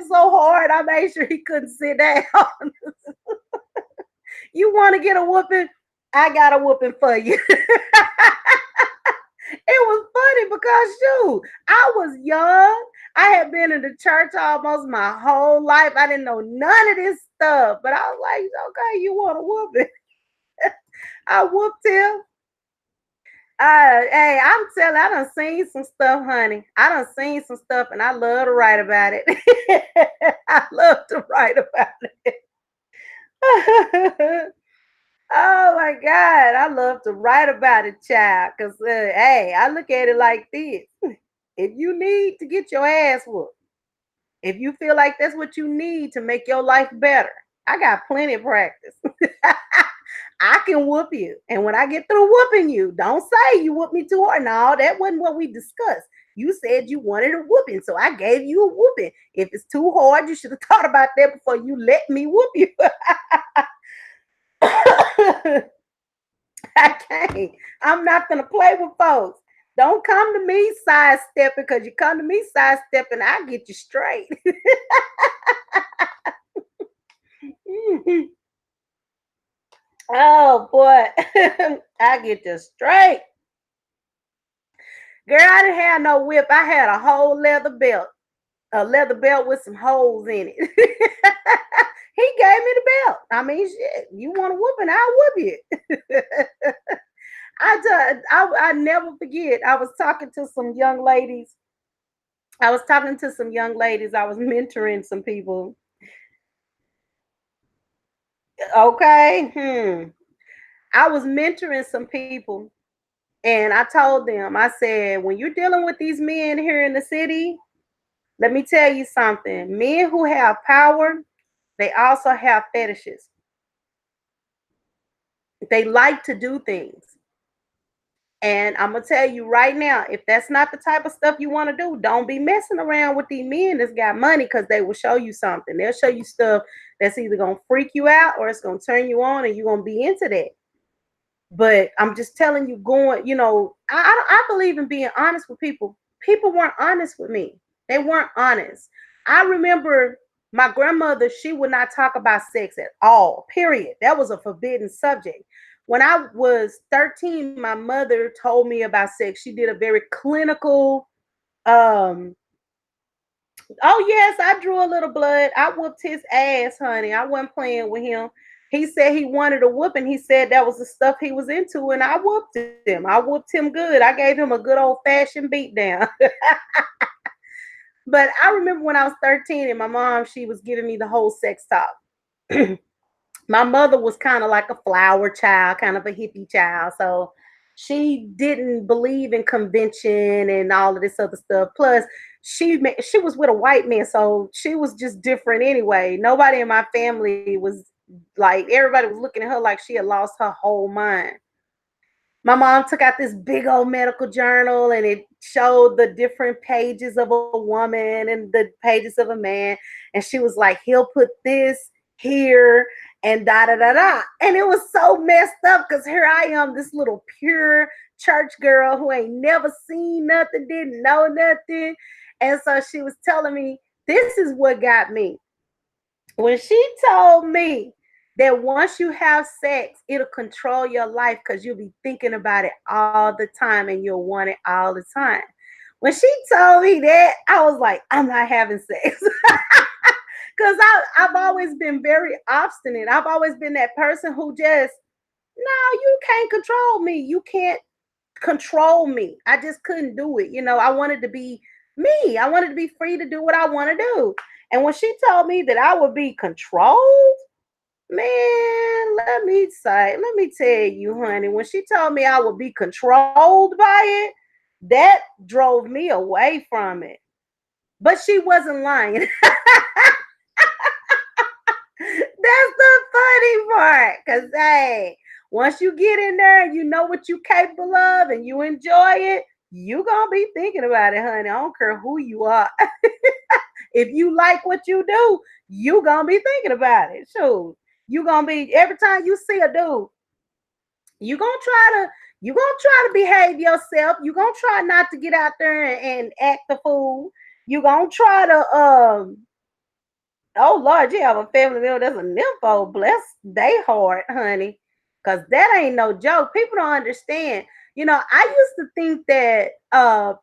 so hard I made sure he couldn't sit down. You want to get a whooping? I got a whooping for you. It was funny because shoot, I was young. I had been in the church almost my whole life. I didn't know none of this stuff. But I was like, okay, you want to whoop it? I whooped him. Hey, I'm telling, I done seen some stuff, honey. I done seen some stuff, and I love to write about it. I love to write about it. Oh my God, I love to write about it, child. Cause hey, I look at it like this: if you need to get your ass whooped, if you feel like that's what you need to make your life better, I got plenty of practice. I can whoop you. And when I get through whooping you, don't say you whooped me too hard. No, that wasn't what we discussed. You said you wanted a whooping, so I gave you a whooping. If it's too hard, you should have thought about that before you let me whoop you. I can't. I'm not gonna play with folks. Don't come to me sidestepping because you come to me sidestepping, I get you straight. Oh boy, I get you straight. Girl, I didn't have no whip. I had a whole leather belt with some holes in it. He gave me the belt. I mean, shit, you want a whooping, I'll whoop you. I never forget. I was talking to some young ladies. I was mentoring some people. Okay. I was mentoring some people and I told them, I said, when you're dealing with these men here in the city, let me tell you something. Men who have power, they also have fetishes. They like to do things. And I'm gonna tell you right now, if that's not the type of stuff you want to do, don't be messing around with these men that's got money because they will show you something. They'll show you stuff that's either gonna freak you out or it's gonna turn you on and you're gonna be into that. But I'm just telling you, I believe in being honest with people. People weren't honest with me. They weren't honest. I remember my grandmother, she would not talk about sex at all, period. That was a forbidden subject. When I was 13, my mother told me about sex. She did a very clinical, um, oh yes, I drew a little blood. I whooped his ass, honey. I wasn't playing with him. He said he wanted a whooping. He said that was the stuff he was into, and I whooped him. I whooped him good. I gave him a good old fashioned beat down. But I remember when I was 13 and my mom, she was giving me the whole sex talk. My mother was kind of like a flower child, kind of a hippie child. So she didn't believe in convention and all of this other stuff. Plus, she was with a white man, so she was just different anyway. Nobody in my family was like, everybody was looking at her like she had lost her whole mind. My mom took out this big old medical journal and it showed the different pages of a woman and the pages of a man. And she was like, he'll put this here and da da da da. And it was so messed up because here I am, this little pure church girl who ain't never seen nothing, didn't know nothing. And so she was telling me, this is what got me. When she told me that once you have sex, it'll control your life because you'll be thinking about it all the time and you'll want it all the time. When she told me that, I was like, I'm not having sex. Because I've always been very obstinate. I've always been that person who just, no, you can't control me. You can't control me. I just couldn't do it. I wanted to be me. I wanted to be free to do what I want to do. And when she told me that I would be controlled, man, let me tell you, honey, when she told me I would be controlled by it, that drove me away from it. But she wasn't lying. That's the funny part. Cause hey, once you get in there and you know what you're capable of and you enjoy it, you gonna be thinking about it, honey. I don't care who you are. If you like what you do, you gonna be thinking about it. Sure. You gonna be every time you see a dude, you gonna try to behave yourself. You gonna try not to get out there and act the fool. You gonna try to oh Lord, you have a family member that's a nympho. Bless they heart, honey. Cause that ain't no joke. People don't understand. I used to think that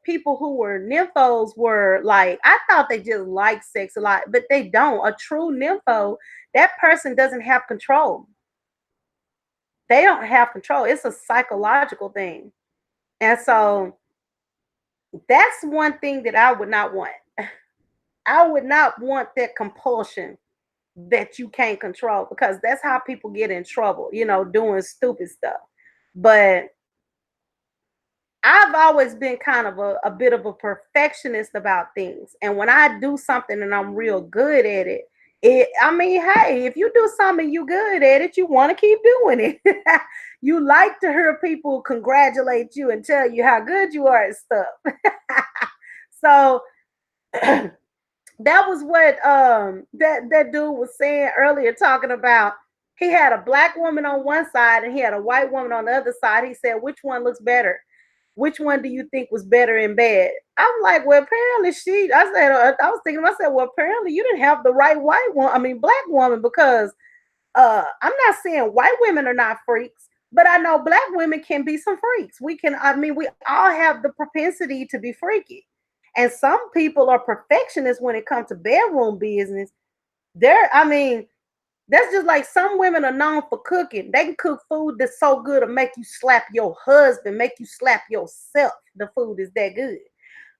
people who were nymphos were like, I thought they just liked sex a lot, but they don't. A true nympho, that person doesn't have control. They don't have control. It's a psychological thing. And so that's one thing that I would not want. I would not want that compulsion that you can't control because that's how people get in trouble, doing stupid stuff. But I've always been kind of a bit of a perfectionist about things. And when I do something and I'm real good at it, I mean, hey, if you do something you good at it, you want to keep doing it. You like to hear people congratulate you and tell you how good you are at stuff. So that was what that dude was saying earlier, talking about he had a black woman on one side and he had a white woman on the other side. He said, which one looks better? Which one do you think was better in bed? I'm like, well, apparently I was thinking to myself, well, apparently you didn't have the right black woman, because I'm not saying white women are not freaks, but I know black women can be some freaks. We all have the propensity to be freaky. And some people are perfectionists when it comes to bedroom business. I mean, that's just like some women are known for cooking. They can cook food that's so good to make you slap your husband, make you slap yourself. The food is that good.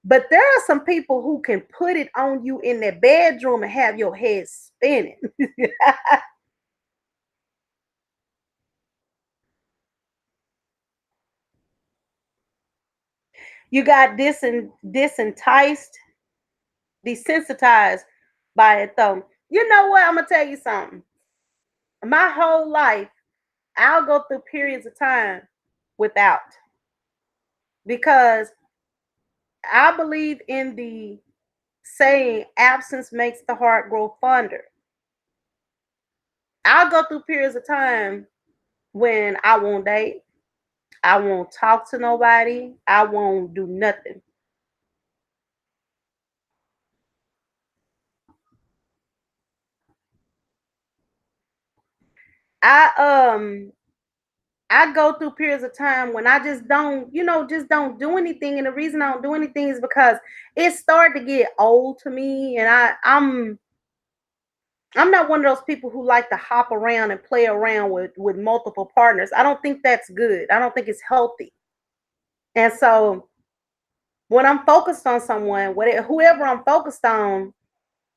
But there are some people who can put it on you in their bedroom and have your head spinning. You got disenticed, desensitized by it though. You know what? I'm gonna tell you something. My whole life, I'll go through periods of time without, because I believe in the saying absence makes the heart grow fonder. I'll go through periods of time when I won't date, I won't talk to nobody, I won't do nothing. I I go through periods of time when I just don't, just don't do anything. And the reason I don't do anything is because it started to get old to me. And I'm not one of those people who like to hop around and play around with multiple partners. I don't think that's good. I don't think it's healthy. And so when I'm focused on someone, whatever, whoever I'm focused on,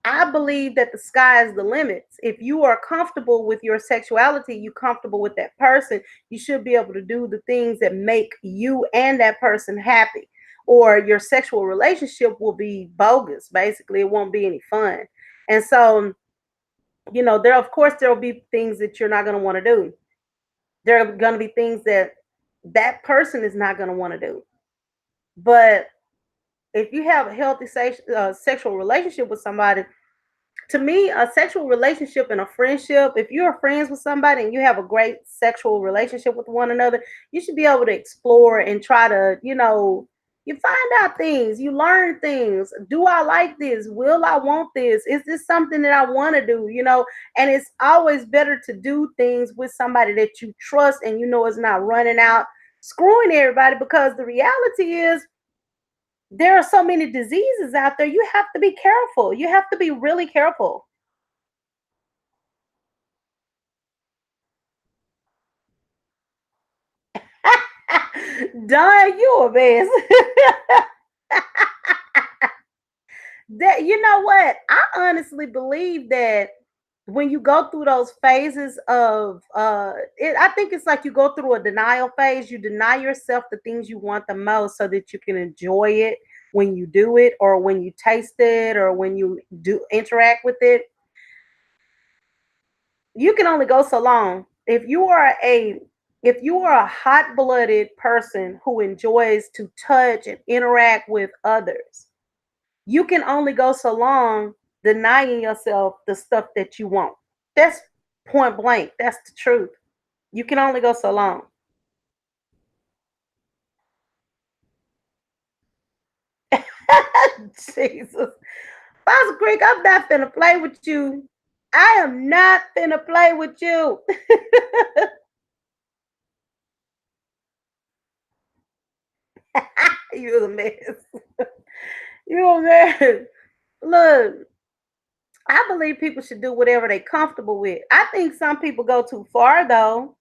I believe that the sky is the limits. If you are comfortable with your sexuality, you comfortable with that person, you should be able to do the things that make you and that person happy. Or your sexual relationship will be bogus. Basically, it won't be any fun. And so, there of course there will be things that you're not going to want to do. There are going to be things that that person is not going to want to do. But if you have a healthy sexual relationship with somebody, to me, a sexual relationship and a friendship, if you're friends with somebody and you have a great sexual relationship with one another, you should be able to explore and try to, you find out things, you learn things. Do I like this? Will I want this? Is this something that I want to do? And it's always better to do things with somebody that you trust and is not running out screwing everybody, because the reality is there are so many diseases out there. You have to be careful. You have to be really careful. Don, you a mess. That you know what? I honestly believe that when you go through those phases of I think it's like you go through a denial phase. You deny yourself the things you want the most so that you can enjoy it when you do it, or when you taste it, or when you do interact with it. You can only go so long. If you are a hot-blooded person who enjoys to touch and interact with others, you can only go so long denying yourself the stuff that you want. That's point blank. That's the truth. You can only go so long. Jesus. Pastor Creek, I'm not finna play with you. I am not finna play with you. You a mess. You a mess. Look, I believe people should do whatever they're comfortable with. I think some people go too far though.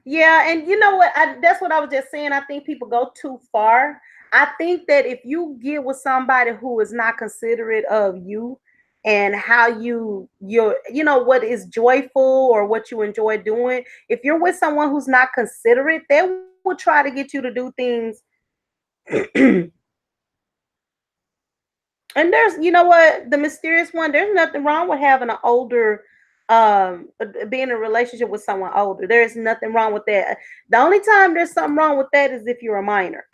Yeah, and you know what? That's what I was just saying. I think people go too far. I think that if you get with somebody who is not considerate of you and how what is joyful or what you enjoy doing, if you're with someone who's not considerate, they will try to get you to do things. And there's, you know what, the mysterious one, there's nothing wrong with having an older, being in a relationship with someone older. There's nothing wrong with that. The only time there's something wrong with that is if you're a minor.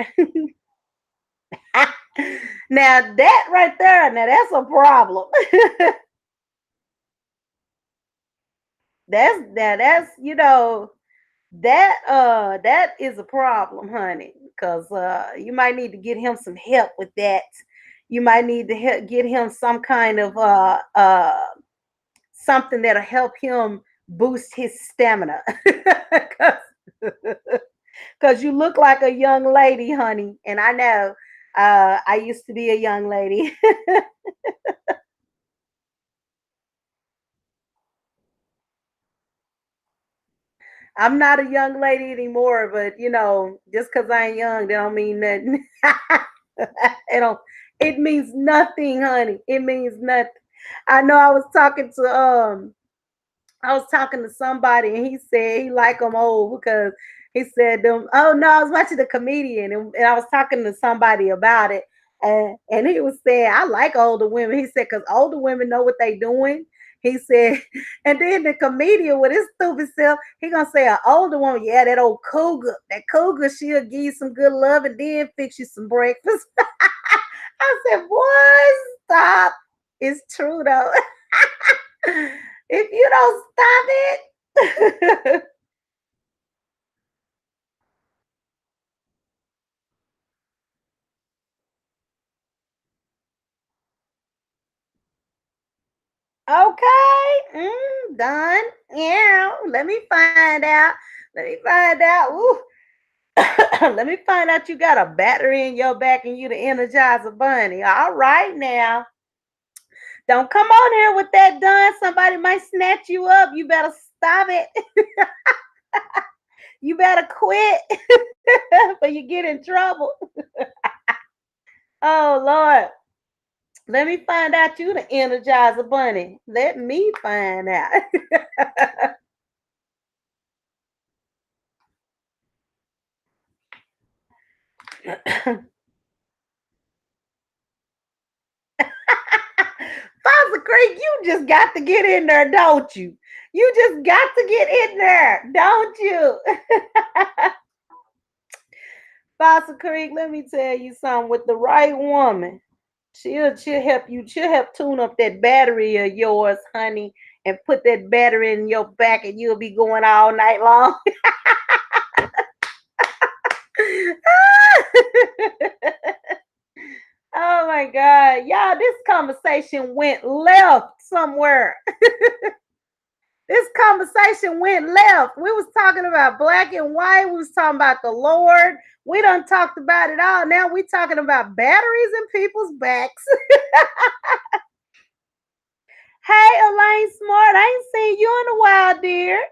Now that right there, now that's a problem. That is a problem, honey, because you might need to get him some help with that. You might need to get him some kind of something that'll help him boost his stamina. Because you look like a young lady, honey. And I know I used to be a young lady. I'm not a young lady anymore, but just because I ain't young, that don't mean nothing. It means nothing, honey. It means nothing. I know I was talking to somebody and he said he like them old because he said them. Oh no, I was watching a comedian and I was talking to somebody about it, and he was saying I like older women. He said because older women know what they doing. He said, and then the comedian with his stupid self, he gonna say an older woman, yeah, that old cougar, she'll give you some good love and then fix you some breakfast. I said, boy, stop. It's true though. If you don't stop it. Okay, done. Yeah, let me find out. Let me find out. Ooh, Let me find out you got a battery in your back and you the Energizer Bunny. All right now. Don't come on here with that done. Somebody might snatch you up. You better stop it. You better quit or you get in trouble. Oh Lord. Let me find out you the Energizer Bunny. Let me find out. Foster Creek, you just got to get in there, don't you? You just got to get in there, don't you? Foster Creek, let me tell you something. With the right woman, she'll help you. She'll help tune up that battery of yours, honey, and put that battery in your back, and you'll be going all night long. Oh my God. Y'all, this conversation went left somewhere. This conversation went left. We was talking about black and white. We was talking about the Lord. We done talked about it all. Now we talking about batteries in people's backs. Hey, Elaine Smart, I ain't seen you in a while, dear.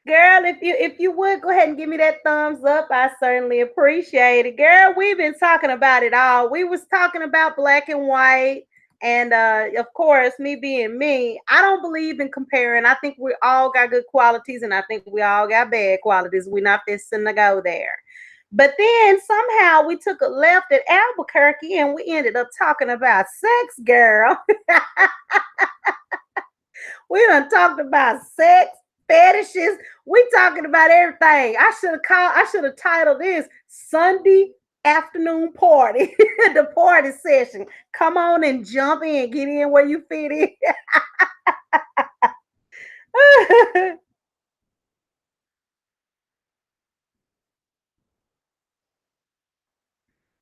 Girl, if you would go ahead and give me that thumbs up, I certainly appreciate it. Girl, we've been talking about it all. We was talking about black and white, and of course, me being me, I don't believe in comparing. I think we all got good qualities, and I think we all got bad qualities. We're not fixing to go there. But then somehow we took a left at Albuquerque, and we ended up talking about sex, girl. We done talked about sex, fetishes. We talking about everything. I should have titled this Sunday afternoon party. The party session. Come on and jump in. Get in where you fit in.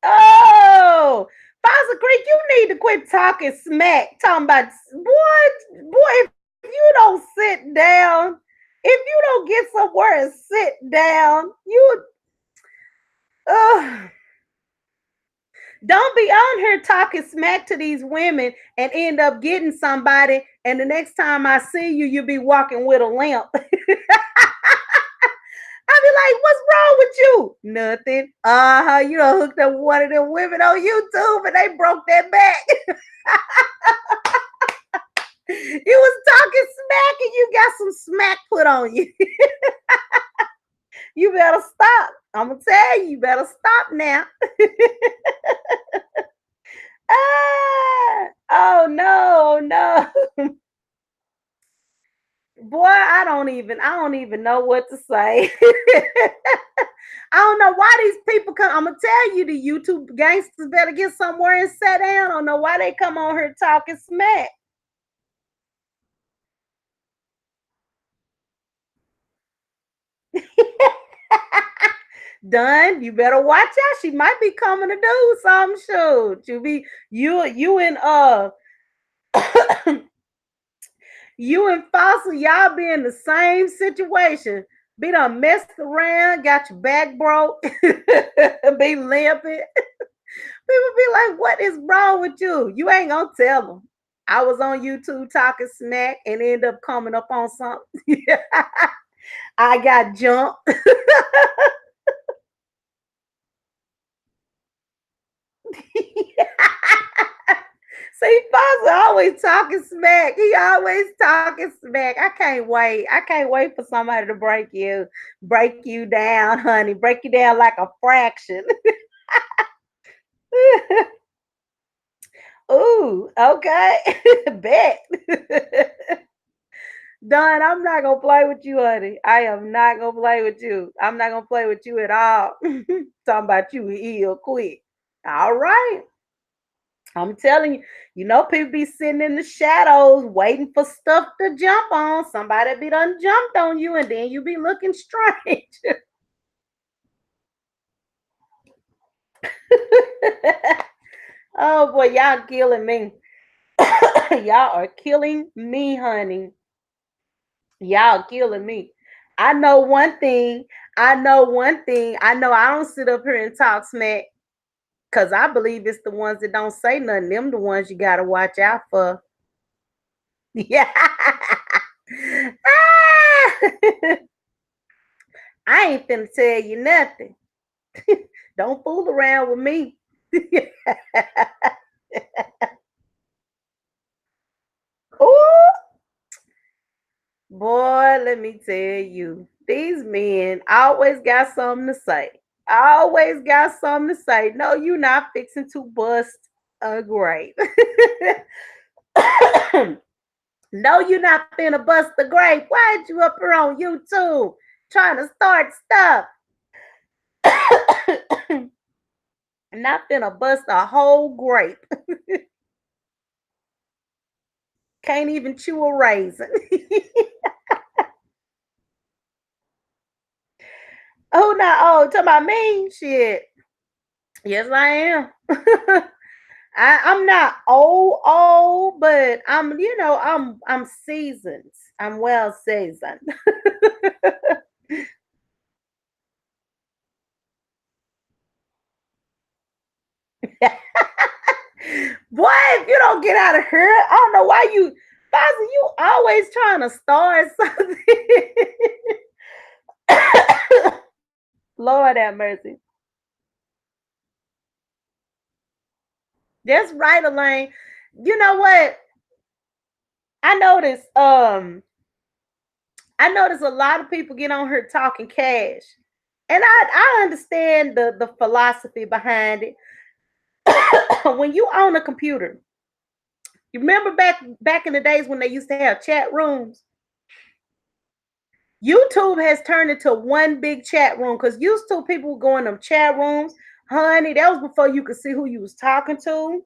Oh, Foster Creek, you need to quit talking smack. Talking about boy, if you don't sit down, if you don't get somewhere and sit down, you uh, don't be on here talking smack to these women and end up getting somebody. And the next time I see you, you'll be walking with a limp. I'll be like, what's wrong with you? Nothing. Uh-huh. You done hooked up with one of them women on YouTube and they broke their back. You was talking smack and you got some smack put on you. You better stop. I'm gonna tell you, you better stop now. Ah, oh no, no. Boy, I don't even know what to say. I don't know why these people come. I'm gonna tell you, the YouTube gangsters better get somewhere and sit down. I don't know why they come on here talking smack. Done. You better watch out. She might be coming to do something. Shoot, you and you and Fossil, y'all be in the same situation. Be done messed around, got your back broke, be limping. People be like, what is wrong with you? You ain't gonna tell them. I was on YouTube talking smack and end up coming up on something. I got jumped. See, Fonz always talking smack. He always talking smack. I can't wait. I can't wait for somebody to break you down, honey. Break you down like a fraction. Ooh, okay. Bet. Don, I'm not gonna play with you, honey. I am not gonna play with you. I'm not gonna play with you at all. Talking about you heal quick. All right. I'm telling you, people be sitting in the shadows waiting for stuff to jump on. Somebody be done jumped on you, and then you be looking strange. Oh boy, y'all killing me. Y'all are killing me, honey. Y'all killing me. I know one thing. I know one thing. I know I don't sit up here and talk smack because I believe it's the ones that don't say nothing. Them the ones you gotta watch out for. Yeah. Ah! I ain't finna tell you nothing. Don't fool around with me. Ooh, boy, let me tell you, these men always got something to say. Always got something to say. No, you not fixing to bust a grape. No, you not finna bust the grape. Why'd you up here on YouTube trying to start stuff? Not finna bust a whole grape. Can't even chew a raisin. Oh, not oh, talking about me? Shit. Yes, I am. I'm not old, but I'm seasoned. I'm well seasoned. Boy, if you don't get out of here, I don't know why you, Fozzie, you always trying to start something. Lord have mercy. That's right, Elaine. You know what? I noticed I notice a lot of people get on here talking cash. And I understand the philosophy behind it. When you own a computer, you remember back in the days when they used to have chat rooms? YouTube has turned into one big chat room because used to people would go in them chat rooms. Honey, that was before you could see who you was talking to.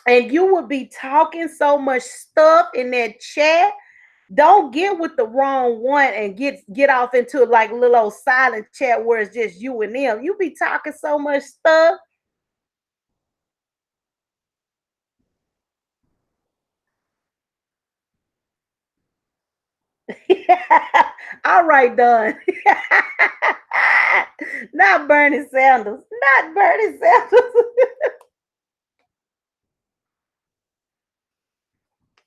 And you would be talking so much stuff in that chat. Don't get with the wrong one and get off into like a little old silent chat where it's just you and them. You be talking so much stuff. All right, done. Not Bernie Sanders. Not Bernie Sanders.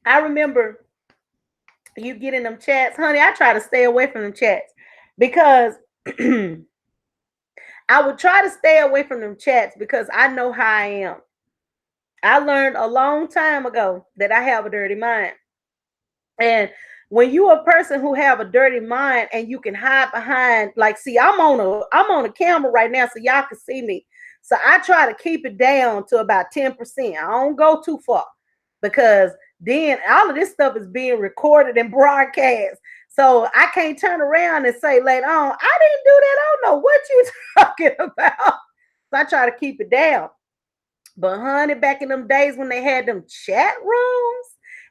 I remember you get in them chats, honey. I try to stay away from them chats because I would try to stay away from them chats because I know how I am. I learned a long time ago that I have a dirty mind. And when you a person who have a dirty mind and you can hide behind, like, see, I'm on a camera right now, so y'all can see me. So I try to keep it down to about 10%. I don't go too far because then all of this stuff is being recorded and broadcast. So I can't turn around and say later on, I didn't do that. I don't know what you talking about. So I try to keep it down. But honey, back in them days when they had them chat rooms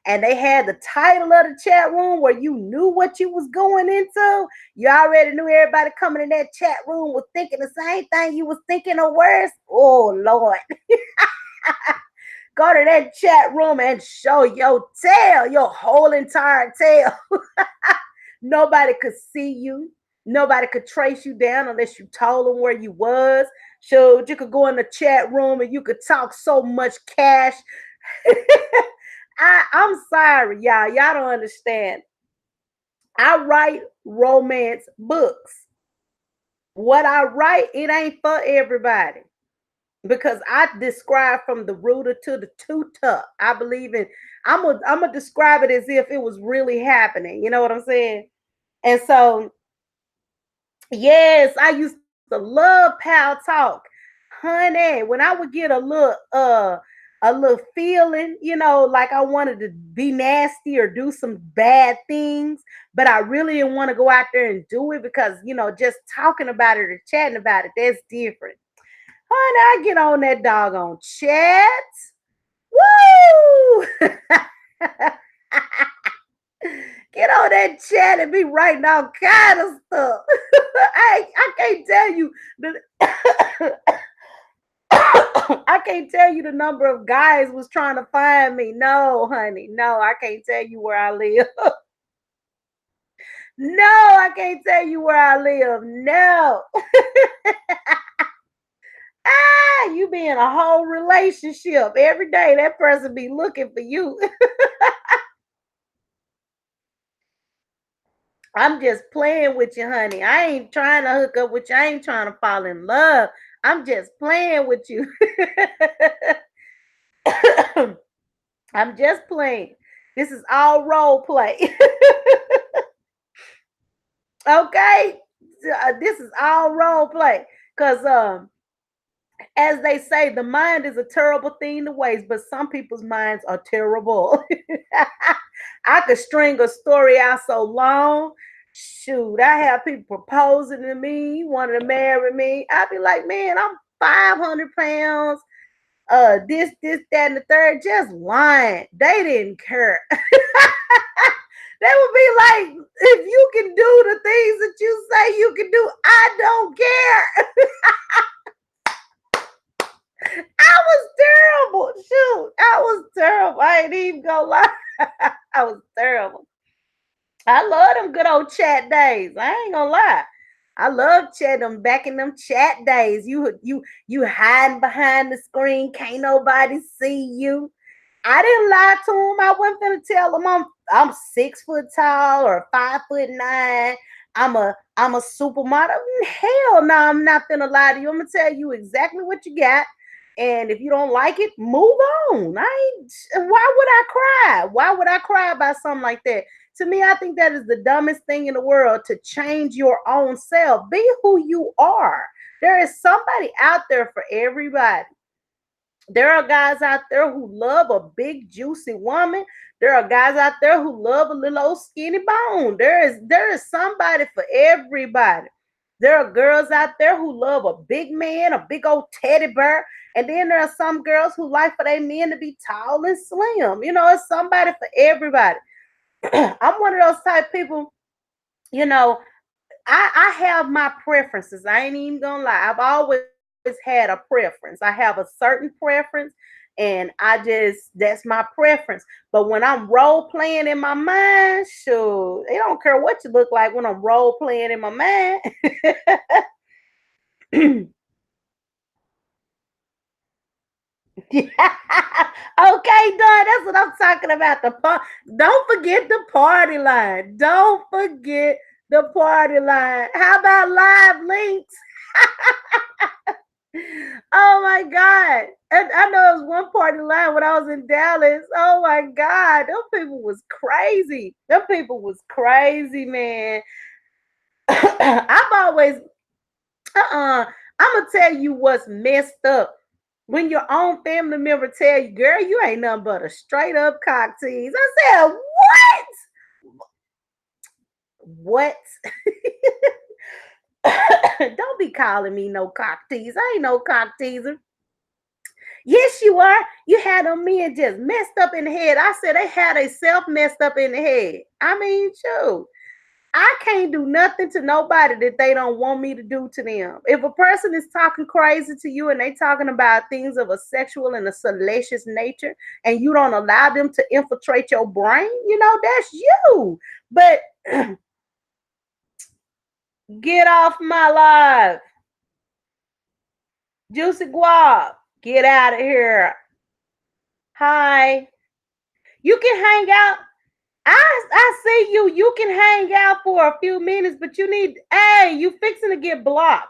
and they had the title of the chat room where you knew what you was going into, you already knew everybody coming in that chat room was thinking the same thing you was thinking or worse. Oh Lord. Go to that chat room and show your tail, your whole entire tail. Nobody could see you. Nobody could trace you down unless you told them where you was. So you could go in the chat room and you could talk so much cash. I'm sorry, y'all. Y'all don't understand. I write romance books. What I write, it ain't for everybody because I describe from the rooter to the tutor. I believe in. I'm gonna describe it as if it was really happening. You know what I'm saying? And so yes, I used to love pal talk. Honey, when I would get a little feeling, like I wanted to be nasty or do some bad things, but I really didn't want to go out there and do it because, just talking about it or chatting about it, that's different. Honey, I get on that doggone chat. Woo! Get on that chat and be writing all kind of stuff. I can't tell you the I can't tell you the number of guys was trying to find me. No, honey, no, I can't tell you where I live. No, I can't tell you where I live. No. Ah, you be in a whole relationship. Every day that person be looking for you. I'm just playing with you, honey. I ain't trying to hook up with you. I ain't trying to fall in love. I'm just playing with you. I'm just playing. This is all role play. Okay? This is all role play. Because as they say, the mind is a terrible thing to waste, but some people's minds are terrible. I could string a story out so long. Shoot, I have people proposing to me, wanting to marry me. I'd be like, man, I'm 500 pounds. That, and the third, just lying. They didn't care. They would be like, if you can do the things that you say you can do, I don't care. I was terrible. Shoot, I was terrible. I ain't even gonna lie. I was terrible. I love them good old chat days. I ain't gonna lie. I love chat them back in them chat days. You hiding behind the screen, can't nobody see you. I didn't lie to him. I wasn't gonna tell him I'm 6 foot tall or 5'9". I'm a supermodel. Hell no, I'm not gonna lie to you. I'm gonna tell you exactly what you got. And if you don't like it, move on. Why would I cry? Why would I cry about something like that? To me, I think that is the dumbest thing in the world, to change your own self. Be who you are. There is somebody out there for everybody. There are guys out there who love a big juicy woman. There are guys out there who love a little old skinny bone. There is somebody for everybody. There are girls out there who love a big man, a big old teddy bear. And then there are some girls who like for their men to be tall and slim. It's somebody for everybody. I'm one of those type people, you know, I have my preferences. I ain't even gonna lie. I've always had a preference. I have a certain preference, and that's my preference. But when I'm role playing in my mind, sure, it don't care what you look like when I'm role playing in my mind. Okay, done. That's what I'm talking about. Don't forget the party line. Don't forget the party line. How about live links? Oh my God. And I know it was one party line when I was in Dallas. Oh my God. Them people was crazy. Them people was crazy, man. I've always, I'm going to tell you what's messed up. When your own family member tell you, girl, you ain't nothing but a straight up cock tease. I said, what? Don't be calling me no cock tease. I ain't no cock teaser. Yes, you are. You had them men just messed up in the head. I said they had a self messed up in the head. I mean, shoot. I can't do nothing to nobody that they don't want me to do to them. If a person is talking crazy to you and they talking about things of a sexual and a salacious nature, and you don't allow them to infiltrate your brain, that's you. But get off my life. Juicy Guap, get out of here. Hi. You can hang out. I see you. You can hang out for a few minutes, but you fixing to get blocked.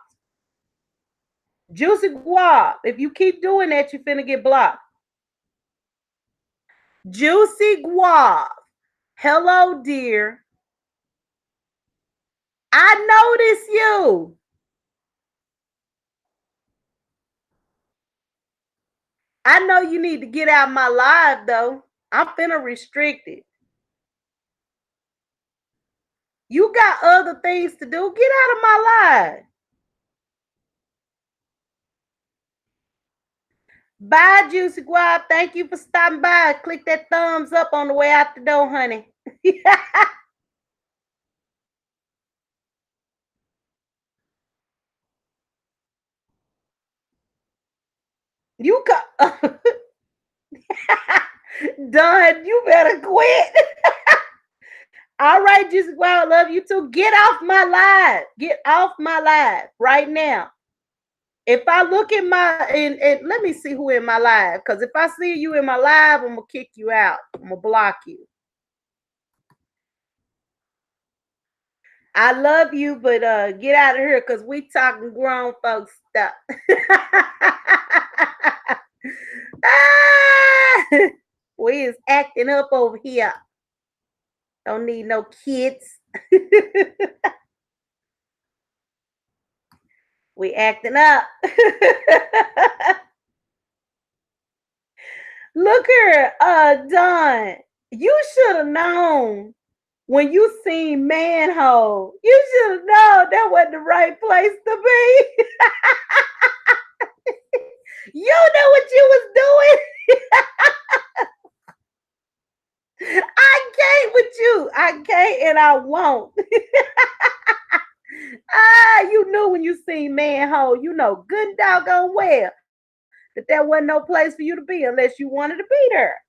Juicy Guap. If you keep doing that, you finna get blocked. Juicy Guap. Hello, dear. I notice you. I know you need to get out my live though. I'm finna restrict it. You got other things to do. Get out of my live. Bye, Juicy Guap. Thank you for stopping by. Click that thumbs up on the way out the door, honey. You got done. You better quit. All right, Jesus, well, I love you too. Get off my live. Get off my live right now. If I look in my and let me see who in my live, because if I see you in my live, I'm gonna kick you out. I'm gonna block you. I love you, but get out of here because we talking grown folks stuff. Ah! We is acting up over here. Don't need no kids. We acting up. Look here, Don. You should have known when you seen manhole. You should have known that wasn't the right place to be. You know what you was doing. I can't with you. I can't and I won't. You knew when you seen manhole. You know good and doggone well that there wasn't no place for you to be unless you wanted to be there.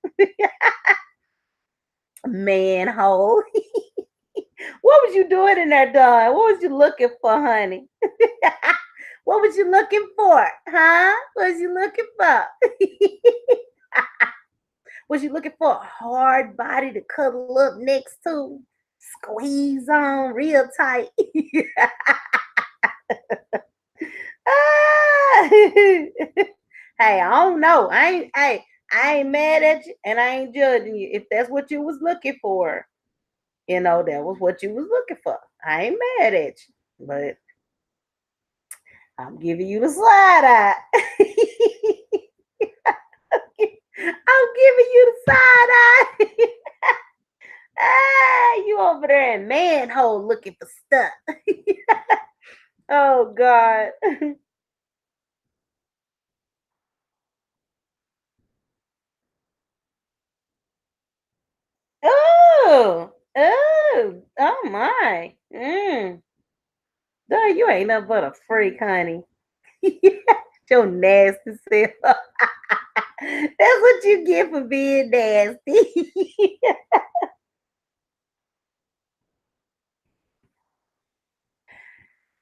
Manhole. What was you doing in there, Don? What was you looking for, honey? What was you looking for? Huh? What was you looking for? Was you looking for a hard body to cuddle up next to? Squeeze on real tight. Ah! Hey, I don't know. I ain't mad at you and I ain't judging you. If that's what you was looking for, that was what you was looking for. I ain't mad at you. But I'm giving you the side eye. I'm giving you the side eye. You over there in manhole looking for stuff. Oh God. Oh, oh my. No, you ain't nothing but a freak, honey. Your nasty self. That's what you get for being nasty.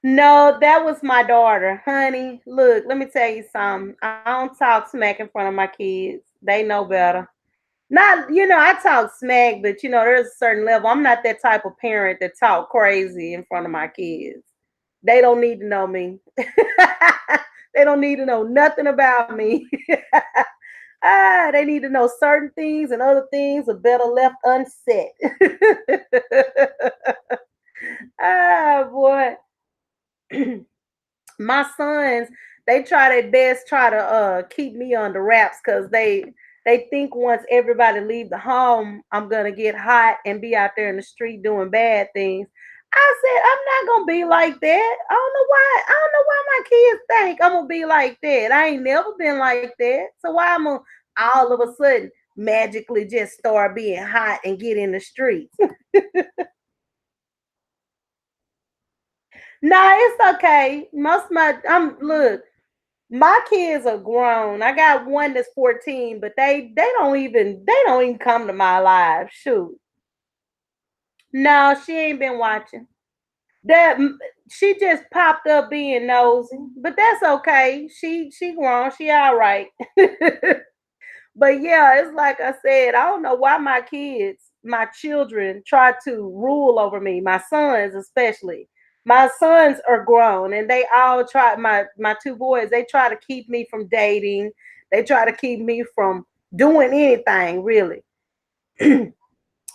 No, that was my daughter, honey. Look, let me tell you something. I don't talk smack in front of my kids. They know better. Not, I talk smack, but there's a certain level. I'm not that type of parent that talk crazy in front of my kids. They don't need to know me. They don't need to know nothing about me. They need to know certain things and other things are better left unsaid. Boy. My sons, they try their best try to keep me under wraps because they think once everybody leave the home I'm gonna get hot and be out there in the street doing bad things. I said I'm not gonna be like that. I don't know why my kids think I'm gonna be like that. I ain't never been like that, so why I'm gonna all of a sudden magically just start being hot and get in the streets? Nah, it's okay. Most of my I'm look, my kids are grown. I got one that's 14, but they don't even come to my live. Shoot. No, she ain't been watching. That she just popped up being nosy, but that's okay. She grown. She all right. But yeah, it's like I said, I don't know why my children try to rule over me, my sons especially. My sons are grown and they all try my two boys, they try to keep me from dating. They try to keep me from doing anything really.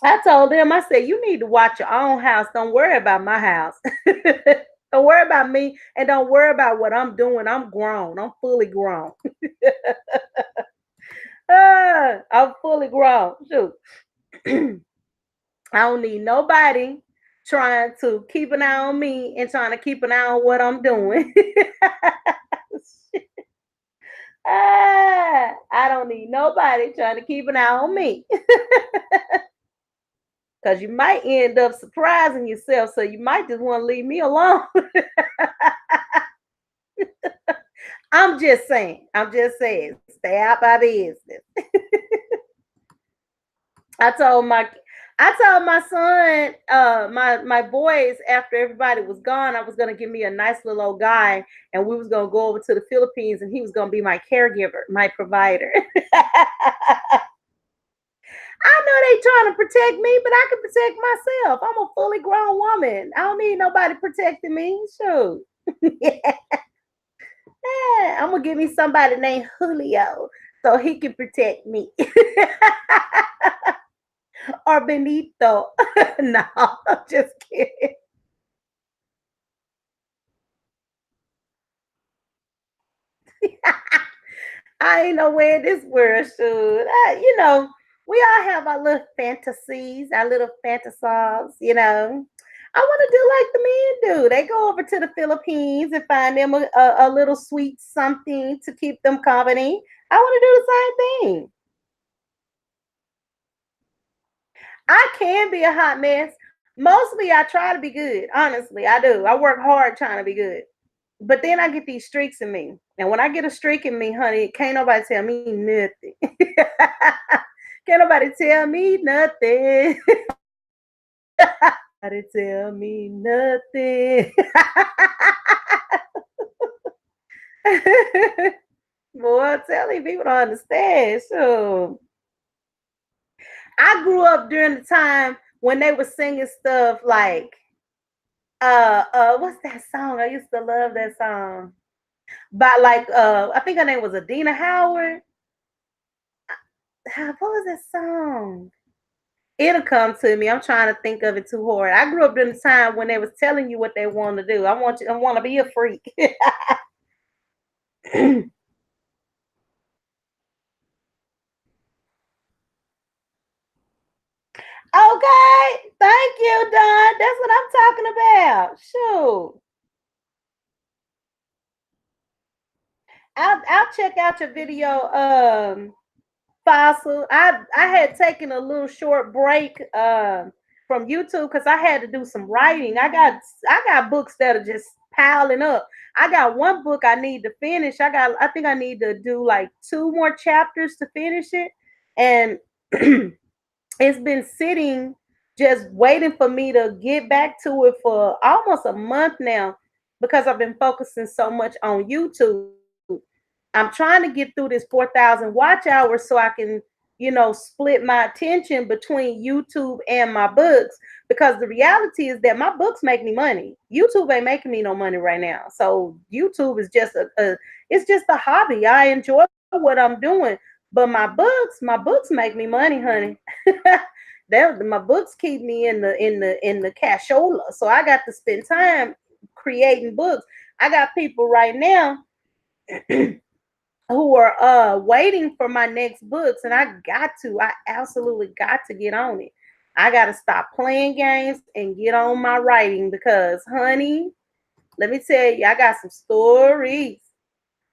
I told them, I said, you need to watch your own house. Don't worry about my house. Don't worry about me and don't worry about what I'm doing. I'm grown. I'm fully grown. I'm fully grown. Shoot. I don't need nobody trying to keep an eye on me and trying to keep an eye on what I'm doing. I don't need nobody trying to keep an eye on me because you might end up surprising yourself. So you might just want to leave me alone. I'm just saying. I'm just saying. Stay out my business. I told my I told my son, my boys, after everybody was gone, I was gonna give me a nice little old guy, and we was gonna go over to the Philippines, and he was gonna be my caregiver, my provider. I know they trying to protect me, but I can protect myself. I'm a fully grown woman. I don't need nobody protecting me. Shoot. Yeah, I'm gonna give me somebody named Julio so he can protect me. Or Benito. No, I'm just kidding. I ain't nowhere in this world, shoot. We all have our little fantasies, our little fantasies. I want to do like the men do. They go over to the Philippines and find them a little sweet something to keep them company. I want to do the same thing. I can be a hot mess. Mostly I try to be good. Honestly, I do. I work hard trying to be good. But then I get these streaks in me. And when I get a streak in me, honey, can't nobody tell me nothing. Can't nobody tell me nothing. Nobody tell me nothing. Boy, I'm telling you, people don't understand. So I grew up during the time when they were singing stuff like what's that song? I used to love that song. By like I think her name was Adina Howard. What was that song? It'll come to me. I'm trying to think of it too hard. I grew up during the time when they was telling you what they want to do. I want to be a freak. Okay, thank you, Don. That's what I'm talking about. Shoot, I'll check out your video, Fossil. I had taken a little short break from YouTube because I had to do some writing. I got books that are just piling up. I got one book I need to finish. I think I need to do like two more chapters to finish it, and it's been sitting just waiting for me to get back to it for almost a month now because I've been focusing so much on YouTube. I'm trying to get through this 4,000 watch hours so I can, split my attention between YouTube and my books because the reality is that my books make me money. YouTube ain't making me no money right now. So YouTube is just it's just a hobby. I enjoy what I'm doing, but my books make me money, honey. My books keep me in the cashola. So I got to spend time creating books. I got people right now who are waiting for my next books, and I absolutely got to get on it. I got to stop playing games and get on my writing because, honey, let me tell you, I got some stories.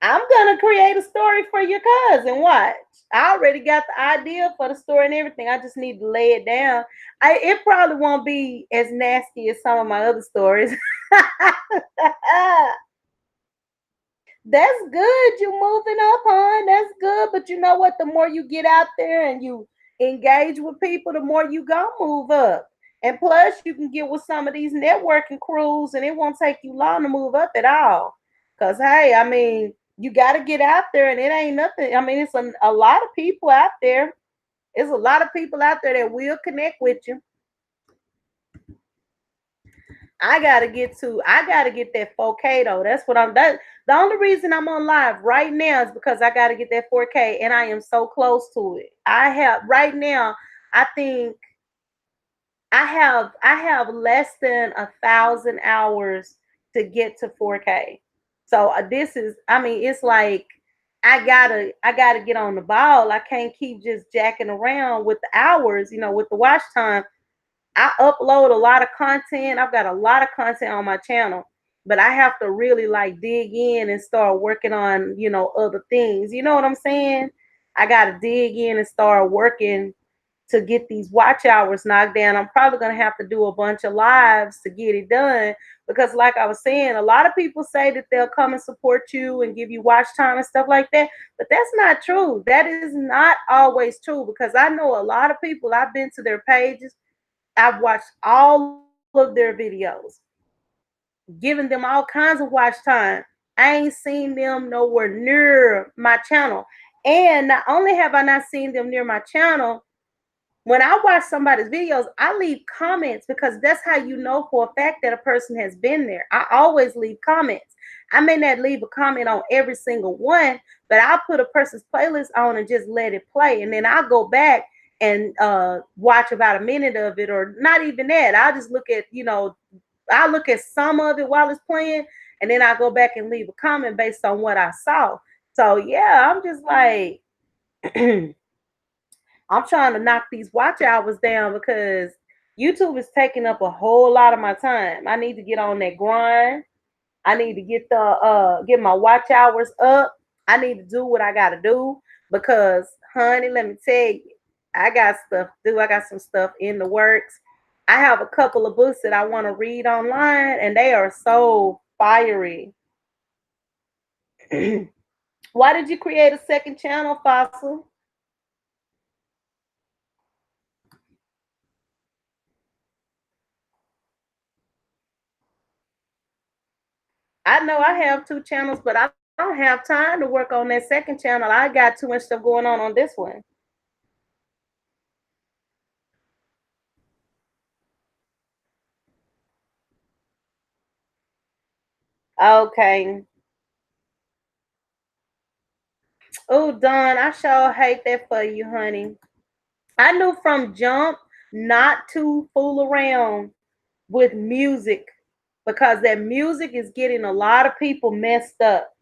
I'm gonna create a story for your cousin. Watch. I already got the idea for the story and everything. I just need to lay it down. It probably won't be as nasty as some of my other stories. That's good. You moving up, hon. That's good. But you know what? The more you get out there and you engage with people, the more you gonna move up. And plus, you can get with some of these networking crews, and it won't take you long to move up at all. Cause hey, I mean, you got to get out there, and it ain't nothing. I mean, it's a lot of people out there. There's a lot of people out there that will connect with you. I gotta get that 4K though. That's what I'm that the only reason I'm on live right now is because I gotta get that 4K and I am so close to it. I have right now, I think I have less than 1,000 hours to get to 4K. So this is I mean, it's like I gotta get on the ball. I can't keep just jacking around with the hours, with the watch time. I upload a lot of content. I've got a lot of content on my channel, but I have to really like dig in and start working on, other things. You know what I'm saying? I got to dig in and start working to get these watch hours knocked down. I'm probably going to have to do a bunch of lives to get it done because, like I was saying, a lot of people say that they'll come and support you and give you watch time and stuff like that, but that's not true. That is not always true because I know a lot of people, I've been to their pages I've watched all of their videos, giving them all kinds of watch time. I ain't seen them nowhere near my channel. And not only have I not seen them near my channel, when I watch somebody's videos, I leave comments because that's how you know for a fact that a person has been there. I always leave comments. I may not leave a comment on every single one, but I'll put a person's playlist on and just let it play. And then I'll go back and watch about a minute of it, or not even that. I'll just look at, I look at some of it while it's playing, and then I go back and leave a comment based on what I saw. So yeah, I'm just like, I'm trying to knock these watch hours down because YouTube is taking up a whole lot of my time. I need to get on that grind. I need to get my watch hours up. I need to do what I gotta do because, honey, let me tell you, I got stuff to do. I got some stuff in the works. I have a couple of books that I want to read online, and they are so fiery. Why did you create a second channel, Fossil? I know I have two channels, but I don't have time to work on that second channel. I got too much stuff going on this one. Okay. Oh, Don, I sure hate that for you, honey. I knew from jump not to fool around with music because that music is getting a lot of people messed up.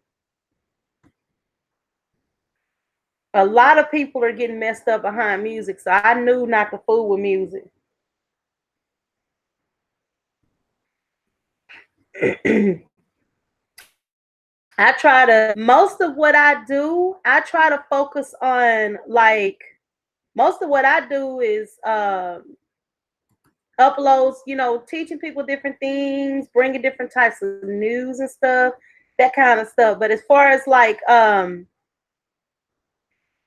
A lot of people are getting messed up behind music, so I knew not to fool with music. I try to, most of what I do, I try to focus on, like, most of what I do is uploads, teaching people different things, bringing different types of news and stuff, that kind of stuff. But as far as like um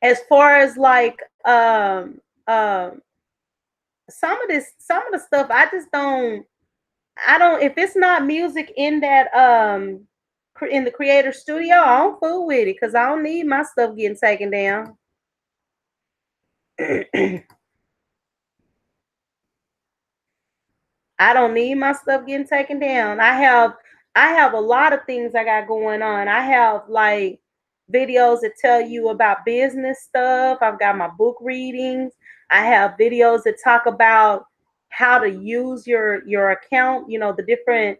some of the stuff, I don't, if it's not music in that in the creator studio, I don't fool with it because I don't need my stuff getting taken down. I don't need my stuff getting taken down. I have a lot of things I got going on. I have like videos that tell you about business stuff. I've got my book readings. I have videos that talk about how to use your account, the different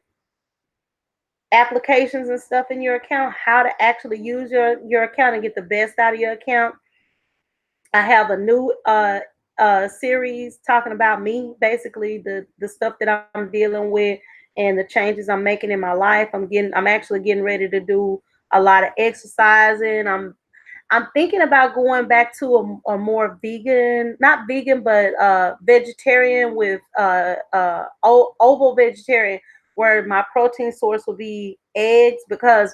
applications and stuff in your account, how to actually use your account and get the best out of your account. I have a new series talking about me, basically the stuff that I'm dealing with and the changes I'm making in my life. I'm actually getting ready to do a lot of exercising. I'm thinking about going back to a more vegan, not vegan, but vegetarian with oval vegetarian, where my protein source will be eggs, because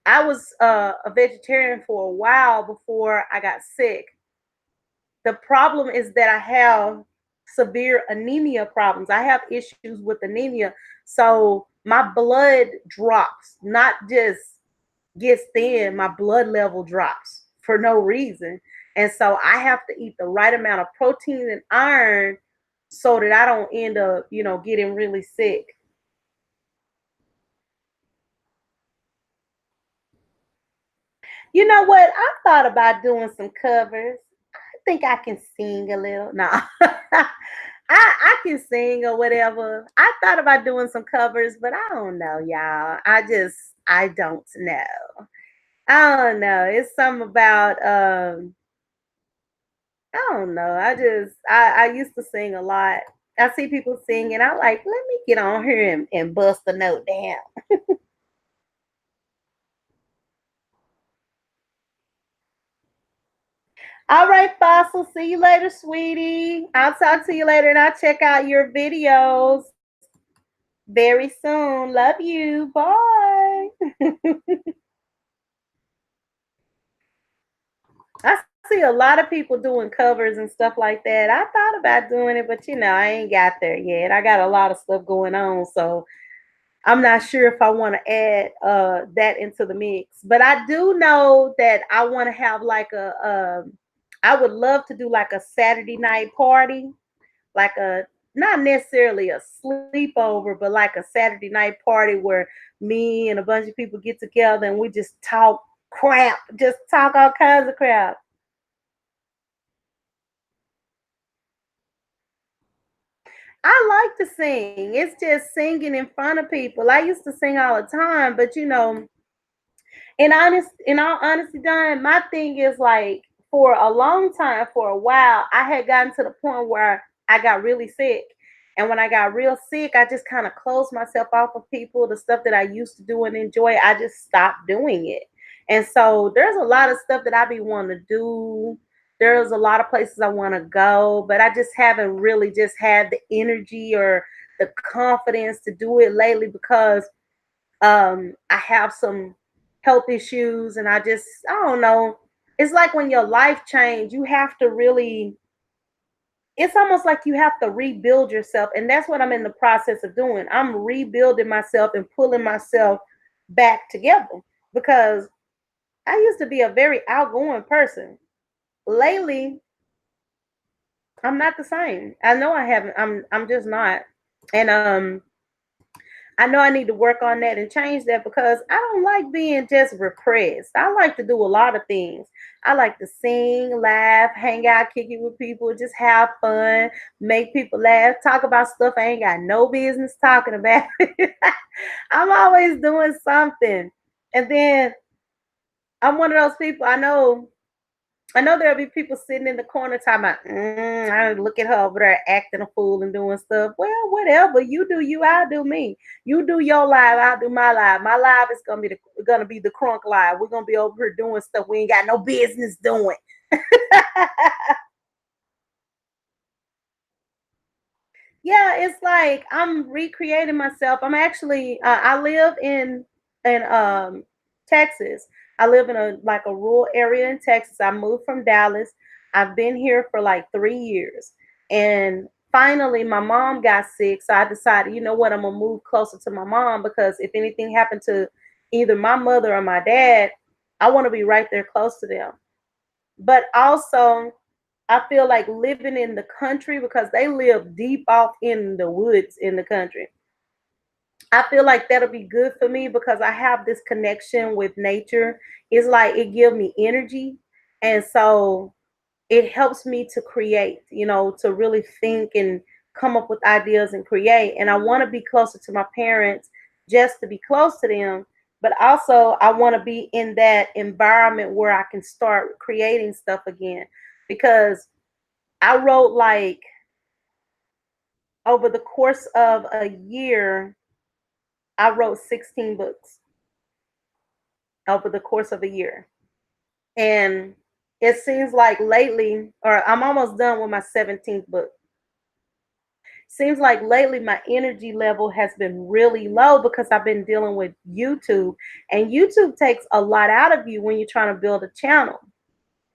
I was a vegetarian for a while before I got sick. The problem is that I have severe anemia problems. I have issues with anemia. So my blood drops, not just gets thin, my blood level drops for no reason. And so I have to eat the right amount of protein and iron so that I don't end up, getting really sick. You know what? I thought about doing some covers. I think I can sing a little. No, I can sing or whatever. I thought about doing some covers, but I don't know, y'all. I don't know. I don't know. It's something about I don't know. I used to sing a lot. I see people sing and I like, let me get on here and bust a note down. All right, Fossil. See you later, sweetie. I'll talk to you later and I'll check out your videos very soon. Love you. Bye. I see a lot of people doing covers and stuff like that. I thought about doing it, but I ain't got there yet. I got a lot of stuff going on, so I'm not sure if I want to add that into the mix. But I do know that I want to have like I would love to do like a Saturday night party, like a not necessarily a sleepover, but like a Saturday night party where me and a bunch of people get together and we just talk crap, just talk all kinds of crap. I like to sing. It's just singing in front of people. I used to sing all the time, but in all honesty, Don, my thing is like for a long time, for a while, I had gotten to the point where I got really sick. And when I got real sick, I just kind of closed myself off of people. The stuff that I used to do and enjoy, I just stopped doing it. And so there's a lot of stuff that I be wanting to do. There's a lot of places I want to go, but I just haven't really just had the energy or the confidence to do it lately because I have some health issues and I don't know. It's like when your life change, you have to really it's almost like you have to rebuild yourself, and that's what I'm in the process of doing. I'm rebuilding myself and pulling myself back together because I used to be a very outgoing person. Lately, I'm not the same. I know I haven't. I'm just not. And I know I need to work on that and change that because I don't like being just repressed. I like to do a lot of things. I like to sing, laugh, hang out, kick it with people, just have fun, make people laugh, talk about stuff I ain't got no business talking about. I'm always doing something. And then I'm one of those people I know there'll be people sitting in the corner talking about, I look at her over there acting a fool and doing stuff. Well, whatever. You do you, I'll do me. You do your live, I'll do my live. My live is gonna be the crunk live. We're gonna be over here doing stuff we ain't got no business doing. Yeah, it's like I'm recreating myself. I live in Texas. I live in a like a rural area in Texas. I moved from Dallas. I've been here for like 3 years. And finally my mom got sick. So I decided, you know what, I'm gonna move closer to my mom because if anything happened to either my mother or my dad, I want to be right there close to them. But also I feel like living in the country because they live deep off in the woods in the country. I feel like that'll be good for me because I have this connection with nature. It's like it gives me energy. And so it helps me to create, to really think and come up with ideas and create. And I want to be closer to my parents just to be close to them. But also, I want to be in that environment where I can start creating stuff again. Because I wrote like over the course of a year, I wrote 16 books over the course of a year. And it seems like lately, or I'm almost done with my 17th book. Seems like lately my energy level has been really low because I've been dealing with YouTube. And YouTube takes a lot out of you when you're trying to build a channel.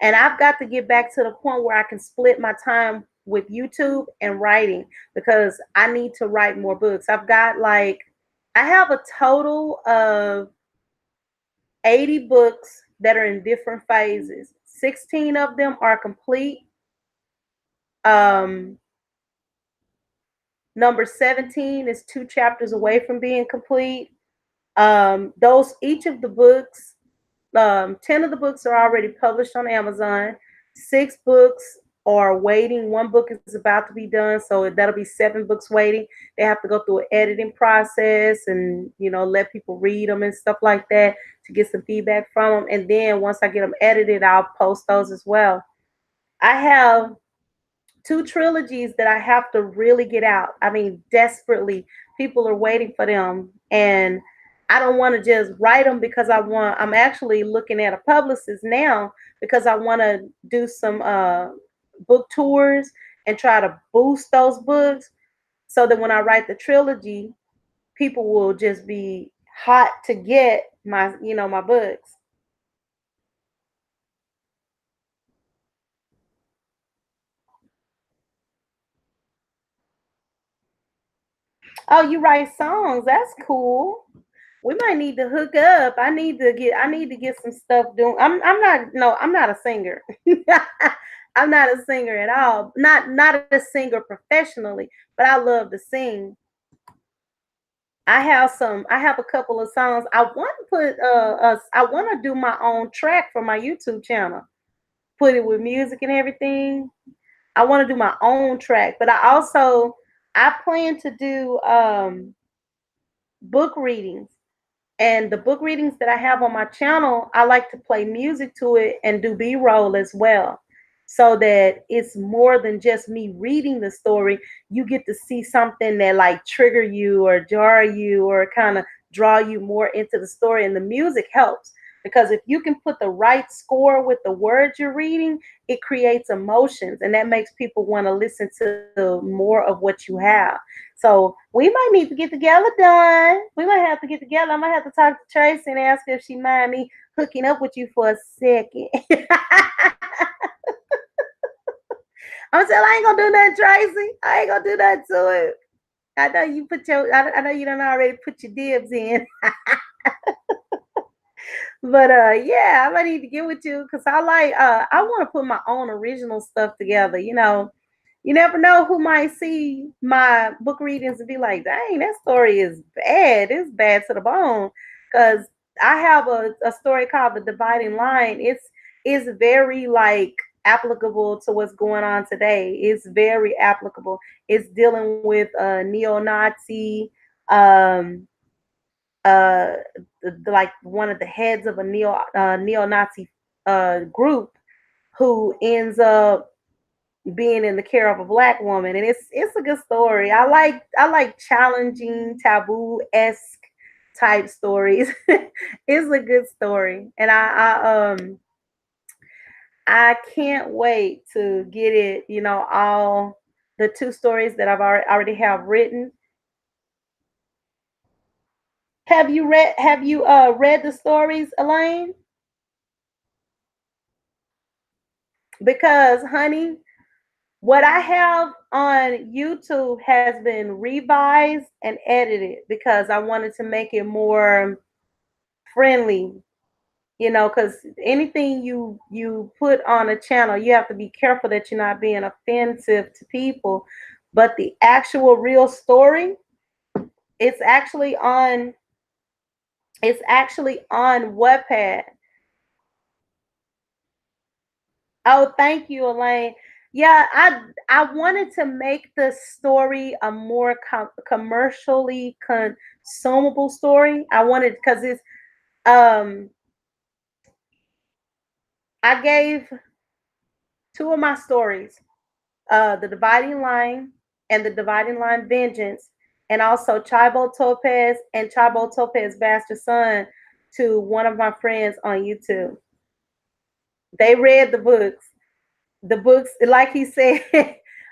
And I've got to get back to the point where I can split my time with YouTube and writing because I need to write more books. I have a total of 80 books that are in different phases. 16 of them are complete. Um, Number 17 is 2 chapters away from being complete. Those each of the books 10 of the books are already published on Amazon. 6 books are waiting. One book is about to be done, so that'll be 7 books waiting. They have to go through an editing process and let people read them and stuff like that to get some feedback from them. And then once I get them edited, I'll post those as well. I have 2 trilogies that I have to really get out. I mean, desperately, people are waiting for them, and I don't want to just write them because I'm actually looking at a publicist now because I want to do some book tours and try to boost those books so that when I write the trilogy, people will just be hot to get my books. Oh, you write songs. That's cool. We might need to hook up. I need to get some stuff doing. I'm not a singer. I'm not a singer at all. Not a singer professionally, but I love to sing. I have a couple of songs. I want to put I want to do my own track for my YouTube channel. Put it with music and everything. I want to do my own track, but I plan to do book readings. And the book readings that I have on my channel, I like to play music to it and do B-roll as well. So that it's more than just me reading the story. You get to see something that like trigger you or jar you or kind of draw you more into the story. And the music helps because if you can put the right score with the words you're reading, it creates emotions and that makes people want to listen to more of what you have. So we might need to get together, Don. We might have to get together. I might have to talk to Tracy and ask her if she mind me hooking up with you for a second. I'm saying I ain't gonna do nothing, Tracy. I ain't gonna do nothing to it. I know you don't already put your dibs in. But yeah, I might need to get with you because I want to put my own original stuff together. You never know who might see my book readings and be like, dang, that story is bad. It's bad to the bone. Because I have a story called The Dividing Line. It's very like applicable to what's going on today. It's very applicable. It's dealing with neo-Nazi, um, uh, like one of the heads of a neo-Nazi group who ends up being in the care of a black woman, and it's a good story. I like challenging taboo esque type stories. It's a good story, and I can't wait to get it. All the two stories that I've already have written. Have you read the stories, Elaine? Because honey, what I have on YouTube has been revised and edited because I wanted to make it more friendly, because anything you put on a channel, you have to be careful that you're not being offensive to people. But the actual real story, it's actually on it's actually on Wattpad. Oh, thank you, Elaine. Yeah, I wanted to make the story a more commercially consumable story. I wanted because it's um I gave two of my stories, The Dividing Line and The Dividing Line Vengeance, and also Chibo Topaz and Chibo Topaz Bastard Son to one of my friends on YouTube. They read the books, like he said,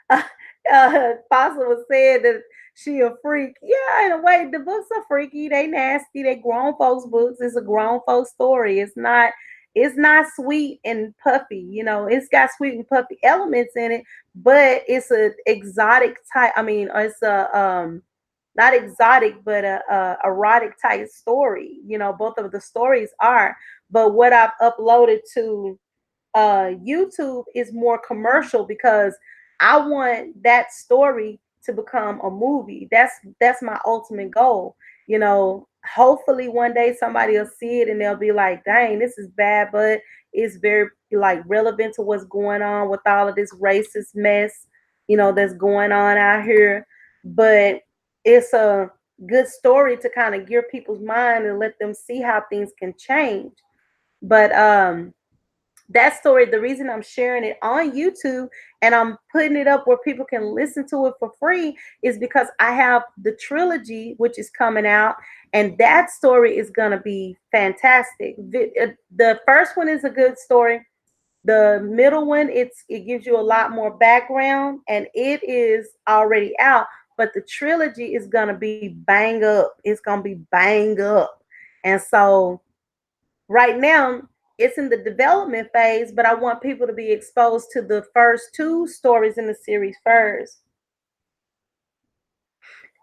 Apostle was saying that she a freak. Yeah, in a way, the books are freaky. They nasty. They grown folks books. It's a grown folks story. It's not sweet and puffy. It's got sweet and puffy elements in it, but it's a exotic type. I mean, it's a not exotic, but a erotic type story. Both of the stories are. But what I've uploaded to YouTube is more commercial because I want that story to become a movie. That's my ultimate goal. Hopefully one day somebody will see it and they'll be like, "Dang, this is bad," but it's very like relevant to what's going on with all of this racist mess, that's going on out here. But it's a good story to kind of gear people's mind and let them see how things can change. But that story, the reason I'm sharing it on YouTube and I'm putting it up where people can listen to it for free is because I have the trilogy, which is coming out, and that story is going to be fantastic. The first one is a good story. The middle one, it gives you a lot more background, and it is already out. But the trilogy is going to be bang up. It's going to be bang up. And so right now it's in the development phase, but I want people to be exposed to the first two stories in the series first.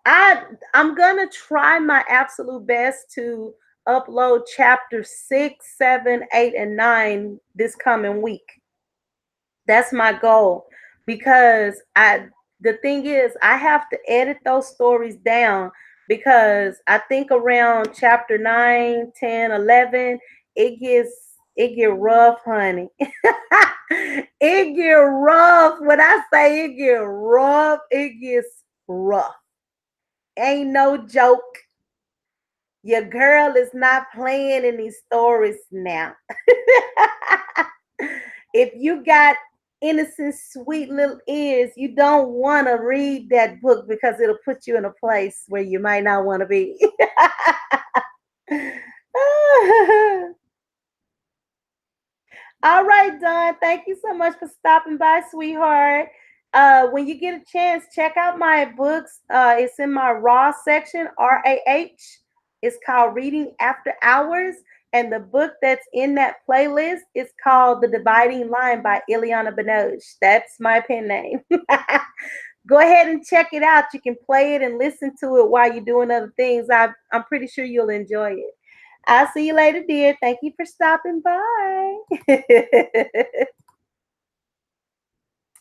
I'm gonna try my absolute best to upload chapter 6, 7, 8, and 9 this coming week. That's my goal because I the thing is I have to edit those stories down because I think around chapter 9, 10, 11, it get rough, honey. It get rough. When I say it get rough, it gets rough. Ain't no joke. Your girl is not playing in these stories now. If you got innocent, sweet little ears, you don't want to read that book because it'll put you in a place where you might not want to be. All right, Don. Thank you so much for stopping by, sweetheart. When you get a chance, check out my books. It's in my Raw section, RAH. It's called Reading After Hours. And the book that's in that playlist is called The Dividing Line by Ileana Binoche. That's my pen name. Go ahead and check it out. You can play it and listen to it while you're doing other things. I'm pretty sure you'll enjoy it. I'll see you later, dear. Thank you for stopping by.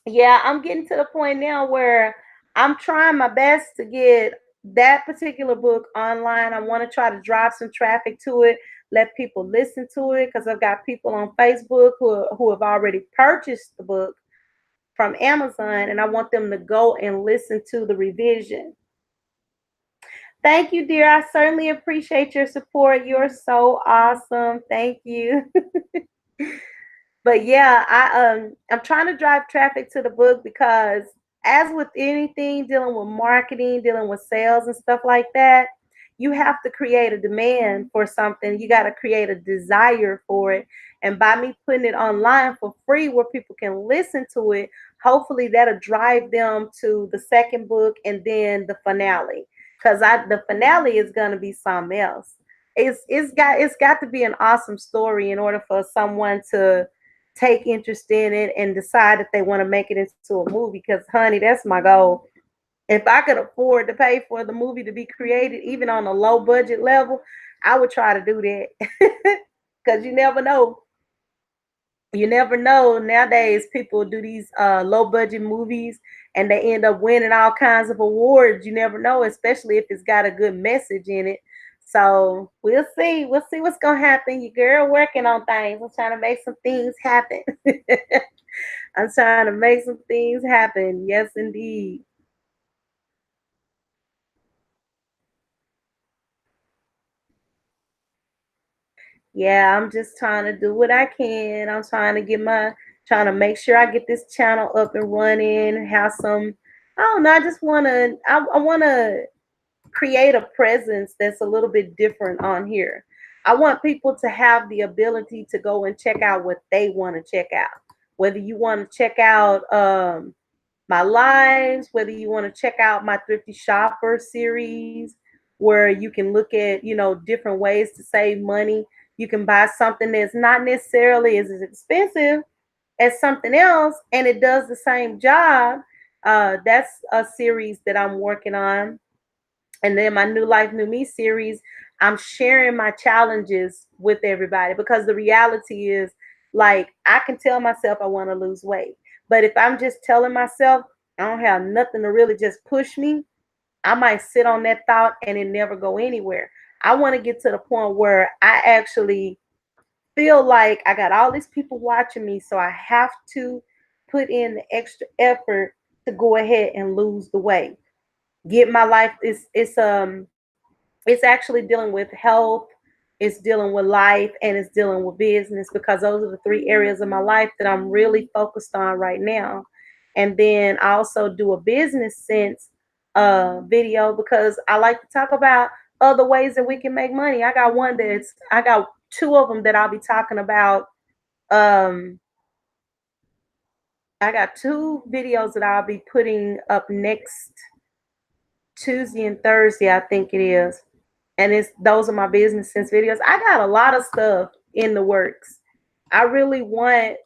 Yeah, I'm getting to the point now where I'm trying my best to get that particular book online. I want to try to drive some traffic to it, let people listen to it because I've got people on Facebook who have already purchased the book from Amazon, and I want them to go and listen to the revision. Thank you, dear. I certainly appreciate your support. You're so awesome. Thank you. But yeah, I'm trying to drive traffic to the book because as with anything dealing with marketing, dealing with sales and stuff like that, you have to create a demand for something. You got to create a desire for it. And by me putting it online for free where people can listen to it, hopefully that'll drive them to the second book and then the finale. Cause the finale is gonna be something else. It's got to be an awesome story in order for someone to take interest in it and decide that they want to make it into a movie. Because, honey, that's my goal. If I could afford to pay for the movie to be created, even on a low budget level, I would try to do that. Because you never know. You never know. Nowadays, people do these low budget movies and they end up winning all kinds of awards. You never know, especially if it's got a good message in it. So we'll see. We'll see what's gonna happen. Your girl working on things. I'm trying to make some things happen. I'm trying to make some things happen. Yes, indeed. Yeah, I'm just trying to do what I can. I'm trying to trying to make sure I get this channel up and running. Have some, I don't know. I just wanna, I wanna create a presence that's a little bit different on here. I want people to have the ability to go and check out what they want to check out. Whether you want to check out my lives, whether you want to check out my Thrifty Shopper series, where you can look at, different ways to save money. You can buy something that's not necessarily as expensive as something else, and it does the same job. That's a series that I'm working on. And then my New Life, New Me series, I'm sharing my challenges with everybody because the reality is, like, I can tell myself I want to lose weight. But if I'm just telling myself I don't have nothing to really just push me, I might sit on that thought and it never go anywhere. I want to get to the point where I actually feel like I got all these people watching me, so I have to put in the extra effort to go ahead and lose the weight. Get my life it's actually dealing with health, it's dealing with life, and it's dealing with business because those are the three areas of my life that I'm really focused on right now. And then I also do a business sense video because I like to talk about other ways that we can make money. I got two of them that I'll be talking about. Um, I got two videos that I'll be putting up next Tuesday and Thursday, I think it is. And it's those are my business sense videos. I got a lot of stuff in the works. I really want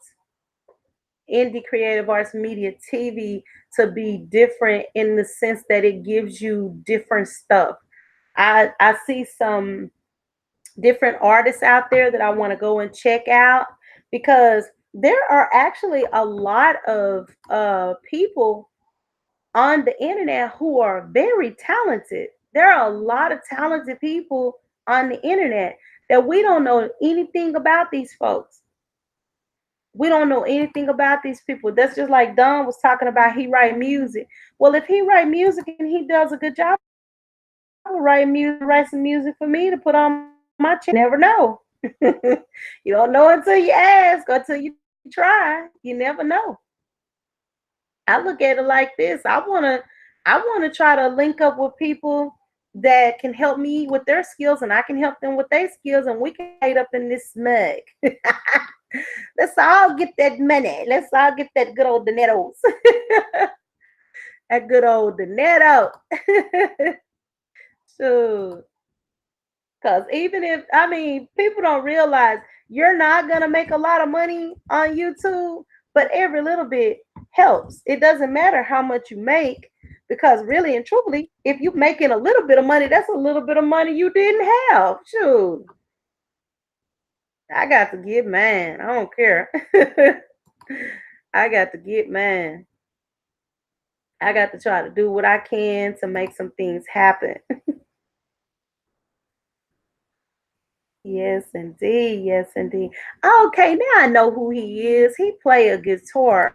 indie creative arts media TV to be different in the sense that it gives you different stuff. I see some different artists out there that I want to go and check out because there are actually a lot of people on the internet who are very talented. There are a lot of talented people on the internet that we don't know anything about these folks. We don't know anything about these people. That's just like Don was talking about. He write music. Well, if he write music and he does a good job, I will write music, write some music for me to put on my channel. You never know. You don't know until you ask, or until you try. You never know. I look at it like this. I wanna try to link up with people that can help me with their skills and I can help them with their skills and we can trade up in this mug. Let's all get that money. Let's all get that good old dineros. That good old dinero. So, because even if, I mean, people don't realize you're not going to make a lot of money on YouTube, but every little bit helps. It doesn't matter how much you make, because really and truly, if you're making a little bit of money, that's a little bit of money you didn't have. Shoot, I got to get mine. I don't care. I got to get mine. I got to try to do what I can to make some things happen. Yes, indeed. Yes, indeed. Okay, now I know who he is. He play a guitar.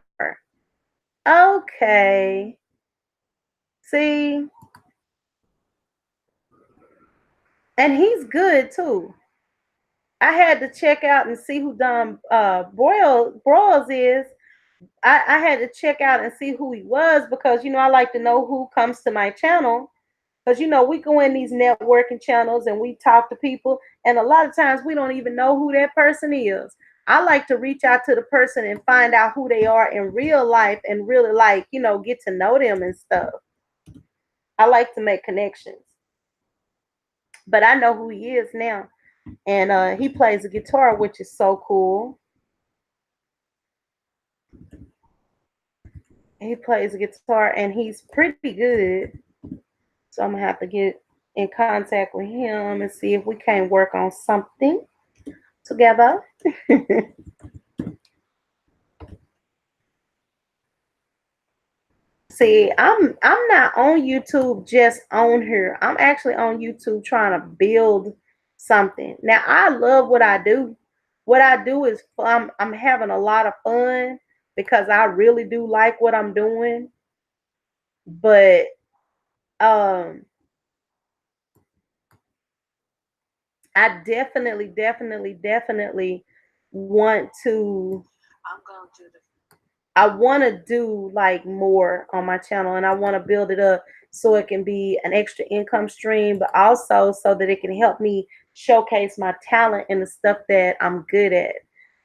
Okay. See, and he's good too. I had to check out and see who Don Broyles is. I had to check out and see who he was because I like to know who comes to my channel. Because we go in these networking channels and we talk to people, and a lot of times we don't even know who that person is. I like to reach out to the person and find out who they are in real life and really like, get to know them and stuff. I like to make connections. But I know who he is now. And he plays a guitar, which is so cool. He plays a guitar and he's pretty good. So I'm gonna have to get in contact with him and see if we can't work on something together. See, I'm not on YouTube just on here. I'm actually on YouTube trying to build something. Now I love what I do. What I do is I'm having a lot of fun because I really do like what I'm doing. But um I definitely want to I want to do like more on my channel and I want to build it up so it can be an extra income stream, but also so that it can help me showcase my talent and the stuff that I'm good at.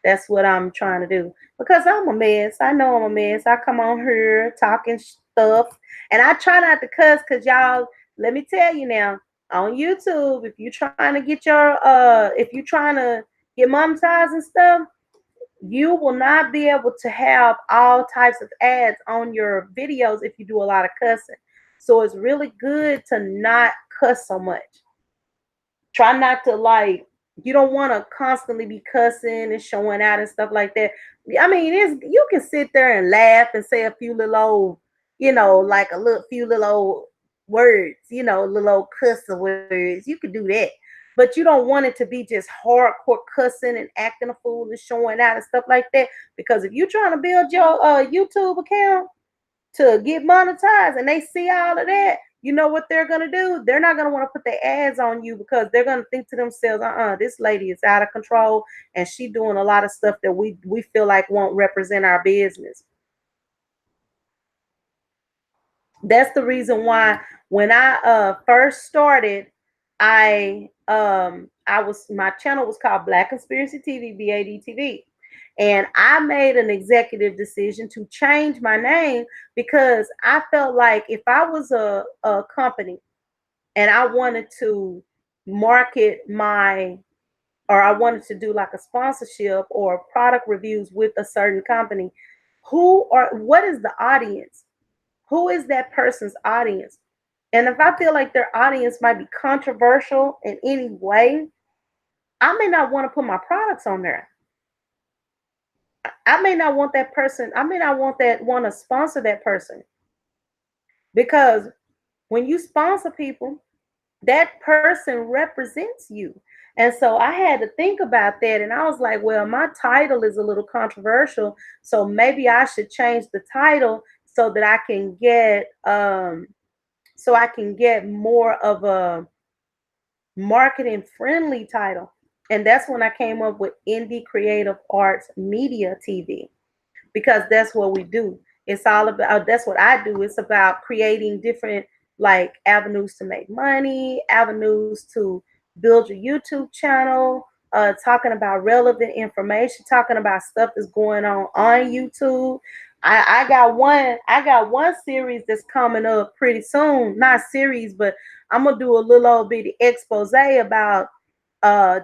That's what I'm trying to do because I'm a mess. I know I'm a mess. I come on here talking stuff and I try not to cuss because y'all, let me tell you now, on YouTube, if you're trying to get if you're trying to get monetized and stuff, you will not be able to have all types of ads on your videos if you do a lot of cussing. So it's really good to not cuss so much. Try not to like, you don't want to constantly be cussing and showing out and stuff like that. I mean, you can sit there and laugh and say a few little old, like a little few little old words, little old cuss words. You could do that. But you don't want it to be just hardcore cussing and acting a fool and showing out and stuff like that. Because if you're trying to build your YouTube account to get monetized and they see all of that, you know what they're gonna do? They're not gonna want to put their ads on you because they're gonna think to themselves, this lady is out of control and she doing a lot of stuff that we feel like won't represent our business. That's the reason why when I first started, I was my channel was called Black Conspiracy TV, BADTV. And I made an executive decision to change my name because I felt like if I was a company and I wanted to market my or I wanted to do like a sponsorship or product reviews with a certain company, what is the audience? Who is that person's audience? And if I feel like their audience might be controversial in any way, I may not want to put my products on there. I may not want that person, I may not want to sponsor that person, because when you sponsor people, that person represents you. And so I had to think about that. And I was like, well, my title is a little controversial. So maybe I should change the title so that I can get more of a marketing friendly title. And that's when I came up with Indie Creative Arts Media TV, because that's what we do. It's all about, that's what I do. It's about creating different like avenues to make money, avenues to build your YouTube channel, talking about relevant information, talking about stuff that's going on YouTube. I got one series that's coming up pretty soon. Not series, but I'm gonna do a little old bitty expose about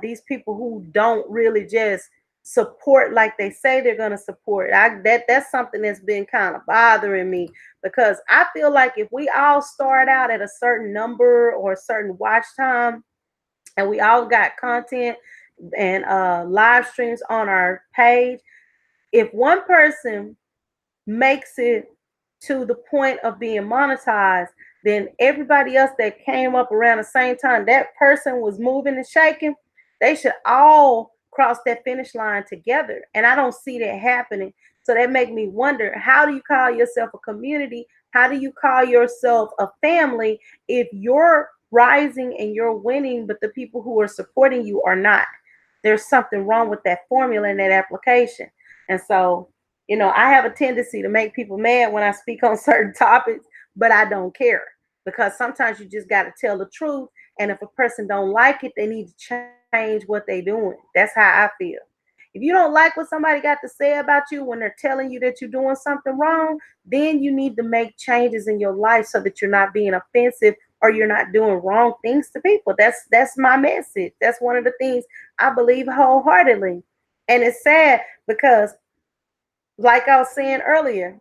these people who don't really just support like they say they're going to support. That's something that's been kind of bothering me, because I feel like if we all start out at a certain number or a certain watch time, and we all got content and live streams on our page, if one person makes it to the point of being monetized, then everybody else that came up around the same time that person was moving and shaking, they should all cross that finish line together. And I don't see that happening. So that make me wonder, how do you call yourself a community? How do you call yourself a family if you're rising and you're winning, but the people who are supporting you are not? There's something wrong with that formula and that application. And so, I have a tendency to make people mad when I speak on certain topics, but I don't care, because sometimes you just got to tell the truth. And if a person don't like it, they need to change what they doing. That's how I feel. If you don't like what somebody got to say about you when they're telling you that you're doing something wrong, then you need to make changes in your life so that you're not being offensive or you're not doing wrong things to people. That's my message. That's one of the things I believe wholeheartedly. And it's sad because, like I was saying earlier,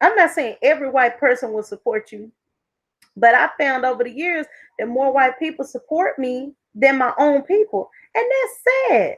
I'm not saying every white person will support you, but I found over the years that more white people support me than my own people. And that's sad.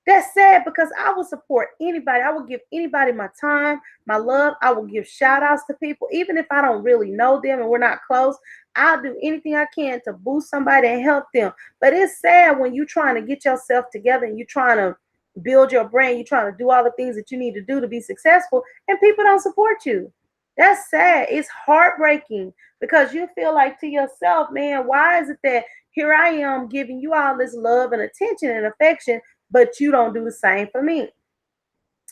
That's sad, because I will support anybody. I will give anybody my time, my love. I will give shout outs to people, even if I don't really know them and we're not close. I'll do anything I can to boost somebody and help them. But it's sad when you're trying to get yourself together and you're trying to build your brain, you're trying to do all the things that you need to do to be successful, and people don't support you. That's sad. It's heartbreaking, because you feel like to yourself, man, why is it that here I am giving you all this love and attention and affection, but you don't do the same for me?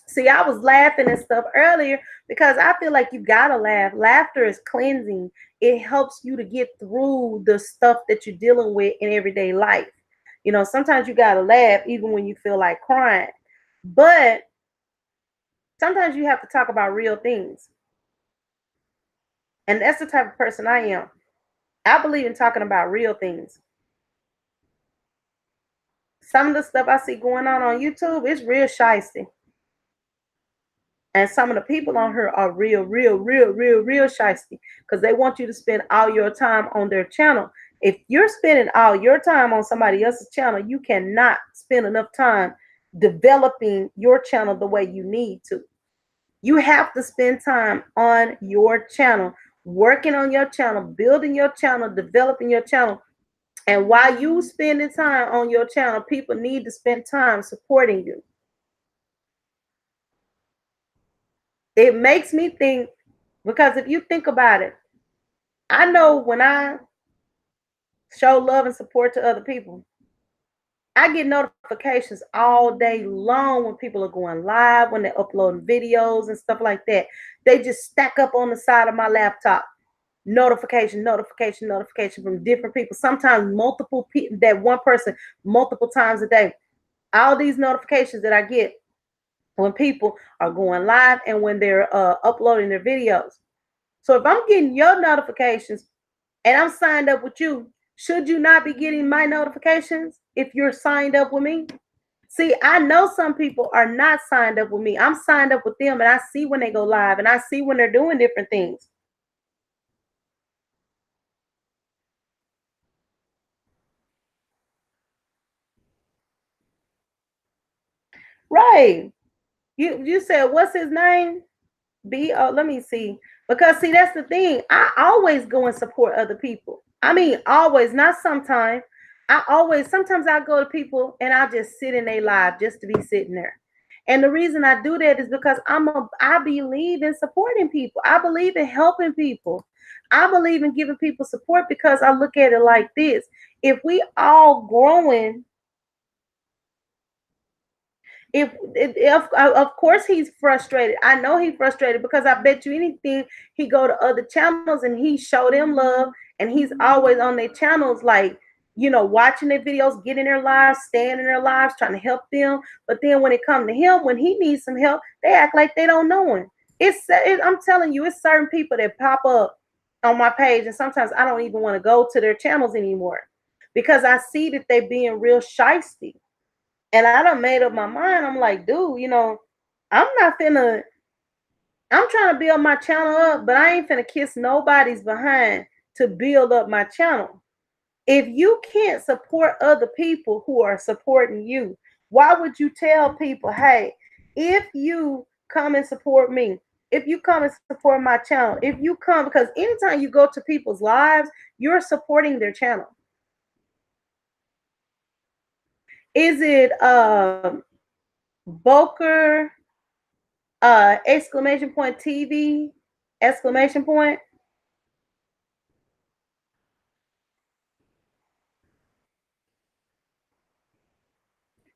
See, I was laughing and stuff earlier because I feel like you gotta laugh. Laughter is cleansing. It helps you to get through the stuff that you're dealing with in everyday life. Sometimes you gotta laugh even when you feel like crying. But sometimes you have to talk about real things. And that's the type of person I am. I believe in talking about real things. Some of the stuff I see going on YouTube is real shysty. And some of the people on here are real, real, real, real, real shysty, because they want you to spend all your time on their channel. If you're spending all your time on somebody else's channel, you cannot spend enough time developing your channel the way you need to. You have to spend time on your channel, working on your channel, building your channel, developing your channel. And while you spending time on your channel, people need to spend time supporting you. It makes me think, because if you think about it, I know when I show love and support to other people, I get notifications all day long when people are going live, when they're uploading videos and stuff like that. They just stack up on the side of my laptop. Notification, notification, notification from different people. Sometimes multiple people, that one person multiple times a day. All these notifications that I get when people are going live and when they're uploading their videos. So if I'm getting your notifications and I'm signed up with you, should you not be getting my notifications if you're signed up with me? See, I know some people are not signed up with me. I'm signed up with them, and I see when they go live, and I see when they're doing different things. Right. You said what's his name? Let me see. Because see, that's the thing. I always go and support other people. I mean, always, not sometimes. I always, sometimes I go to people and I just sit in their live just to be sitting there. And the reason I do that is because I believe in supporting people. I believe in helping people. I believe in giving people support because I look at it like this. If we all growing, if of course he's frustrated. I know he's frustrated because I bet you anything he go to other channels and he show them love, and he's always on their channels, like, watching their videos, getting their lives, staying in their lives, trying to help them. But then when it comes to him, when he needs some help, they act like they don't know him. I'm telling you, it's certain people that pop up on my page, and sometimes I don't even want to go to their channels anymore because I see that they being real shisty. And I done made up my mind. I'm like, dude, I'm not finna, I'm trying to build my channel up, but I ain't finna kiss nobody's behind to build up my channel. If you can't support other people who are supporting you, why would you tell people, hey, if you come and support me, if you come and support my channel, if you come, because anytime you go to people's lives, you're supporting their channel. Is it Boker exclamation point TV exclamation point?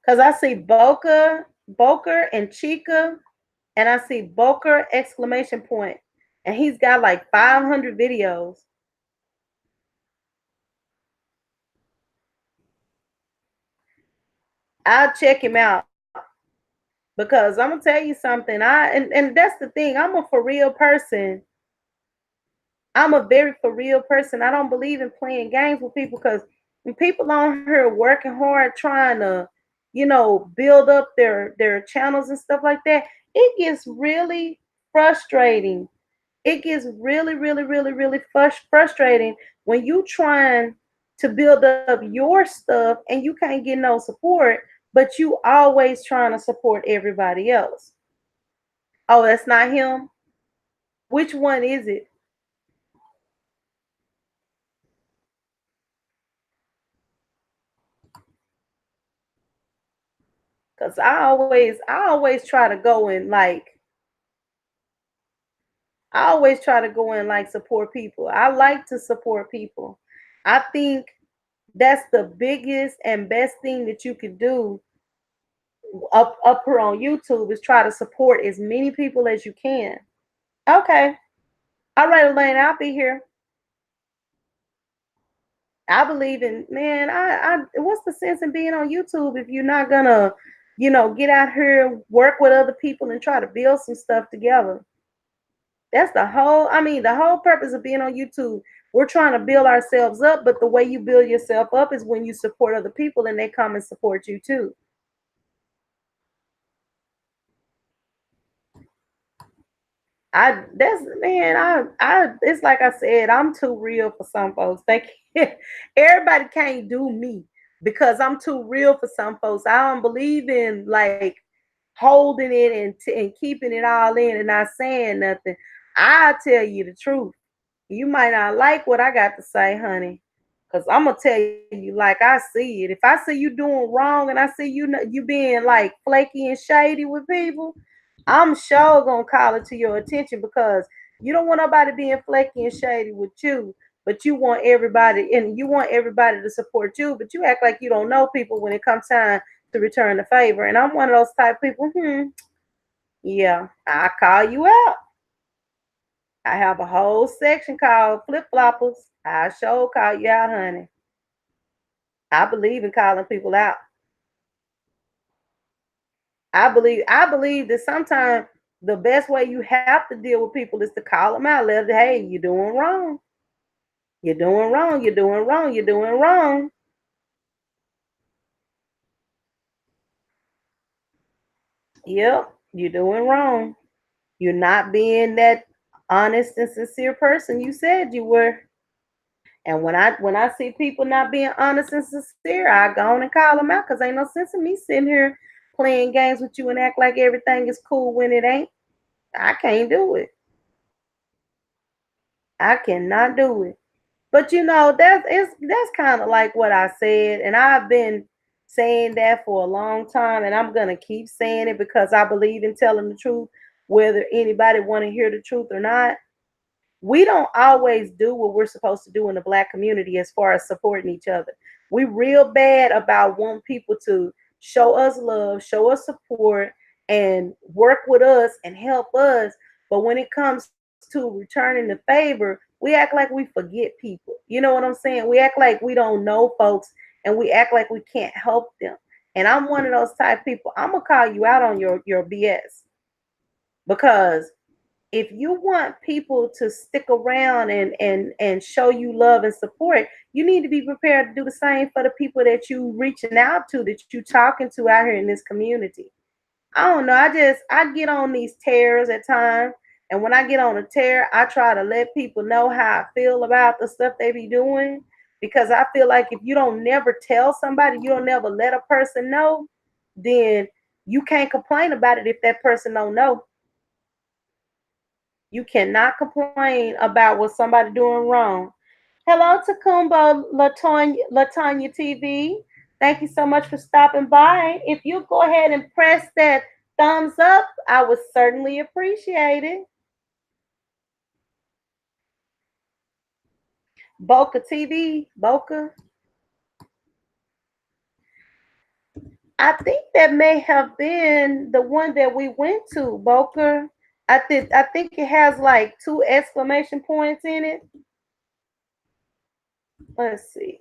Because I see Boker and Chica, and I see Boker exclamation point, and he's got like 500 videos. I'll check him out because I'm gonna tell you something. And that's the thing. I'm a for real person. I'm a very for real person. I don't believe in playing games with people because when people on here working hard trying to, build up their channels and stuff like that, it gets really frustrating. It gets really, really, really, really frustrating when you trying to build up your stuff and you can't get no support, but you always trying to support everybody else. Oh, that's not him. Which one is it? Cause I always try to go and like I always try to go and like support people. I like to support people. I think that's the biggest and best thing that you could do up here on YouTube is try to support as many people as you can. Okay. All right, Elaine, I'll be here. I believe in, man, what's the sense in being on YouTube if you're not gonna, get out here, work with other people and try to build some stuff together? That's the whole purpose of being on YouTube. We're trying to build ourselves up, but the way you build yourself up is when you support other people and they come and support you too. I that's man, it's like I said, I'm too real for some folks. They can't, everybody can't do me because I'm too real for some folks. I don't believe in like holding it and keeping it all in and not saying nothing. I'll tell you the truth. You might not like what I got to say, honey, because I'm gonna tell you like I see it. If I see you doing wrong and I see you being like flaky and shady with people, I'm sure gonna call it to your attention because you don't want nobody being flaky and shady with you, but you want everybody to support you, but you act like you don't know people when it comes time to return the favor. And I'm one of those type of people. Yeah, I call you out. I have a whole section called flip floppers. I sure call you out, honey. I believe in calling people out. I believe that sometimes the best way you have to deal with people is to call them out. Let them, hey, you're doing wrong. You're doing wrong. You're doing wrong. You're doing wrong. Yep, you're doing wrong. You're not being that honest and sincere person you said you were. And when I see people not being honest and sincere, I go on and call them out because ain't no sense in me sitting here playing games with you and act like everything is cool when it ain't. I can't do it. I cannot do it. But that's kind of like what I said, and I've been saying that for a long time, and I'm gonna keep saying it because I believe in telling the truth, whether anybody want to hear the truth or not. We don't always do what we're supposed to do in the black community as far as supporting each other. We real bad about wanting people to show us love, show us support, and work with us and help us. But when it comes to returning the favor, we act like we forget people. You know what I'm saying? We act like we don't know folks and we act like we can't help them. And I'm one of those type of people. I'm gonna call you out on your BS because if you want people to stick around and show you love and support, you need to be prepared to do the same for the people that you reaching out to, that you talking to out here in this community. I don't know. I get on these tears at times, and when I get on a tear, I try to let people know how I feel about the stuff they be doing, because I feel like if you don't never tell somebody, you don't never let a person know, then you can't complain about it if that person don't know. You cannot complain about what somebody doing wrong. Hello to Kumbo Latanya TV. Thank you so much for stopping by. If you go ahead and press that thumbs up, I would certainly appreciate it. Boca TV, Boca. I think that may have been the one that we went to, Boca. I think it has like two exclamation points in it. Let's see.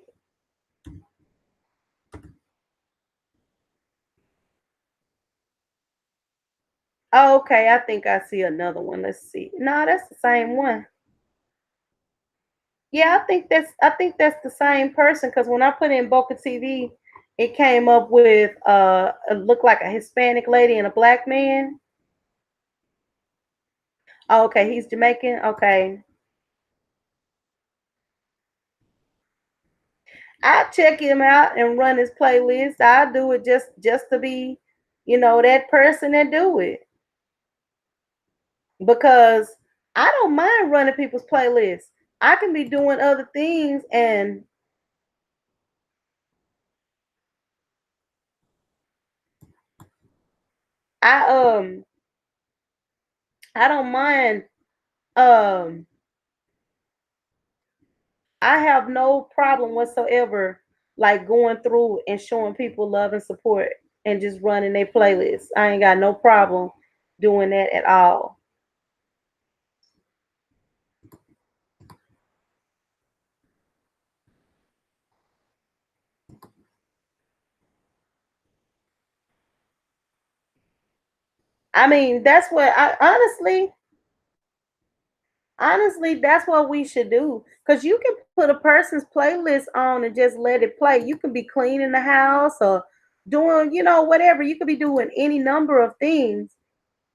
Oh, okay, I think I see another one. Let's see. No, that's the same one. Yeah, I think that's the same person because when I put in Boca TV, it came up with it looked like a Hispanic lady and a black man. Oh, okay, he's Jamaican. Okay. I check him out and run his playlist. I do it just to be, that person that do it. Because I don't mind running people's playlists. I can be doing other things and I I don't mind. Um, I have no problem whatsoever, like going through and showing people love and support and just running their playlists. I ain't got no problem doing that at all. I mean, that's what I honestly, that's what we should do. Cause you can put a person's playlist on and just let it play. You can be cleaning the house or doing, whatever. You could be doing any number of things.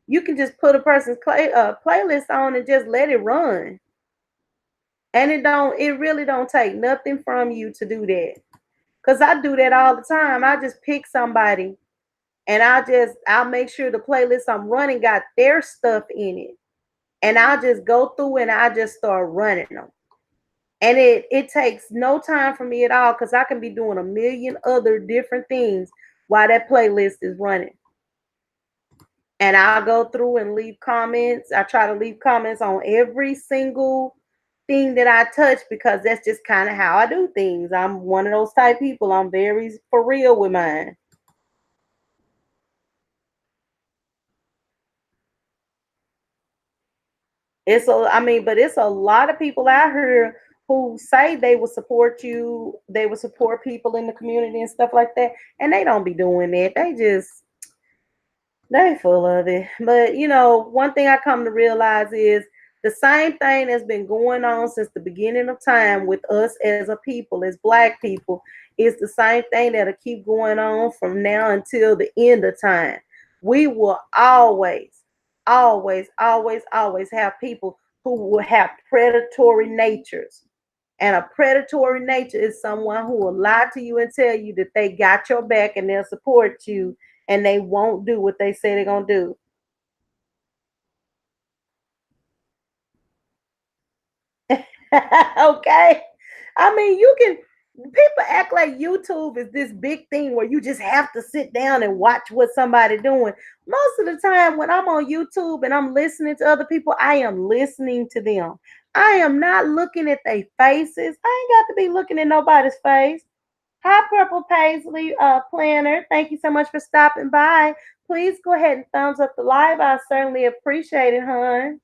You can just put a person's playlist on and just let it run. And it really don't take nothing from you to do that. Cause I do that all the time. I just pick somebody and I'll make sure the playlist I'm running got their stuff in it. And I'll just go through and I just start running them. And it takes no time for me at all because I can be doing a million other different things while that playlist is running. And I'll go through and leave comments. I try to leave comments on every single thing that I touch because that's just kind of how I do things. I'm one of those type people. I'm very for real with mine. I mean, but it's a lot of people out here who say they will support you, they will support people in the community and stuff like that, and they don't be doing that. They full of it. But one thing I come to realize is the same thing that's been going on since the beginning of time with us as a people, as black people, is the same thing that'll keep going on from now until the end of time. We will always have people who will have predatory natures. And a predatory nature is someone who will lie to you and tell you that they got your back and they'll support you and they won't do what they say they're going to do. Okay? I mean, you can, people act like YouTube is this big thing where you just have to sit down and watch what somebody doing. Most of the time when I'm on YouTube and I'm listening to other people, I am listening to them. I am not looking at their faces. I ain't got to be looking at nobody's face. Hi, Purple Paisley Planner. Thank you so much for stopping by. Please go ahead and thumbs up the live. I certainly appreciate it, hon.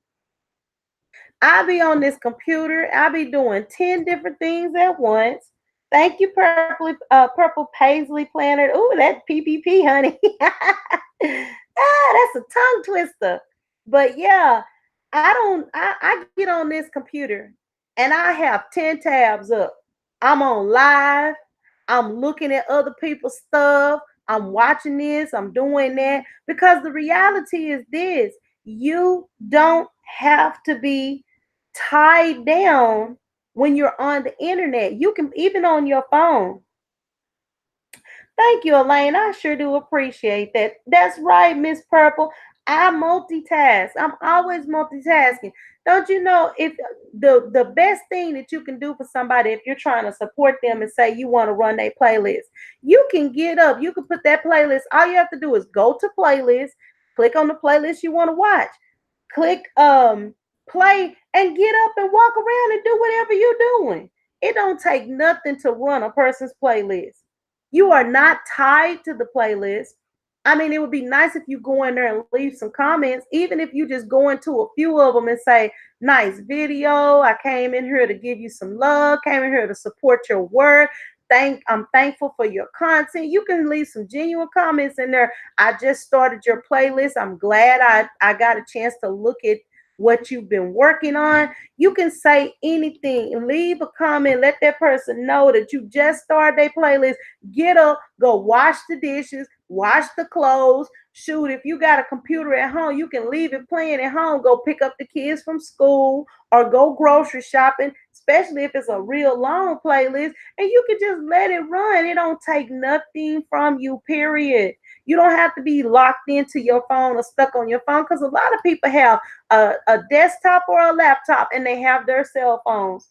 I be on this computer. I be doing 10 different things at once. Thank you, Purple Paisley Planner. Ooh, that PPP, honey. That's a tongue twister. But yeah, I get on this computer and I have 10 tabs up. I'm on live. I'm looking at other people's stuff. I'm watching this. I'm doing that. Because the reality is this: you don't have to be tied down when you're on the internet. You can even on your phone. Thank you, Elaine. I sure do appreciate that. That's right, Miss Purple. I multitask. I'm always multitasking. Don't you know if the best thing that you can do for somebody if you're trying to support them and say you want to run their playlist, you can get up, you can put that playlist. All you have to do is go to playlist, click on the playlist you want to watch, click play and get up and walk around and do whatever you're doing. It don't take nothing to run a person's playlist. You are not tied to the playlist. I mean, it would be nice if you go in there and leave some comments, even if you just go into a few of them and say, nice video. I came in here to give you some love, came in here to support your work. I'm thankful for your content. You can leave some genuine comments in there. I just started your playlist. I'm glad I got a chance to look at what you've been working on. You can say anything, leave a comment, let that person know that you just started their playlist. Get up, go wash the dishes, wash the clothes. Shoot, if you got a computer at home, you can leave it playing at home. Go pick up the kids from school or go grocery shopping, especially if it's a real long playlist, and you can just let it run. It don't take nothing from you, period. You don't have to be locked into your phone or stuck on your phone because a lot of people have a desktop or a laptop and they have their cell phones.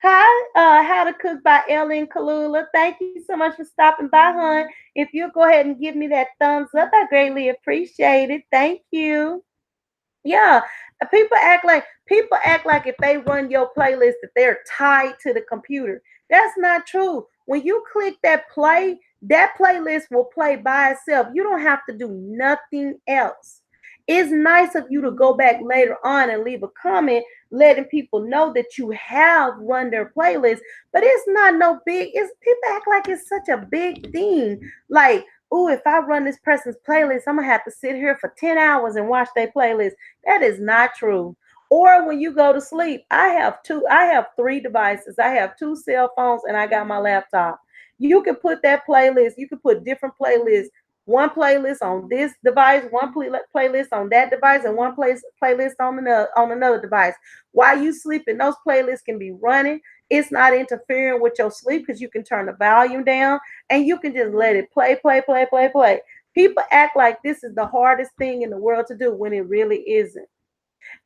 Hi, How to Cook by Ellen Kalula. Thank you so much for stopping by, hon. If you'll go ahead and give me that thumbs up, I greatly appreciate it. Thank you. Yeah, people act like if they run your playlist that they're tied to the computer. That's not true. When you click that play, that playlist will play by itself. You don't have to do nothing else. It's nice of you to go back later on and leave a comment letting people know that you have run their playlist, but it's not no big. It's people act like it's such a big thing. Like, oh, if I run this person's playlist, I'm gonna have to sit here for 10 hours and watch their playlist. That is not true. Or when you go to sleep, I have three devices. I have two cell phones and I got my laptop. You can put that playlist, you can put different playlists. One playlist on this device, one playlist on that device, and one playlist on another device. While you sleeping, those playlists can be running. It's not interfering with your sleep because you can turn the volume down and you can just let it play, play, play, play, play. People act like this is the hardest thing in the world to do when it really isn't.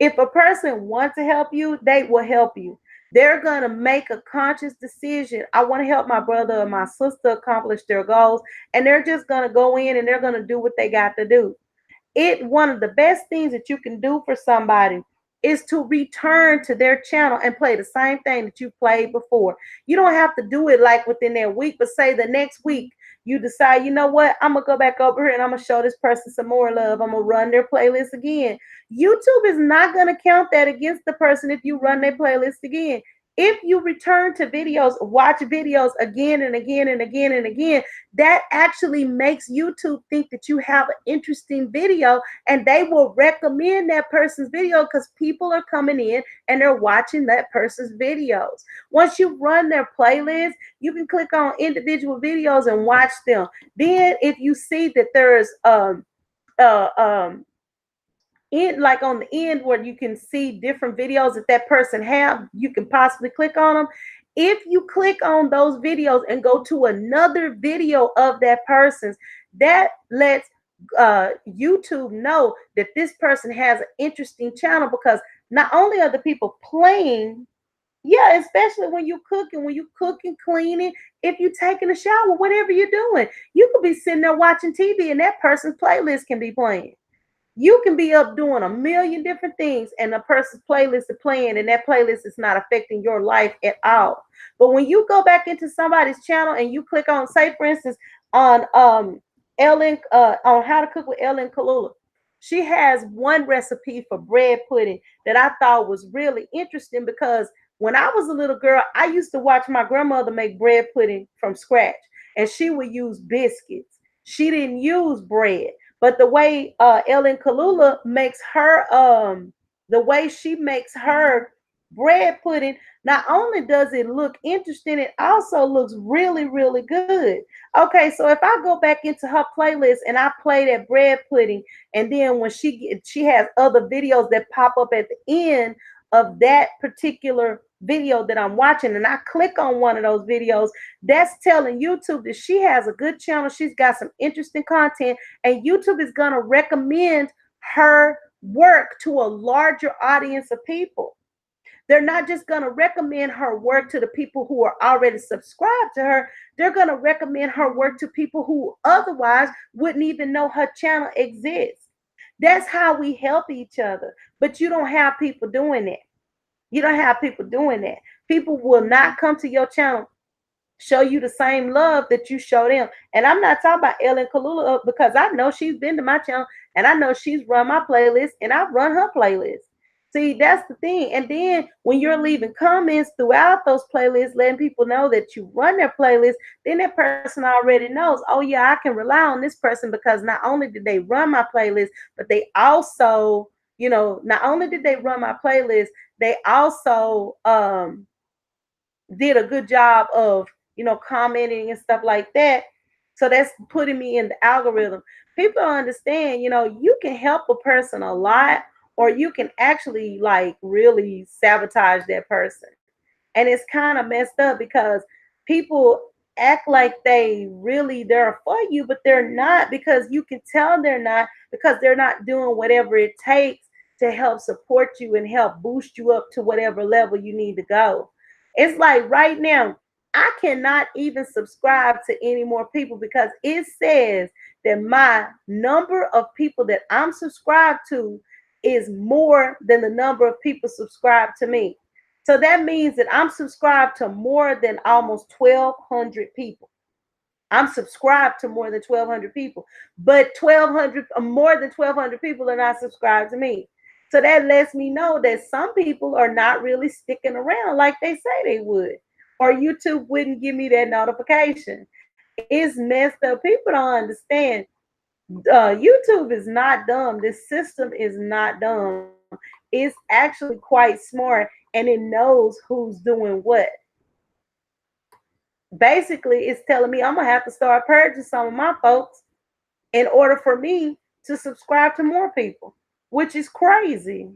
If a person wants to help you, they will help you. They're going to make a conscious decision. I want to help my brother or my sister accomplish their goals. And they're just going to go in and they're going to do what they got to do. One of the best things that you can do for somebody is to return to their channel and play the same thing that you played before. You don't have to do it like within that week, but say the next week you decide, you know what, I'm gonna go back over here and I'm gonna show this person some more love. I'm gonna run their playlist again. YouTube is not gonna count that against the person if you run their playlist again. If you return to videos, watch videos again and again and again and again, that actually makes YouTube think that you have an interesting video and they will recommend that person's video because people are coming in and they're watching that person's videos. Once you run their playlist, you can click on individual videos and watch them. Then if you see that there's uh um in like on the end where you can see different videos that that person have, you can possibly click on them. If you click on those videos and go to another video of that person's, that lets YouTube know that this person has an interesting channel, because not only are the people playing, yeah, especially when you cooking, cleaning, if you taking a shower, whatever you're doing, you could be sitting there watching TV and that person's playlist can be playing. You can be up doing a million different things and a person's playlist is playing and that playlist is not affecting your life at all. But when you go back into somebody's channel and you click on, say for instance, on Ellen on How to Cook with Ellen Kalula, she has one recipe for bread pudding that I thought was really interesting, because when I was a little girl, I used to watch my grandmother make bread pudding from scratch, and she would use biscuits. She didn't use bread. But the way Ellen Kalula makes her the way she makes her bread pudding, not only does it look interesting, it also looks really, really good. Okay, so if I go back into her playlist and I play that bread pudding, and then when she has other videos that pop up at the end of that particular video that I'm watching, and I click on one of those videos, that's telling YouTube that she has a good channel. She's got some interesting content, and YouTube is going to recommend her work to a larger audience of people. They're not just going to recommend her work to the people who are already subscribed to her. They're going to recommend her work to people who otherwise wouldn't even know her channel exists. That's how we help each other. But you don't have people doing that. You don't have people doing that. People will not come to your channel, show you the same love that you show them. And I'm not talking about Ellen Kalula, because I know she's been to my channel and I know she's run my playlist and I've run her playlist. See, that's the thing. And then when you're leaving comments throughout those playlists, letting people know that you run their playlist, then that person already knows, oh yeah, I can rely on this person, because not only did they run my playlist, but they also, not only did they run my playlist, they also did a good job of commenting and stuff like that. So that's putting me in the algorithm. People don't understand, you can help a person a lot, or you can actually like really sabotage that person. And it's kind of messed up, because people act like they're for you, but they're not, because you can tell they're not, because they're not doing whatever it takes to help support you and help boost you up to whatever level you need to go. It's like right now, I cannot even subscribe to any more people, because it says that my number of people that I'm subscribed to is more than the number of people subscribed to me. So that means that I'm subscribed to more than almost 1,200 people. I'm subscribed to more than 1,200 people, but 1,200 more than 1,200 people are not subscribed to me. So that lets me know that some people are not really sticking around like they say they would, or YouTube wouldn't give me that notification. It's messed up. People don't understand. YouTube is not dumb. This system is not dumb. It's actually quite smart, and it knows who's doing what. Basically, it's telling me I'm gonna have to start purging some of my folks in order for me to subscribe to more people, which is crazy.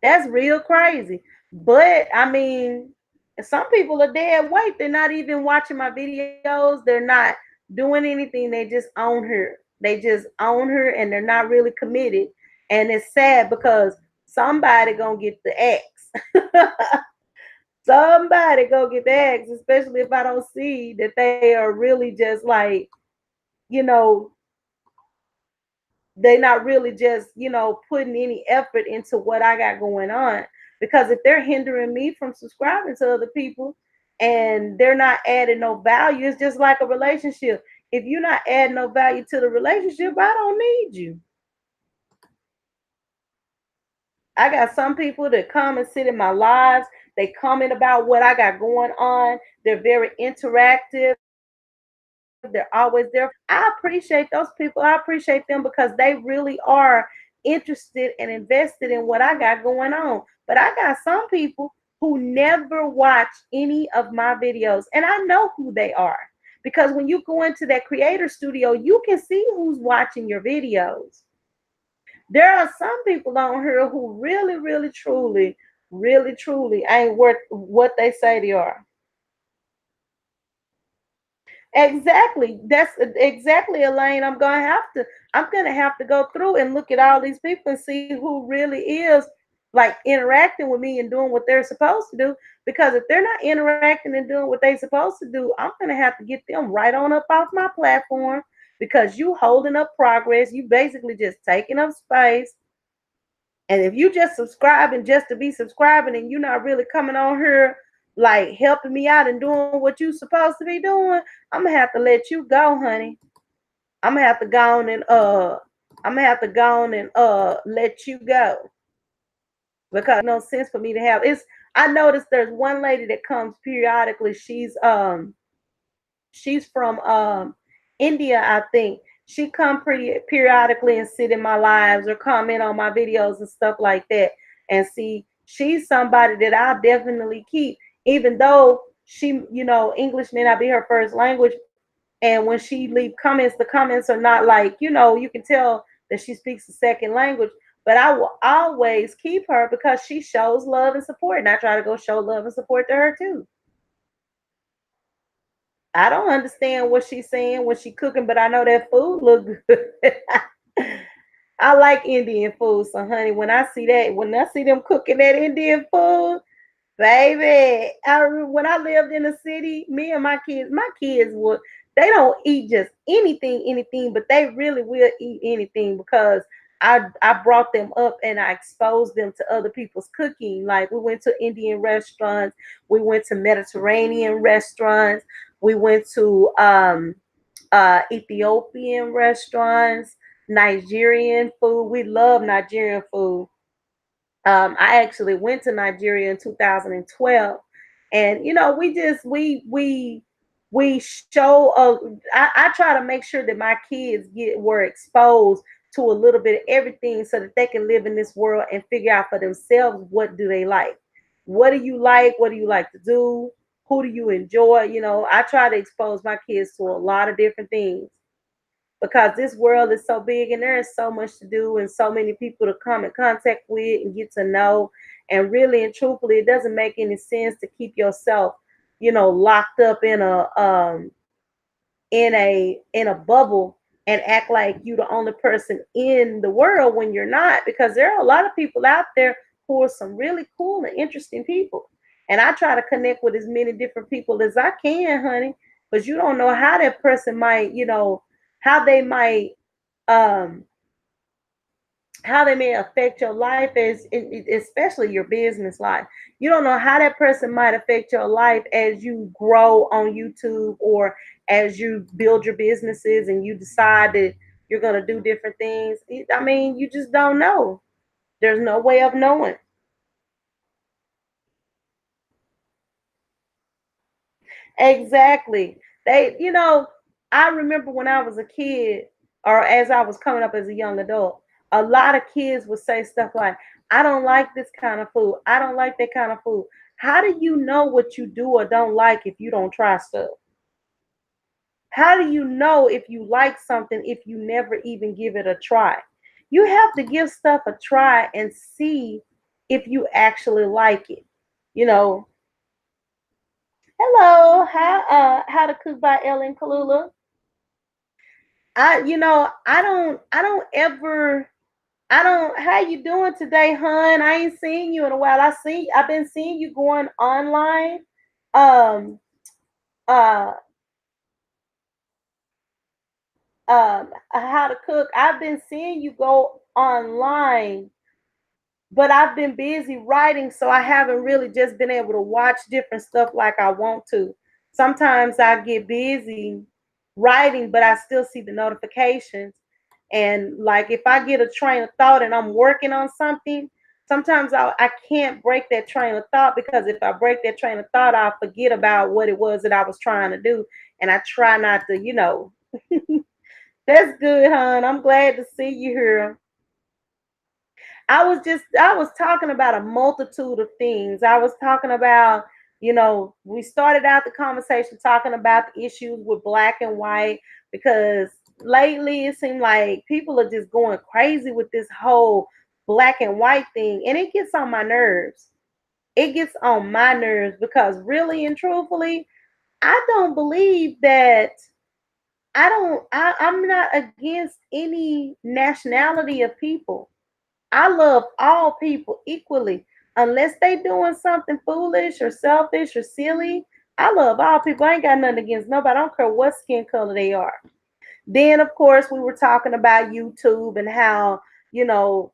That's real crazy. But I mean, some people are dead weight. They're not even watching my videos. They're not doing anything. They just own her. They just own her, and they're not really committed. And it's sad, because somebody gonna get the X. Somebody go get the X, especially if I don't see that they are really just like, you know, they're not really just, putting any effort into what I got going on. Because if they're hindering me from subscribing to other people and they're not adding no value, it's just like a relationship. If you're not adding no value to the relationship, I don't need you. I got some people that come and sit in my lives. They comment about what I got going on. They're very interactive. They're always there. I appreciate those people. I appreciate them, because they really are interested and invested in what I got going on. But I got some people who never watch any of my videos, and I know who they are, Because when you go into that creator studio, you can see who's watching your videos. There are some people on here who really, really, truly ain't worth what they say they are. Exactly. That's exactly, Elaine. I'm gonna have to go through and look at all these people and see who really is like interacting with me and doing what they're supposed to do. Because if they're not interacting and doing what they're supposed to do, I'm gonna have to get them right on up off my platform because you holding up progress. You basically just taking up space. And if you just subscribing just to be subscribing and you're not really coming on here like helping me out and doing what you're supposed to be doing, I'm gonna have to let you go, honey. I'm gonna have to go on and let you go because no sense for me to have it's I noticed there's one lady that comes periodically. She's from India, I think. She come pretty periodically and sit in my lives or comment on my videos and stuff like that. And see, she's somebody that I definitely keep, even though English may not be her first language. And when she leave comments, the comments are not like, you can tell that she speaks a second language. But I will always keep her because she shows love and support, and I try to go show love and support to her too. I don't understand what she's saying when she cooking, but I know that food look good. I like Indian food, so honey, when I see them cooking that Indian food, baby, I remember when I lived in the city, me and my kids would they don't eat just anything, but they really will eat anything because I brought them up and I exposed them to other people's cooking. Like we went to Indian restaurants, we went to Mediterranean restaurants, we went to Ethiopian restaurants, Nigerian food. We love Nigerian food. I actually went to Nigeria in 2012, and we just we show. I try to make sure that my kids were exposed to a little bit of everything so that they can live in this world and figure out for themselves what do they like. What do you like? What do you like to do? Who do you enjoy? I try to expose my kids to a lot of different things because this world is so big and there is so much to do and so many people to come in contact with and get to know. And really and truthfully, it doesn't make any sense to keep yourself, locked up in a bubble and act like you're the only person in the world when you're not, because there are a lot of people out there who are some really cool and interesting people. And I try to connect with as many different people as I can, honey, because you don't know how that person might, how they might um how they may affect your life especially your business life. You don't know how that person might affect your life as you grow on YouTube or as you build your businesses and you decide that you're going to do different things. I mean, you just don't know. There's no way of knowing. Exactly. I remember when I was a kid or as I was coming up as a young adult, a lot of kids would say stuff like, I don't like this kind of food. I don't like that kind of food. How do you know what you do or don't like if you don't try stuff? How do you know if you like something if you never even give it a try? You have to give stuff a try and see if you actually like it. You know, hello, how to cook by Ellen Kalula. I don't how you doing today, hun? I ain't seen you in a while. I've been seeing you going online. Um uh how to cook. I've been seeing you go online, but I've been busy writing, so I haven't really just been able to watch different stuff like I want to. Sometimes I get busy writing, but I still see the notifications. And like if I get a train of thought and I'm working on something, sometimes I can't break that train of thought because if I break that train of thought, I'll forget about what it was that I was trying to do. And I try not to. That's good, hon. I'm glad to see you here. I was talking about a multitude of things. I was talking about, We started out the conversation talking about the issues with black and white because lately it seemed like people are just going crazy with this whole black and white thing, and it gets on my nerves. It gets on my nerves because really and truthfully, I don't believe that I'm not against any nationality of people. I love all people equally. Unless they doing something foolish or selfish or silly, I love all people. I ain't got nothing against nobody. I don't care what skin color they are. Then, of course, we were talking about YouTube and how, you know,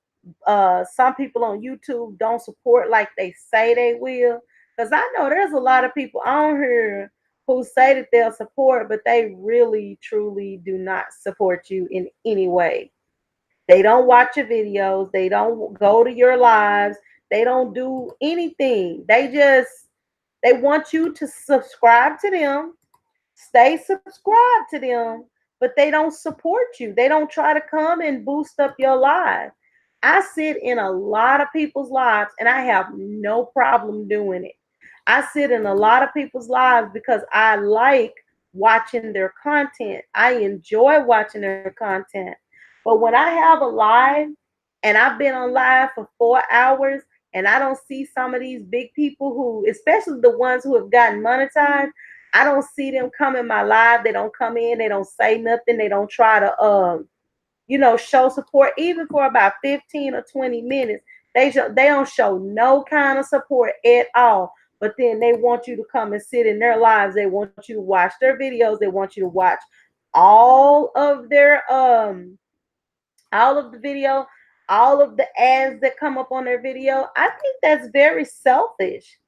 some people on YouTube don't support like they say they will. Because I know there's a lot of people on here who say that they'll support, but they really, truly do not support you in any way. They don't watch your videos. They don't go to your lives. They don't do anything. They want you to subscribe to them, stay subscribed to them, but they don't support you. They don't try to come and boost up your life. I sit in a lot of people's lives and I have no problem doing it. I sit in a lot of people's lives because I like watching their content. I enjoy watching their content. But when I have a live and I've been on live for 4 hours and I don't see some of these big people who, especially the ones who have gotten monetized, I don't see them come in my live. They don't come in. They don't say nothing. They don't try to, show support even for about 15 or 20 minutes. They don't show no kind of support at all. But then they want you to come and sit in their lives. They want you to watch their videos. They want you to watch all of their all of the video, all of the ads that come up on their video. I think that's very selfish.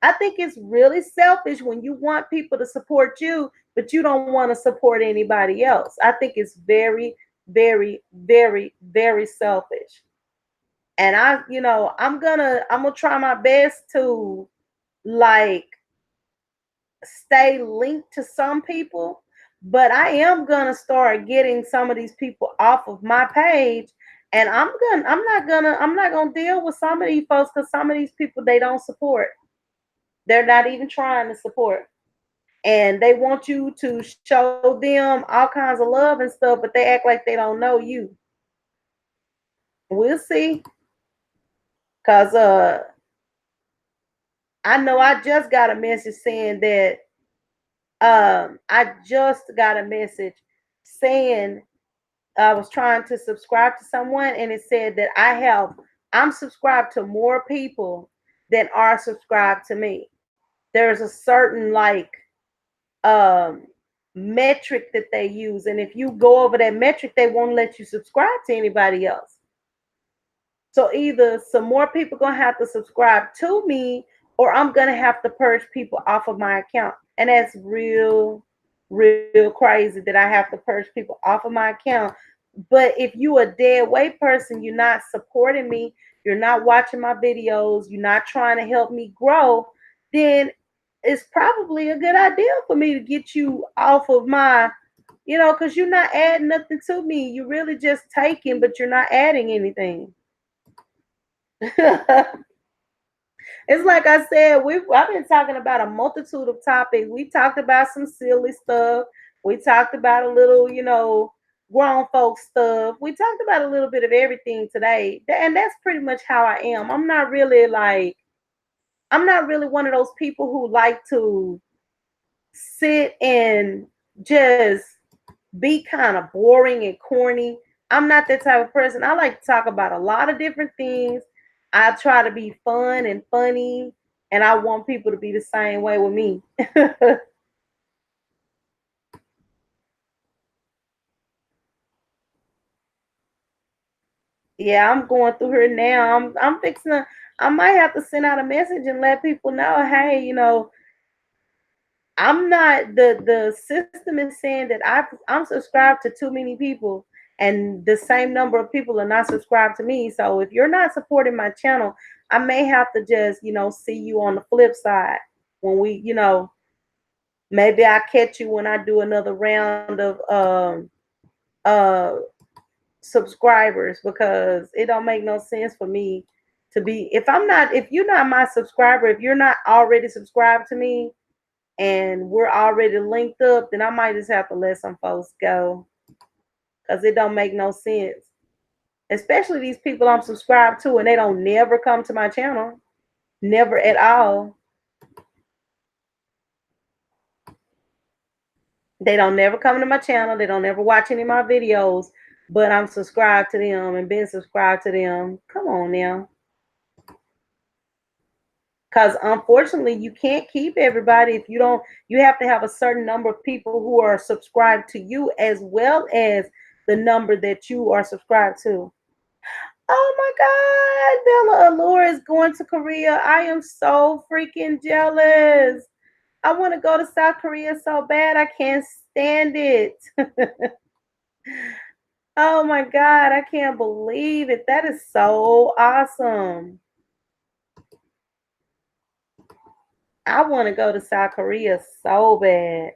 I think it's really selfish when you want people to support you, but you don't want to support anybody else. I think it's very, very, very, very selfish. And I'm gonna try my best to like stay linked to some people, but I am gonna start getting some of these people off of my page. And I'm not gonna deal with some of these folks because some of these people they don't support. They're not even trying to support. And they want you to show them all kinds of love and stuff, but they act like they don't know you. We'll see. Cause I know I just got a message saying that I just got a message saying I was trying to subscribe to someone and it said that I'm subscribed to more people than are subscribed to me. There's a certain um metric that they use, and if you go over that metric they won't let you subscribe to anybody else. So either some more people gonna have to subscribe to me or I'm gonna have to purge people off of my account. And that's real crazy that I have to purge people off of my account. But if you a dead weight person, you're not supporting me, you're not watching my videos, you're not trying to help me grow, then it's probably a good idea for me to get you off of my, because you're not adding nothing to me. You're really just taking, but you're not adding anything. It's like I said, I've been talking about a multitude of topics. We talked about some silly stuff. We talked about a little, grown folk stuff. We talked about a little bit of everything today. And that's pretty much how I am. I'm not really one of those people who like to sit and just be kind of boring and corny. I'm not that type of person. I like to talk about a lot of different things. I try to be fun and funny, and I want people to be the same way with me. Yeah, I'm going through her now. I'm fixing to, I might have to send out a message and let people know, hey, I'm not the system is saying that I'm subscribed to too many people and the same number of people are not subscribed to me. So if you're not supporting my channel, I may have to just, see you on the flip side when maybe I catch you when I do another round of uh subscribers because it don't make no sense for me to be, if you're not my subscriber, if you're not already subscribed to me and we're already linked up, then I might just have to let some folks go because it don't make no sense. Especially these people I'm subscribed to and they don't never come to my channel. Never at all. They don't never come to my channel. They don't ever watch any of my videos, but I'm subscribed to them and been subscribed to them. Come on now. Because unfortunately, you can't keep everybody if you don't, you have to have a certain number of people who are subscribed to you as well as the number that you are subscribed to. Oh my God, Bella Allure is going to Korea. I am so freaking jealous. I want to go to South Korea so bad. I can't stand it. Oh my God, I can't believe it. That is so awesome. I want to go to South Korea so bad.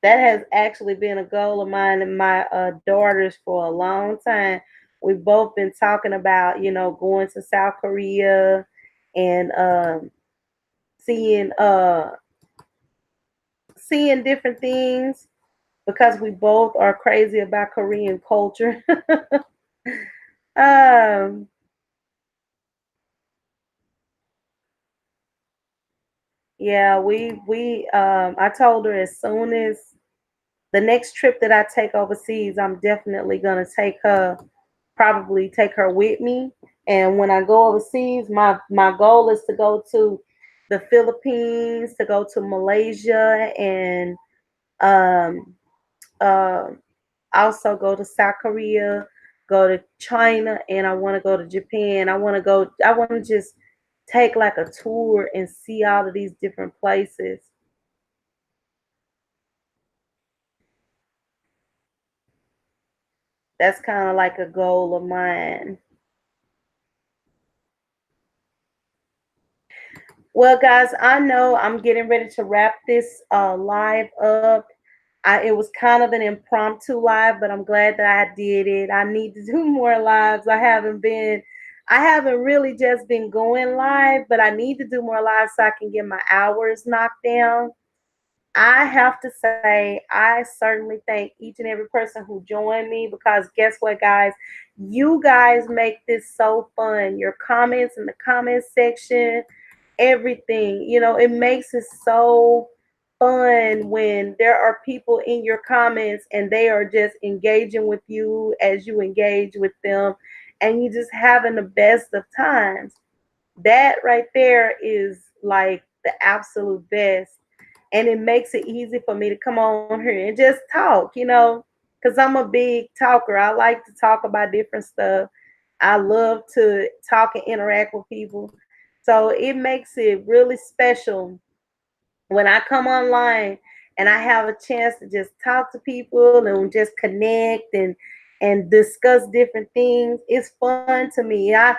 That has actually been a goal of mine and my daughters for a long time. We've both been talking about, going to South Korea and seeing seeing different things because we both are crazy about Korean culture. um, yeah, I told her as soon as the next trip that I take overseas, I'm definitely gonna probably take her with me. And when I go overseas, my goal is to go to the Philippines, to go to Malaysia, and um, uh, also go to South Korea, go to China, and I want to go to Japan. I want to go. I want to just take like a tour and see all of these different places. That's kind of like a goal of mine. Well, guys, I know I'm getting ready to wrap this live up. It was kind of an impromptu live, but I'm glad that I did it. I need to do more lives. I haven't really just been going live, but I need to do more lives so I can get my hours knocked down. I have to say, I certainly thank each and every person who joined me because guess what, guys? You guys make this so fun. Your comments in the comment section, everything. It makes it so fun when there are people in your comments and they are just engaging with you as you engage with them and you just having the best of times. That right there is like the absolute best. And it makes it easy for me to come on here and just talk, because I'm a big talker. I like to talk about different stuff. I love to talk and interact with people. So it makes it really special when I come online and I have a chance to just talk to people and just connect and discuss different things. It's fun to me. I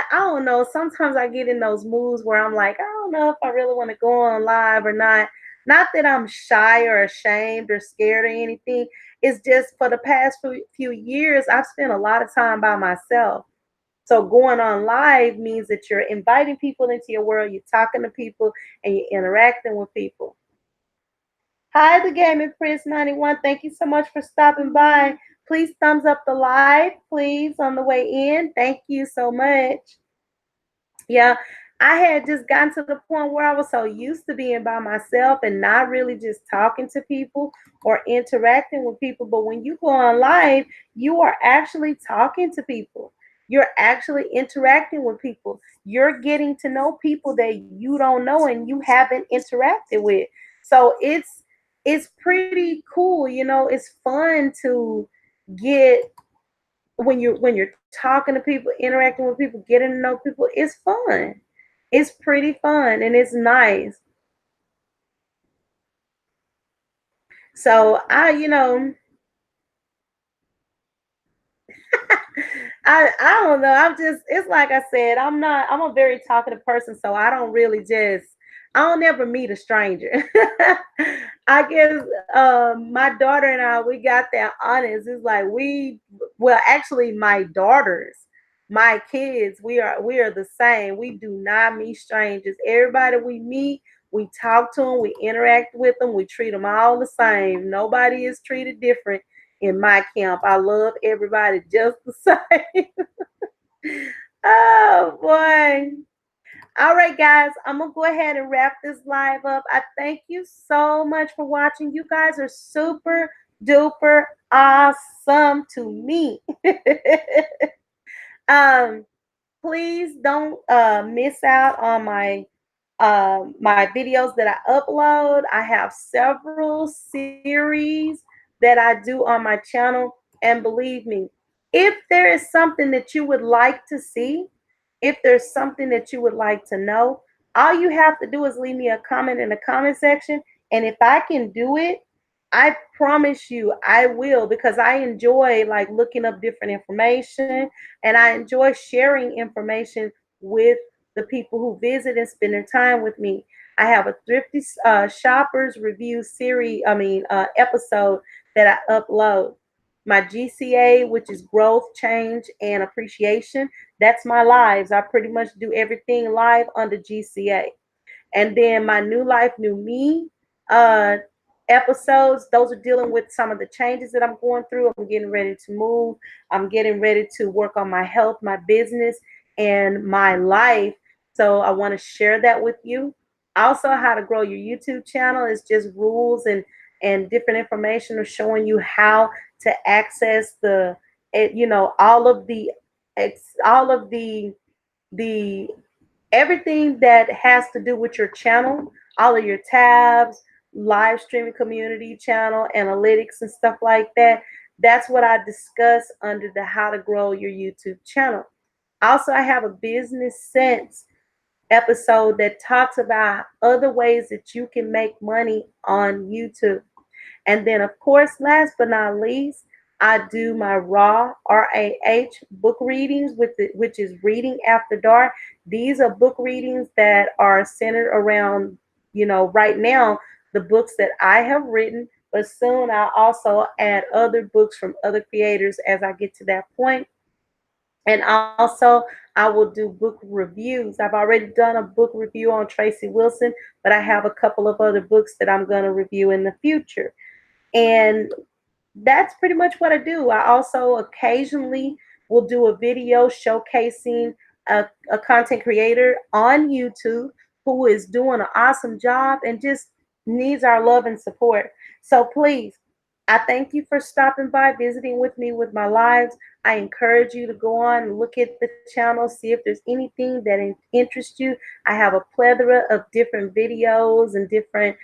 don't know. Sometimes I get in those moods where I'm like, I don't know if I really want to go on live or not. Not that I'm shy or ashamed or scared or anything. It's just for the past few years, I've spent a lot of time by myself. So going on live means that you're inviting people into your world, you're talking to people, and you're interacting with people. Hi, the Gaming Prince 91. Thank you so much for stopping by. Please thumbs up the live, please, on the way in. Thank you so much. Yeah, I had just gotten to the point where I was so used to being by myself and not really just talking to people or interacting with people. But when you go on live, you are actually talking to people. You're actually interacting with people. You're getting to know people that you don't know and you haven't interacted with. So it's pretty cool, it's fun to get when you're talking to people, interacting with people, getting to know people, it's fun. It's pretty fun and it's nice. So I don't know. It's like I said, I'm a very talkative person, so I don't ever meet a stranger. I guess my daughter and I, we got that honest. It's like well, actually, my daughters, my kids, we are the same. We do not meet strangers. Everybody we meet, we talk to them, we interact with them, we treat them all the same. Nobody is treated different in my camp. I love everybody just the same. Oh boy. All right, guys, I'm gonna go ahead and wrap this live up. I thank you so much for watching. You guys are super duper awesome to me. um, please don't miss out on my videos that I upload. I have several series that I do on my channel, and believe me, if there is something that you would like to see, if there's something that you would like to know, all you have to do is leave me a comment in the comment section, and if I can do it, I promise you I will, because I enjoy like looking up different information, and I enjoy sharing information with the people who visit and spend their time with me. I have a thrifty shoppers review series, episode that I upload. My GCA, which is growth, change, and appreciation, that's my lives. I pretty much do everything live under GCA. And then my New Life, New Me uh, episodes, those are dealing with some of the changes that I'm going through. I'm getting ready to move. I'm getting ready to work on my health, my business, and my life. So I want to share that with you. Also, how to grow your YouTube channel is just rules and different information of showing you how to access all of the everything that has to do with your channel, all of your tabs, live streaming community channel, analytics, and stuff like that. That's what I discuss under the how to grow your YouTube channel. Also, I have a business sense episode that talks about other ways that you can make money on YouTube. And then, of course, last but not least, I do my RAH book readings, which is Reading After Dark. These are book readings that are centered around, right now, the books that I have written, but soon I'll also add other books from other creators as I get to that point. And also, I will do book reviews. I've already done a book review on Tracy Wilson, but I have a couple of other books that I'm going to review in the future. And that's pretty much what I do. I also occasionally will do a video showcasing a content creator on YouTube who is doing an awesome job and just needs our love and support. So please, I thank you for stopping by, visiting with me with my lives. I encourage you to go on and look at the channel, see if there's anything that interests you. I have a plethora of different videos and different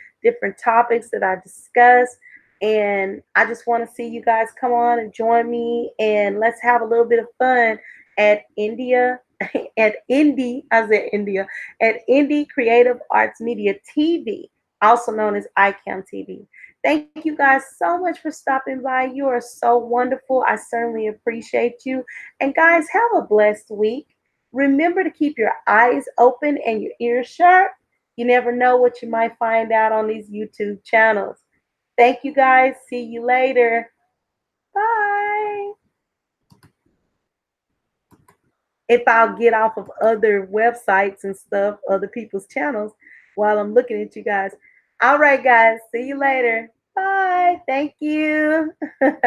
topics that I discuss. And I just want to see you guys come on and join me, and let's have a little bit of fun at India, at Indie, I said India, at Indie Creative Arts Media TV, also known as ICAM TV. Thank you guys so much for stopping by. You are so wonderful. I certainly appreciate you. And guys, have a blessed week. Remember to keep your eyes open and your ears sharp. You never know what you might find out on these YouTube channels. Thank you guys. See you later. Bye. If I'll get off of other websites and stuff, other people's channels, while I'm looking at you guys. All right, guys. See you later. Bye. Thank you.